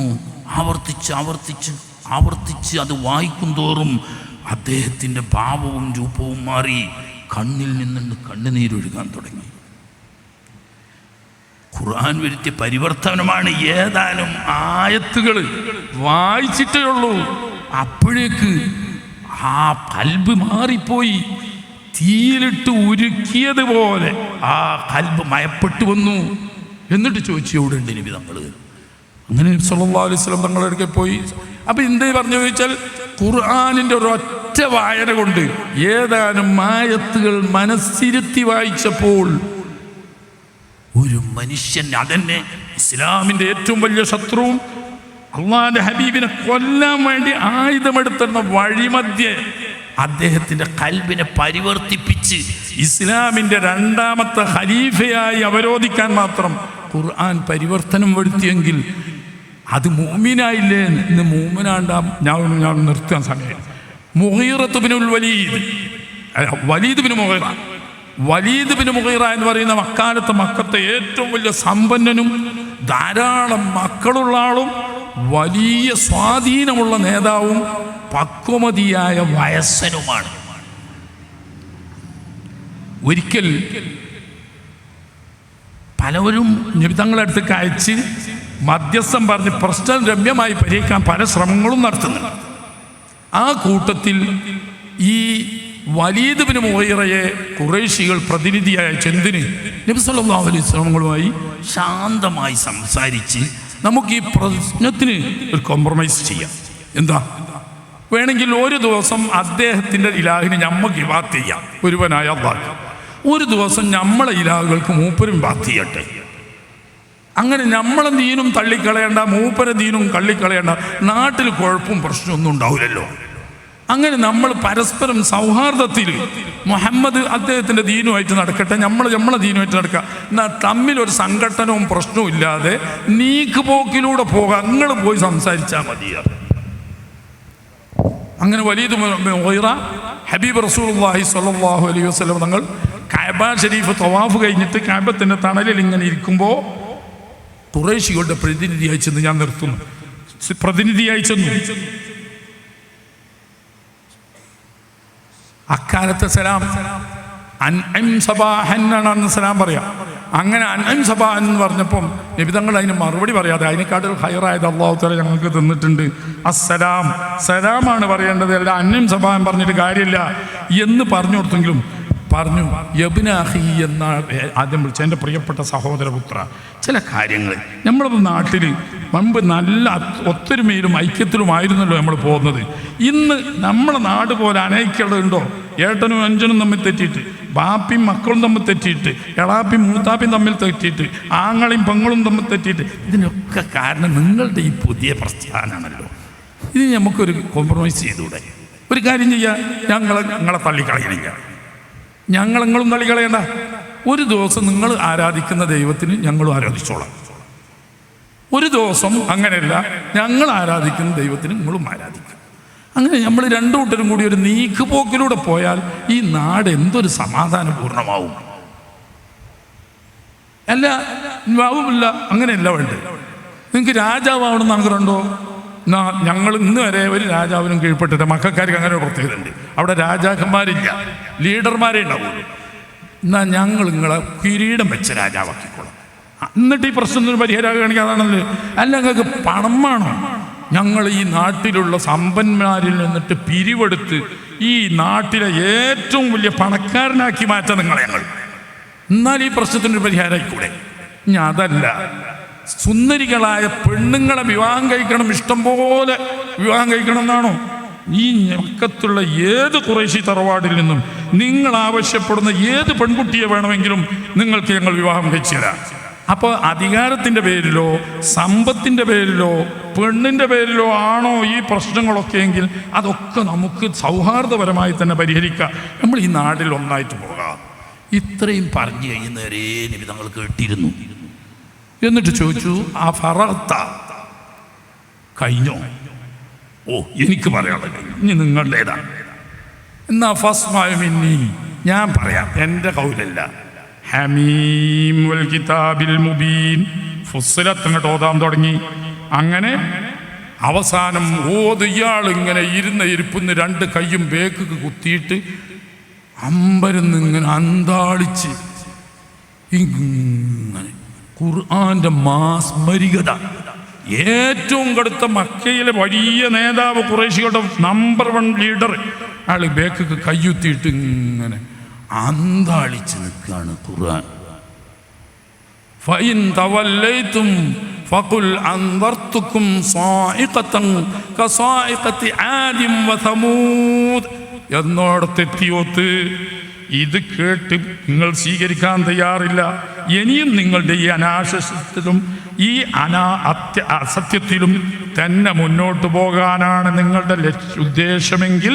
ആവർത്തിച്ച് ആവർത്തിച്ച് ആവർത്തിച്ച് അത് വായിക്കും തോറും അദ്ദേഹത്തിൻ്റെ ഭാവവും രൂപവും മാറി. കണ്ണിൽ നിന്നുണ്ട് കണ്ണുനീരൊഴുകാൻ തുടങ്ങി. ഖുർആൻ വരുത്തിയ പരിവർത്തനമാണ്. ഏതാനും ആയത്തുകൾ വായിച്ചിട്ടേ ഉള്ളൂ, അപ്പോഴേക്ക് ആ കൽബ് മാറിപ്പോയി. തീയിലിട്ട് ഉരുക്കിയതുപോലെ ആ കൽബ് മയപ്പെട്ടു വന്നു. എന്നിട്ട് ചോദിച്ചു, എവിടെ ഉണ്ട് നബി തങ്ങൾ? അങ്ങനെ സല്ലല്ലാഹു അലൈഹി വസല്ലം തങ്ങളുടെ അടുക്കൽ പോയി. അപ്പം എന്തേ പറഞ്ഞു ചോദിച്ചാൽ, ഖുർആനിൻ്റെ ഒരൊറ്റ വായന കൊണ്ട് ഏതാനും ആയത്തുകൾ മനസ്സിരുത്തി വായിച്ചപ്പോൾ ഒരു മനുഷ്യൻ, അതെന്നെ ഇസ്ലാമിൻ്റെ ഏറ്റവും വലിയ ശത്രുവും അള്ളാഹിൻ്റെ ഹബീബിനെ കൊല്ലാൻ വേണ്ടി ആയുധമെടുത്തുന്ന വഴിമധ്യേ അദ്ദേഹത്തിൻ്റെ കൽബിനെ പരിവർത്തിപ്പിച്ച് ഇസ്ലാമിൻ്റെ രണ്ടാമത്തെ ഖലീഫയായി അവരോധിക്കാൻ മാത്രം ഖുർആൻ പരിവർത്തനം വരുത്തിയെങ്കിൽ അത് മൂമിനായില്ലേ? ഇന്ന് മൂമിനാണ്ടാം. ഞാൻ നിർത്താൻ സമയം. മുഗീറത്ത് ബിനുൽ വലീദ്, വലീദ് ബിൻ മുഗീറ, വലീദ് ബിൻ മുഗീറ എന്ന് പറയുന്ന അക്കാലത്തെ മക്കത്തെ ഏറ്റവും വലിയ സമ്പന്നനും ധാരാളം മക്കളുള്ള ആളും വലിയ സ്വാധീനമുള്ള നേതാവും പക്വമതിയായ വയസ്സനുമാണ്. ഒരിക്കൽ പലവരും നബിതങ്ങളുടെ അടുത്തേക്ക് അയച്ച് മധ്യസ്ഥം പറഞ്ഞ് പ്രശ്നം രമ്യമായി പരിഹരിക്കാൻ പല ശ്രമങ്ങളും നടത്തുന്നുണ്ട്. ആ കൂട്ടത്തിൽ ഈ വലീദ് ബിൻ മുഗീറയെ ഖുറൈശികൾ പ്രതിനിധിയായ ചെന്തിന് നബി സല്ലല്ലാഹു അലൈഹി വസല്ലമയുമായി ശാന്തമായി സംസാരിച്ച് നമുക്ക് ഈ പ്രശ്നത്തിന് ഒരു കോംപ്രമൈസ് ചെയ്യാം. എന്താ വേണമെങ്കിൽ ഒരു ദിവസം അദ്ദേഹത്തിൻ്റെ ഇലാഹിന് നമുക്ക് ഇബാത്ത് ചെയ്യാം, ഒരുവനായ അല്ലാഹ്. ഒരു ദിവസം നമ്മളെ ഇലാഹുകൾക്ക് മൂപ്പരും ഇബാത്ത് ചെയ്യട്ടെ. അങ്ങനെ നമ്മളെ ദീനും തള്ളിക്കളയണ്ട, മൂപ്പരെ ദീനും തള്ളിക്കളയണ്ട, നാട്ടിൽ കുഴപ്പവും പ്രശ്നമൊന്നും ഉണ്ടാവില്ലല്ലോ. അങ്ങനെ നമ്മൾ പരസ്പരം സൗഹാർദ്ദത്തിൽ മുഹമ്മദ് അദ്ദേഹത്തിൻ്റെ ദീനുമായിട്ട് നടക്കട്ടെ, നമ്മളെ ദീനുമായിട്ട് നടക്കുക. എന്നാൽ തമ്മിലൊരു സംഘട്ടനവും പ്രശ്നവും ഇല്ലാതെ നീക്കുപോക്കിലൂടെ പോകാം, നിങ്ങൾ പോയി സംസാരിച്ചാൽ മതിയാണ്. അങ്ങനെ വലീദ് മുഗീറ ഹബീബ് റസൂലുള്ളാഹി സ്വല്ലല്ലാഹു അലൈഹി വസല്ലം തങ്ങൾ കഅബ ഷരീഫ് തവാഫ് കഴിഞ്ഞിട്ട് കഅബത്തിൻ്റെ തണലിൽ ഇങ്ങനെ ഇരിക്കുമ്പോൾ ഖുറൈശികളുടെ പ്രതിനിധിയായി ചെന്ന്, ഞാൻ നിർത്തുന്നു, പ്രതിനിധിയായി ചെന്നു. അക്കാലത്തെ സലാം അൻഅം സബാഹൻ എന്നാണ് സലാം പറയാം. അങ്ങനെ അൻഅം സബാഹൻ എന്ന് പറഞ്ഞപ്പം നബിതങ്ങൾ അതിന് മറുപടി പറയാതെ അതിനെക്കാട്ടിൽ ഹൈറായത് അല്ലാഹു തആല ഞങ്ങൾക്ക് തന്നിട്ടുണ്ട്. അസ്സലാം, സലാമാണ് പറയേണ്ടത്, അല്ല അൻഅം സബാഹൻ പറഞ്ഞിട്ട് കാര്യമില്ല എന്ന് പറഞ്ഞു കൊടുത്തെങ്കിലും പറഞ്ഞു, യബ്ന അഖി എന്ന ആദ്യം വിളിച്ച എൻ്റെ പ്രിയപ്പെട്ട സഹോദരപുത്ര, ചില കാര്യങ്ങൾ നമ്മുടെ നാട്ടിൽ മുമ്പ് നല്ല ഒത്തൊരുമയിലും ഐക്യത്തിലുമായിരുന്നല്ലോ നമ്മൾ പോകുന്നത്. ഇന്ന് നമ്മളെ നാട് പോലെ അനൈക്യതയുണ്ടോ? ഏട്ടനും അഞ്ചനും തമ്മിൽ തെറ്റിയിട്ട്, ബാപ്പിയും മക്കളും തമ്മിൽ തെറ്റിയിട്ട്, എളാപ്പിയും മൂത്താപ്പിയും തമ്മിൽ തെറ്റിയിട്ട്, ആങ്ങളെയും പെങ്ങളും തമ്മിൽ തെറ്റിയിട്ട്, ഇതിനൊക്കെ കാരണം നിങ്ങളുടെ ഈ പുതിയ പ്രസ്ഥാനമാണല്ലോ. ഇത് നമുക്കൊരു കോംപ്രമൈസ് ചെയ്തുകൂടെ? ഒരു കാര്യം ചെയ്യാം, ഞങ്ങളെ തള്ളിക്കളയണില്ല, ഞങ്ങളും തള്ളിക്കളയണ്ട. ഒരു ദിവസം നിങ്ങൾ ആരാധിക്കുന്ന ദൈവത്തിന് ഞങ്ങളും ആരാധിച്ചോളാം. ഒരു ദിവസം അങ്ങനെയല്ല, ഞങ്ങൾ ആരാധിക്കുന്ന ദൈവത്തിന് നിങ്ങളും ആരാധിക്കും. അങ്ങനെ നമ്മൾ രണ്ടു കൂട്ടരും കൂടി ഒരു നീക്കുപോക്കിലൂടെ പോയാൽ ഈ നാട് എന്തൊരു സമാധാനപൂർണമാവും. അല്ല ആവുമില്ല, അങ്ങനെയല്ല വേണ്ടത്. നിങ്ങൾക്ക് രാജാവാവണമെന്ന് ആഗ്രഹമുണ്ടോ? ഞങ്ങൾ ഇന്ന് വരെ ഒരു രാജാവിനും കീഴ്പ്പെട്ടിട്ട്, മക്കാർക്ക് അങ്ങനെ ഒരു പ്രത്യേകത ഉണ്ട്. അവിടെ രാജാക്കന്മാരില്ല, ലീഡർമാരെ ഉണ്ടാവുള്ളൂ. എന്നാൽ ഞങ്ങൾ നിങ്ങളെ കിരീടം വെച്ച രാജാവാക്കിക്കോളാം. എന്നിട്ട് ഈ പ്രശ്നത്തിന് പരിഹാരമാണെങ്കിൽ അതാണല്ലോ. അല്ല നിങ്ങൾക്ക് പണം വേണോ? ഞങ്ങൾ ഈ നാട്ടിലുള്ള സമ്പന്മാരിൽ നിന്നിട്ട് പിരിവെടുത്ത് ഈ നാട്ടിലെ ഏറ്റവും വലിയ പണക്കാരനാക്കി മാറ്റാം നിങ്ങളെ ഞങ്ങൾ. എന്നാൽ ഈ പ്രശ്നത്തിനൊരു പരിഹാരമായിക്കൂടെ? ഇനി അതല്ല, സുന്ദരികളായ പെണ്ണുങ്ങളെ വിവാഹം കഴിക്കണം, ഇഷ്ടം പോലെ വിവാഹം കഴിക്കണം എന്നാണോ? ഈ ഞക്കത്തുള്ള ഏത് ഖുറൈശി തറവാടിൽ നിന്നും നിങ്ങൾ ആവശ്യപ്പെടുന്ന ഏത് പെൺകുട്ടിയെ വേണമെങ്കിലും നിങ്ങൾക്ക് ഞങ്ങൾ വിവാഹം കഴിച്ചു തരാം. അപ്പോൾ അധികാരത്തിൻ്റെ പേരിലോ സമ്പത്തിൻ്റെ പേരിലോ പെണ്ണിൻ്റെ പേരിലോ ആണോ ഈ പ്രശ്നങ്ങളൊക്കെ എങ്കിൽ അതൊക്കെ നമുക്ക് സൗഹാർദ്ദപരമായി തന്നെ പരിഹരിക്കാം. നമ്മൾ ഈ നാട്ടിൽ ഒന്നായിട്ട് പോകാം. ഇത്രയും പറഞ്ഞു കഴിയുന്നവരെ നബി തങ്ങൾ കേട്ടിരുന്നു. എന്നിട്ട് ചോദിച്ചു, ആ ഫറത്ത കഴിഞ്ഞോ? ഓ, എനിക്ക് പറയാനുള്ളത് ഇനി നിങ്ങളുടേതാണ്. എന്നാ ഫസ്മഅ്മിന്നി, ഞാൻ പറയാം, എൻ്റെ കൗലല്ല. ഹമീം വൽ കിതാബിൽ മുബീൻ, ഫുസ്സിലത്ത് അങ്ങോട്ട് ഓതാൻ തുടങ്ങി. അങ്ങനെ അവസാനം ഇയാൾ ഇങ്ങനെ ഇരുന്ന ഇരിപ്പിന്ന് 2 കൈയും ബേക്ക് കുത്തിയിട്ട് അമ്പരന്ന് ഇങ്ങനെ അന്താളിച്ച് ഇങ്ങനെ ഖുർആന്റെ മാസ്മരികത. ഏറ്റവും കടുത്ത മക്കയിലെ വലിയ നേതാവ്, ഖുറൈശികളുടെ നമ്പർ 1 ലീഡർ, അയാൾ ബേക്ക് കയ്യുത്തിയിട്ട് ഇങ്ങനെ അന്താളിച്ച് നിൽക്കുകയാണ് ഖുർആൻ. ഫഇൻ തവല്ലൈതും ഫഖുൽ അൻദർതുകും സായിഖതൻ കസായിഖതി ആദിം വസമൂദ് എന്നോടത്തെത്തിയോത്ത്. ഇത് കേട്ട് നിങ്ങൾ സ്വീകരിക്കാൻ തയ്യാറില്ല, ഇനിയും നിങ്ങളുടെ ഈ അനാശത്തിലും ഈ അസത്യത്തിലും തന്നെ മുന്നോട്ട് പോകാനാണ് നിങ്ങളുടെ ഉദ്ദേശമെങ്കിൽ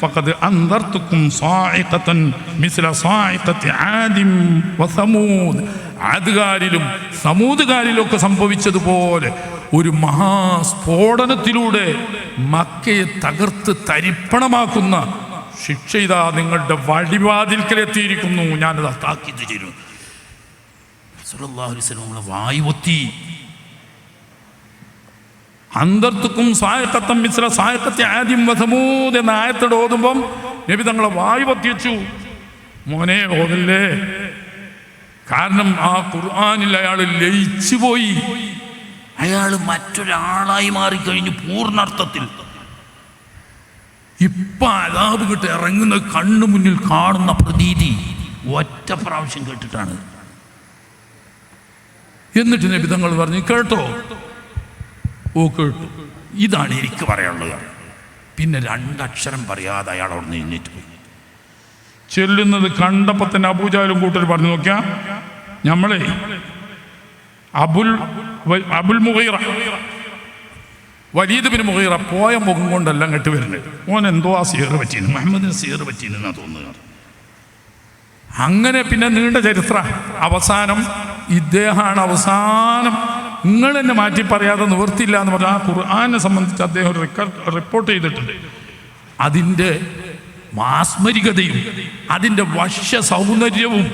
ഫഖദ് അൻദർതുകും സായിഖതൻ മിസ്ല സായിഖതി ആദിം വസമൂദ്, ആദ്കാരിലും സമൂദ്കാരിലൊക്കെ സംഭവിച്ചതുപോലെ ഒരു മഹാസ്ഫോടനത്തിലൂടെ മക്കയെ തകർത്ത് തരിപ്പണമാക്കുന്ന ശിക്ഷ ഇതാ നിങ്ങളുടെ വഴിവാതിൽക്കലെത്തിയിരിക്കുന്നു. ഞാനത് താക്കീത് ചെയ്തു. സല്ലല്ലാഹു അലൈഹി വസല്ലം നമ്മളെ വായുവത്തി. അന്തർത്തുക്കും സായക്കത്തം മിസ്ല സായക്കത്തെ ആദ്യം വസമൂദ് എന്ന ആയത്തോട് ഓതുമ്പം നബി തങ്ങളെ വായുവത്തി വെച്ചു. മോനെ ഓതല്ലേ, കാരണം ആ ഖുർആനിൽ അയാൾ ലയിച്ചു പോയി. അയാൾ മറ്റൊരാളായി മാറിക്കഴിഞ്ഞു പൂർണ്ണാർത്ഥത്തിൽ. ഇപ്പൊ അദാബ് കിട്ട് ഇറങ്ങുന്ന കണ്ണു മുന്നിൽ കാണുന്ന പ്രതീതി ഒറ്റ പ്രാവശ്യം കേട്ടിട്ടാണ്. എന്നിട്ട് നബി തങ്ങൾ പറഞ്ഞു, കേട്ടോ? ഓ, കേട്ടു. ഇതാണ് എനിക്ക് പറയാനുള്ളത്. പിന്നെ 2 അക്ഷരം പറയാതെ അയാൾ അവിടെ നിന്ന് എഴുന്നേറ്റ് പോയി. ചെല്ലുന്നത് കണ്ടപ്പോ തന്നെ അബൂജാലും കൂട്ടർ പറഞ്ഞു, നോക്കിയാ നമ്മളെ അബുൽ മുഗീറ, വലീദ് ബിൻ മുഗീറ പോയ മുഖം കൊണ്ടല്ല അങ്ങോട്ട് വരുന്നത്. ഓൻ എന്തോ ആ സീർ പറ്റിയിരുന്നു, മുഹമ്മദിന് സീർ പറ്റിയെന്നാ തോന്നുന്നത്. അങ്ങനെ പിന്നെ നീണ്ട ചരിത്ര. അവസാനം ഇദ്ദേഹമാണ് അവസാനം നിങ്ങൾ എന്നെ മാറ്റി പറയാതെ നിവർത്തില്ല എന്ന് പറഞ്ഞാൽ ആ ഖുർആനെ സംബന്ധിച്ച് അദ്ദേഹം ഒരു റിപ്പോർട്ട് ചെയ്തിട്ടുണ്ട്. അതിൻ്റെ മാസ്മരികതയും അതിൻ്റെ വശ്യ സൗന്ദര്യവും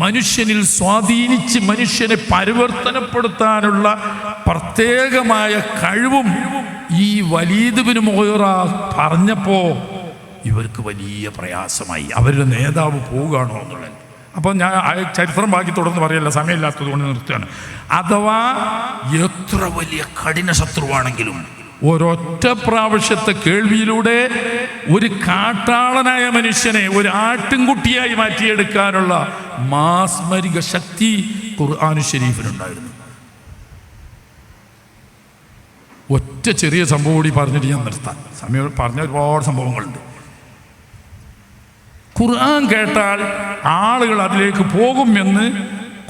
മനുഷ്യനിൽ സ്വാധീനിച്ച് മനുഷ്യനെ പരിവർത്തനപ്പെടുത്താനുള്ള പ്രത്യേകമായ കഴിവും ഈ വലീദ് ബിൻ മുഗീറ പറഞ്ഞപ്പോൾ ഇവർക്ക് വലിയ പ്രയാസമായി. അവരുടെ നേതാവ് പോവുകയാണോ എന്നുള്ളത്. അപ്പോൾ ഞാൻ ചരിത്രം ബാക്കി തുടർന്ന് പറയല്ല, സമയമില്ലാത്തത് കൊണ്ട് നിർത്തുകയാണ്. അഥവാ എത്ര വലിയ കഠിന ശത്രുവാണെങ്കിലും ഒരൊറ്റ പ്രാവശ്യത്തെ കേൾവിയിലൂടെ ഒരു കാട്ടാളനായ മനുഷ്യനെ ഒരു ആട്ടിൻകുട്ടിയായി മാറ്റിയെടുക്കാനുള്ള മാസ്മരിക ശക്തി ഖുർആൻ ശരീഫിനുണ്ടായിരുന്നു. ഒറ്റ ചെറിയ സംഭവം കൂടി പറഞ്ഞിട്ട് ഞാൻ നിർത്താം. സമയം പറഞ്ഞ ഒരുപാട് സംഭവങ്ങളുണ്ട്. ഖുർആൻ കേട്ടാൽ ആളുകൾ അതിലേക്ക് പോകുമെന്ന്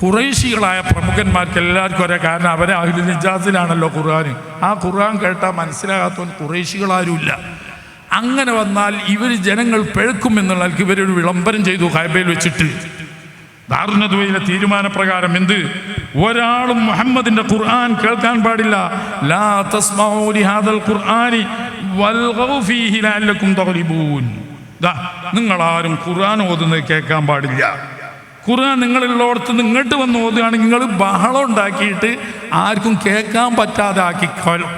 ഖുറൈശികളായ പ്രമുഖന്മാർക്ക് എല്ലാവർക്കും ഒരേ കാരണം അവരെ അഹ്ലുൽ ഹിജാസിലാണല്ലോ ഖുർആൻ. ആ ഖുർആൻ കേട്ടാൽ മനസ്സിലാകാത്തവൻ ഖുറൈശികളാരുമില്ല. അങ്ങനെ വന്നാൽ ഇവർ ജനങ്ങൾ പിഴക്കുമെന്നുള്ള ഇവരൊരു വിളംബരം ചെയ്തു ഖൈബയിൽ വെച്ചിട്ട്. ദാറുൻ നദ്വയിലെ തീരുമാനപ്രകാരം എന്ത്, ഒരാളും മുഹമ്മദിന്റെ ഖുർആൻ കേൾക്കാൻ പാടില്ല. ലാ തസ്മഊ ലിഹാദൽ ഖുർആനി വൽഗൗ ഫീഹി ലഅല്ലകും തഗ്ലിബൂൻ. നിങ്ങളാരും ഖുർആൻ ഓതുന്നത് കേൾക്കാൻ പാടില്ല. ഖുർആൻ നിങ്ങളുള്ളോടത്ത് ഇങ്ങോട്ട് വന്ന് ഓതുകയാണെങ്കിൽ നിങ്ങൾ ബഹളം ഉണ്ടാക്കിയിട്ട് ആർക്കും കേൾക്കാൻ പറ്റാതെ ആക്കി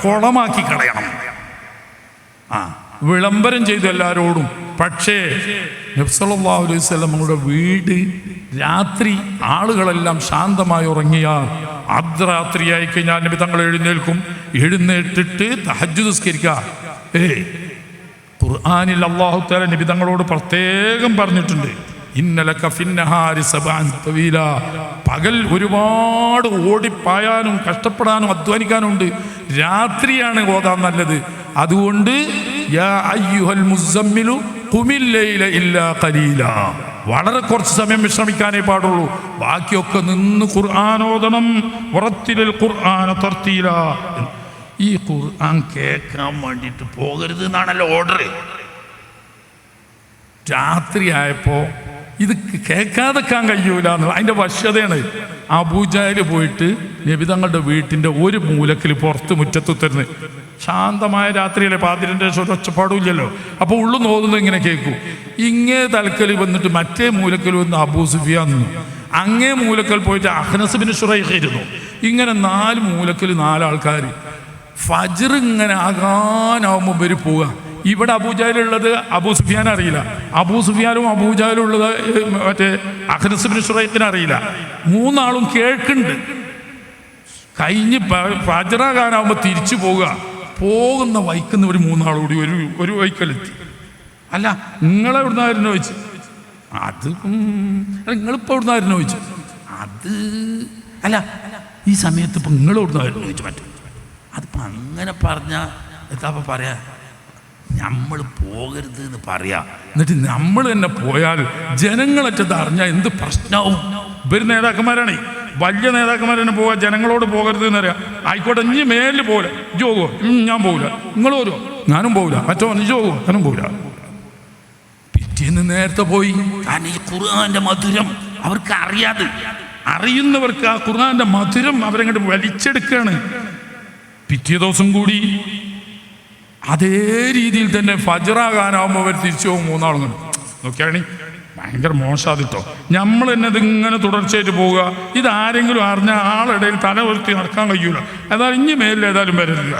കുളമാക്കി കളയണം. വിളംബരം ചെയ്തു എല്ലാവരോടും. പക്ഷേ നബി സല്ലല്ലാഹു അലൈഹി വസല്ലമയുടെ വീട് രാത്രി ആളുകളെല്ലാം ശാന്തമായി ഉറങ്ങിയാൽ അർദ്ധരാത്രിയായി കഴിഞ്ഞാൽ നബി തങ്ങൾ എഴുന്നേൽക്കും. എഴുന്നേറ്റിട്ട് തഹജ്ജുദ് നിസ്കരിക്കുക. ഖുർആനിൽ അല്ലാഹു തആല നബി തങ്ങളോട് പ്രത്യേകം പറഞ്ഞിട്ടുണ്ട്, ഇന്നലക ഫിന്നഹാരി സബഅൻ തവീല. പകൽ ഒരുപാട് ഓടിപ്പായാനും കഷ്ടപ്പെടാനും അധ്വാനിക്കാനുണ്ട്, രാത്രിയാണ് ഓതാൻ നല്ലത്. അതുകൊണ്ട് യാ അയ്യുഹൽ മുസമ്മിലു ഖുമിൽ ലൈല ഇല്ലാ ഖലീലാ, വളരെ കുറച്ച് സമയം വിശ്രമിക്കാനേ പാടുള്ളൂ, ബാക്കിയൊക്കെ നിന്ന് ഖുർആൻ ഓതണം. വറത്തിലിൽ ഖുർആന തർത്തീലാ, ഈ ഖുർആൻ കേൾക്കാൻ വേണ്ടിയിട്ട് പോകരുത് എന്നാണല്ലോ ഓർഡർ. രാത്രിയായപ്പോൾ ഇത് കേൾക്കാതെക്കാൻ കഴിയൂല എന്നുള്ള അതിൻ്റെ വശ്യതയാണ്. അബൂജഹൽ പോയിട്ട് നബി തങ്ങളുടെ വീട്ടിൻ്റെ ഒരു മൂലക്കിൽ പുറത്ത് മുറ്റത്ത് തരുന്നത്, ശാന്തമായ രാത്രിയല്ലേ, പാതിരൻ്റെ ഒരു ഒച്ചപ്പാടുമില്ലല്ലോ. അപ്പോൾ ഉള്ളു നോക്കുന്നത് ഇങ്ങനെ കേൾക്കൂ. ഇങ്ങേ തലക്കൽ വന്നിട്ട് മറ്റേ മൂലക്കൽ വന്ന് അബൂ സുഫിയാൻ നിന്നു, അങ്ങേ മൂലക്കൽ പോയിട്ട് അഹ്നസ് ബിൻ ശുറൈഖ് ഇരുന്നു. ഇങ്ങനെ 4 മൂലക്കൽ 4 ആൾക്കാർ. ഫജ്ർ ഇങ്ങനെ ആകാനാവുമ്പോൾ ഇവർ പോവുക. ഇവിടെ അബൂജഹലുള്ളത് അബൂ സുഫിയാൻ അറിയില്ല, അബൂ സുഫിയാനും അബൂജഹലും ഉള്ളത് മറ്റേ അഹ്നസ് ബിൻ ശുറൈഖിനെ അറിയില്ല. 3 ആളും കേൾക്കുന്നുണ്ട്. കഴിഞ്ഞ് ഫജ്റാകാനാവുമ്പോൾ തിരിച്ചു പോവുക. പോകുന്ന വൈക്കുന്ന ഒരു 3 ആൾ കൂടി ഒരു വൈക്കലെത്തി. അല്ല നിങ്ങളെവിടുന്നായിരുന്നു ചോദിച്ചു, അത് നിങ്ങളിപ്പോൾ എവിടുന്നായിരുന്നു ചോദിച്ചു, അത് അല്ല ഈ സമയത്ത് ഇപ്പം നിങ്ങളെവിടുന്നായിരുന്നു ചോദിച്ചു. മറ്റു അതിപ്പോൾ അങ്ങനെ പറഞ്ഞാൽ എന്താ പറയാ, നമ്മൾ പോകരുത് എന്ന് പറയാ. എന്നിട്ട് നമ്മൾ തന്നെ പോയാൽ ജനങ്ങളറ്റത് അറിഞ്ഞാൽ എന്ത് പ്രശ്നവും. ഇവർ നേതാക്കന്മാരാണ്, വലിയ നേതാക്കന്മാർ തന്നെ പോവാ, ജനങ്ങളോട് പോകരുത് എന്നറിയാം. ആയിക്കോട്ടെ, ഇനി മേലിൽ പോകില്ല, ഇജ്ജ് പോകുമോ? ഞാൻ പോകില്ല. നിങ്ങൾ വരുമോ? ഞാനും പോകില്ല. മറ്റോ ഇജ്ജ് പോകുമോ? ഞാനും പോകില്ല. പിറ്റേന്ന് നേരത്തെ പോയി. കാരണം ഈ ഖുർആന്റെ മധുരം അവർക്ക് അറിയാതെ, അറിയുന്നവർക്ക് ആ ഖുർആന്റെ മധുരം അവരങ്ങോട്ട് വലിച്ചെടുക്കുകയാണ്. പിറ്റേ ദിവസം കൂടി അതേ രീതിയിൽ തന്നെ ഫജ്റാകാനാവുമ്പോൾ അവർ തിരിച്ചു പോകും. 3 ആളും നോക്കിയാണ് ഭയങ്കര മോശാതിട്ടോ. നമ്മൾ തന്നെ ഇതിങ്ങനെ തുടർച്ചയായിട്ട് പോവുക. ഇതാരെങ്കിലും അറിഞ്ഞാൽ ആളിടയിൽ തല ഉയർത്തി നടക്കാൻ കഴിയൂല. ഏതായാലും ഇനി മേലിൽ ഏതായാലും വരരുത്.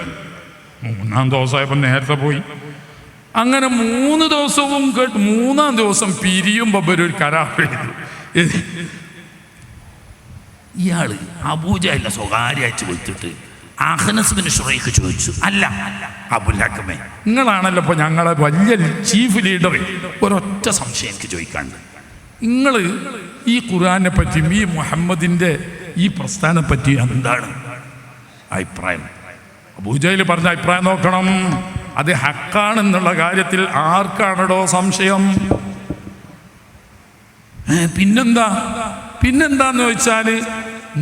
3-ാം ദിവസമായപ്പോൾ നേരത്തെ പോയി. അങ്ങനെ 3 ദിവസവും കേട്ട് 3-ാം ദിവസം പിരിയുമ്പോൾ ഒരു കരാർ എഴുതി. ഇയാള് അബൂജഹലിനെ സ്വകാര്യമായിട്ട് വിളിച്ചിട്ട് അഹ്നസ് ബിൻ ശുറൈഖ് ചോദിച്ചു, അല്ല അബുൽ ഹക്കമേ, നിങ്ങളാണല്ലോ ഇപ്പോൾ ഞങ്ങളെ വലിയ ചീഫ് ലീഡർ, ഒരൊറ്റ സംശയം എനിക്ക് ചോദിക്കാണ്ട്. നിങ്ങൾ ഈ ഖുർആനെ പറ്റിയും ഈ മുഹമ്മദിൻ്റെ ഈ പ്രസ്ഥാനം പറ്റി എന്താണ് അഭിപ്രായം? അബൂജഹൽ പറഞ്ഞ അഭിപ്രായം നോക്കണം. അത് ഹക്കാണെന്നുള്ള കാര്യത്തിൽ ആർക്കാണോ സംശയം? പിന്നെന്താന്ന് ചോദിച്ചാൽ,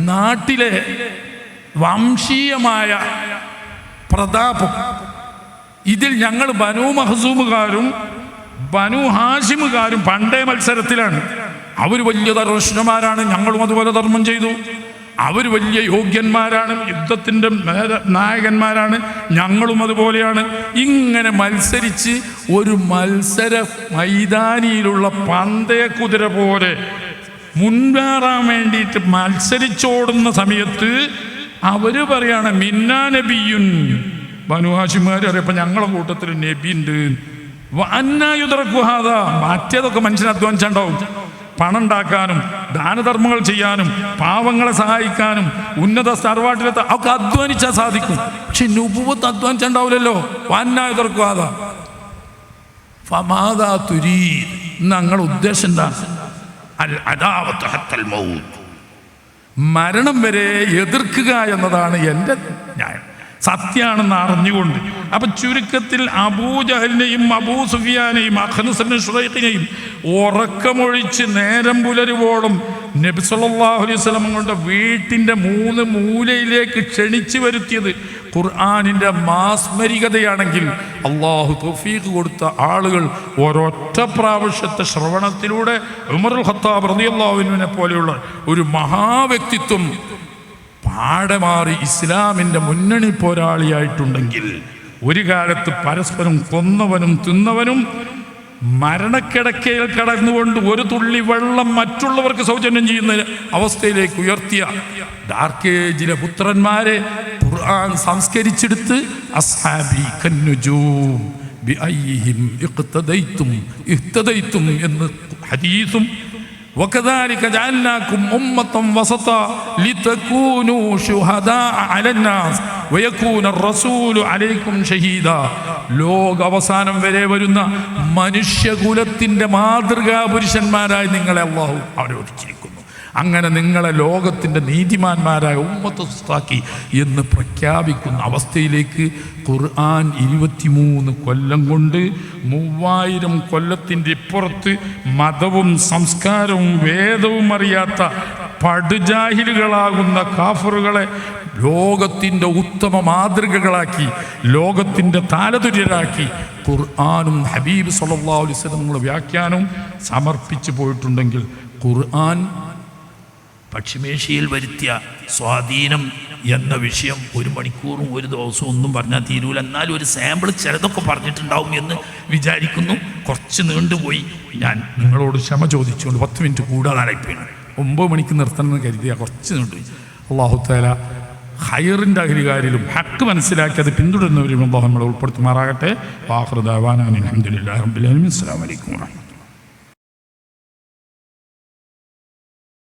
നാട്ടിലെ വംശീയമായ പ്രതാപം, ഇതിൽ ഞങ്ങൾ ബനൂ മഖ്സൂമുകാരും ബനൂ ഹാഷിമുകാരും പണ്ടേ മത്സരത്തിലാണ്. അവർ വലിയ ധർമ്മന്മാരാണ്, ഞങ്ങളും അതുപോലെ ധർമ്മം ചെയ്തു. അവർ വലിയ യോഗ്യന്മാരാണ്, യുദ്ധത്തിൻ്റെ നായകന്മാരാണ്, ഞങ്ങളും അതുപോലെയാണ്. ഇങ്ങനെ മത്സരിച്ച് ഒരു മത്സര മൈതാനിയിലുള്ള പന്തയ കുതിര പോലെ മുൻവേറാൻ വേണ്ടിയിട്ട് മത്സരിച്ചോടുന്ന സമയത്ത് അവര് പറയാണ് മിന്നാ നബിയുൻ, ബനൂ ഹാഷിമുകാർ അറിയപ്പോൾ ഞങ്ങളെ കൂട്ടത്തിൽ നബി ഉണ്ട്. അന്നായുദ്രക്കുഹാദ, മറ്റേതൊക്കെ മനുഷ്യനെ അധ്വാനിച്ചുണ്ടാവും, പണം ഉണ്ടാക്കാനും ദാനധർമ്മങ്ങൾ ചെയ്യാനും പാവങ്ങളെ സഹായിക്കാനും ഉന്നത സ്ഥാനവാട്ടിലെത്താൻ ഒക്കെ അധ്വാനിച്ചാൽ സാധിക്കും. പക്ഷെ നുബുവത്ത് അധ്വാനിച്ചുണ്ടാവില്ലല്ലോ. അന്നായുദ്രക്കുഹാദ ഫമാദാ തുരീദ്, ഞങ്ങളുടെ ഉദ്ദേശം എന്താ? അൽ അദാവത്ത് ഹത്തൽ മൗത്ത്, മരണം വരെ എതിർക്കുക എന്നതാണ് എൻ്റെ ന്യായം, സത്യമാണെന്ന് അറിഞ്ഞുകൊണ്ട്. അപ്പൊ ചുരുക്കത്തിൽ അബൂജഹലിനെയും അബൂ സുഫിയാനെയും അഖ്നസ് ബിൻ ശുറൈഖിനെയും ഉറക്കമൊഴിച്ച് നേരം പുലരുവോളം നബി സല്ലല്ലാഹു അലൈഹി വസല്ലം ങ്ങളുടെ വീട്ടിൻ്റെ 3 മൂലയിലേക്ക് ക്ഷണിച്ചു വരുത്തിയത് ഖുർആനിൻ്റെ മാസ്മരികതയാണെങ്കിൽ, അള്ളാഹു തൗഫീഖ് കൊടുത്ത ആളുകൾ ഒരൊറ്റ പ്രാവശ്യത്തെ ശ്രവണത്തിലൂടെ ഉമറുൽ ഖത്താബ് റളിയല്ലാഹു അൻഹുവിനെ പോലെയുള്ള ഒരു മഹാവ്യക്തിത്വം പാടമാറി ഇസ്ലാമിൻ്റെ മുന്നണി പോരാളിയായിട്ടുണ്ടെങ്കിൽ, ഒരു കാലത്ത് പരസ്പരം കൊന്നവനും തിന്നവനും മരണക്കിടക്കയിൽ കടന്നുകൊണ്ട് ഒരു തുള്ളി വെള്ളം മറ്റുള്ളവർക്ക് സൗജന്യം ചെയ്യുന്ന അവസ്ഥയിലേക്ക് ഉയർത്തിയ ഡാർക്ക് ഏജിലെ പുത്രന്മാരെ ഖുർആൻ സംസ്കരിച്ചെടുത്ത് അസ്ഹാബി കന്നുജൂം ബിഅയ്യിഹിം ഇഖ്തദൈതും ഇഹ്തദൈതും എന്ന് ഹദീസും وكذلك جعلناكم أمة وسطا لتكونوا شهداء على الناس ويكون الرسول عليكم شهيدا. ലോക അവസാനം വരെ വരുന്ന മനുഷ്യകുലത്തിൻ്റെ മാതൃകാ പുരുഷന്മാരായി നിങ്ങളെ അള്ളാഹു അവരോധിച്ചിരിക്കുന്നു. അങ്ങനെ നിങ്ങളെ ലോകത്തിൻ്റെ നീതിമാന്മാരായ ഉമ്മത്ത് സുസ്താക്കി എന്ന് പ്രഖ്യാപിക്കുന്ന അവസ്ഥയിലേക്ക് ഖുർആൻ 23 കൊല്ലം കൊണ്ട് 3000 കൊല്ലത്തിൻ്റെ ഇപ്പുറത്ത് മതവും സംസ്കാരവും വേദവും അറിയാത്ത പടുജാഹിലുകളാകുന്ന കാഫറുകളെ ലോകത്തിൻ്റെ ഉത്തമ മാതൃകകളാക്കി, ലോകത്തിൻ്റെ താലതുര്യരാക്കി ഖുർആനും ഹബീബ് സല്ലല്ലാഹു അലൈഹി വസല്ലം വ്യാഖ്യാനവും സമർപ്പിച്ചു പോയിട്ടുണ്ടെങ്കിൽ ഖുർആൻ പശ്ചിമേഷ്യയിൽ വരുത്തിയ സ്വാധീനം എന്ന വിഷയം 1 മണിക്കൂറും 1 ദിവസവും ഒന്നും പറഞ്ഞാൽ തീരൂല. എന്നാലും ഒരു സാമ്പിൾ ചിലതൊക്കെ പറഞ്ഞിട്ടുണ്ടാവും എന്ന് വിചാരിക്കുന്നു. കുറച്ച് നീണ്ടുപോയി. ഞാൻ നിങ്ങളോട് ക്ഷമ ചോദിച്ചുകൊണ്ട് 10 മിനിറ്റ് കൂടാതായിപ്പോയി. 9 മണിക്ക് നിർത്തണമെന്ന് കരുതിയാൽ കുറച്ച് നീണ്ടുപോയി. അല്ലാഹു തആല ഖൈറിൻ്റെ അഹ്ലുകാരിലും ഹക്ക് മനസ്സിലാക്കി അത് പിന്തുടരുന്നവരും അല്ലാഹു നമ്മളെ ഉൾപ്പെടുത്തുമാറാകട്ടെ. വാഖിറു ദഅവാനാ അൽഹംദുലില്ലാഹി റബ്ബിൽ ആലമീൻ. അസ്സലാമു അലൈക്കും വറഹ്മത്തുള്ളാഹി.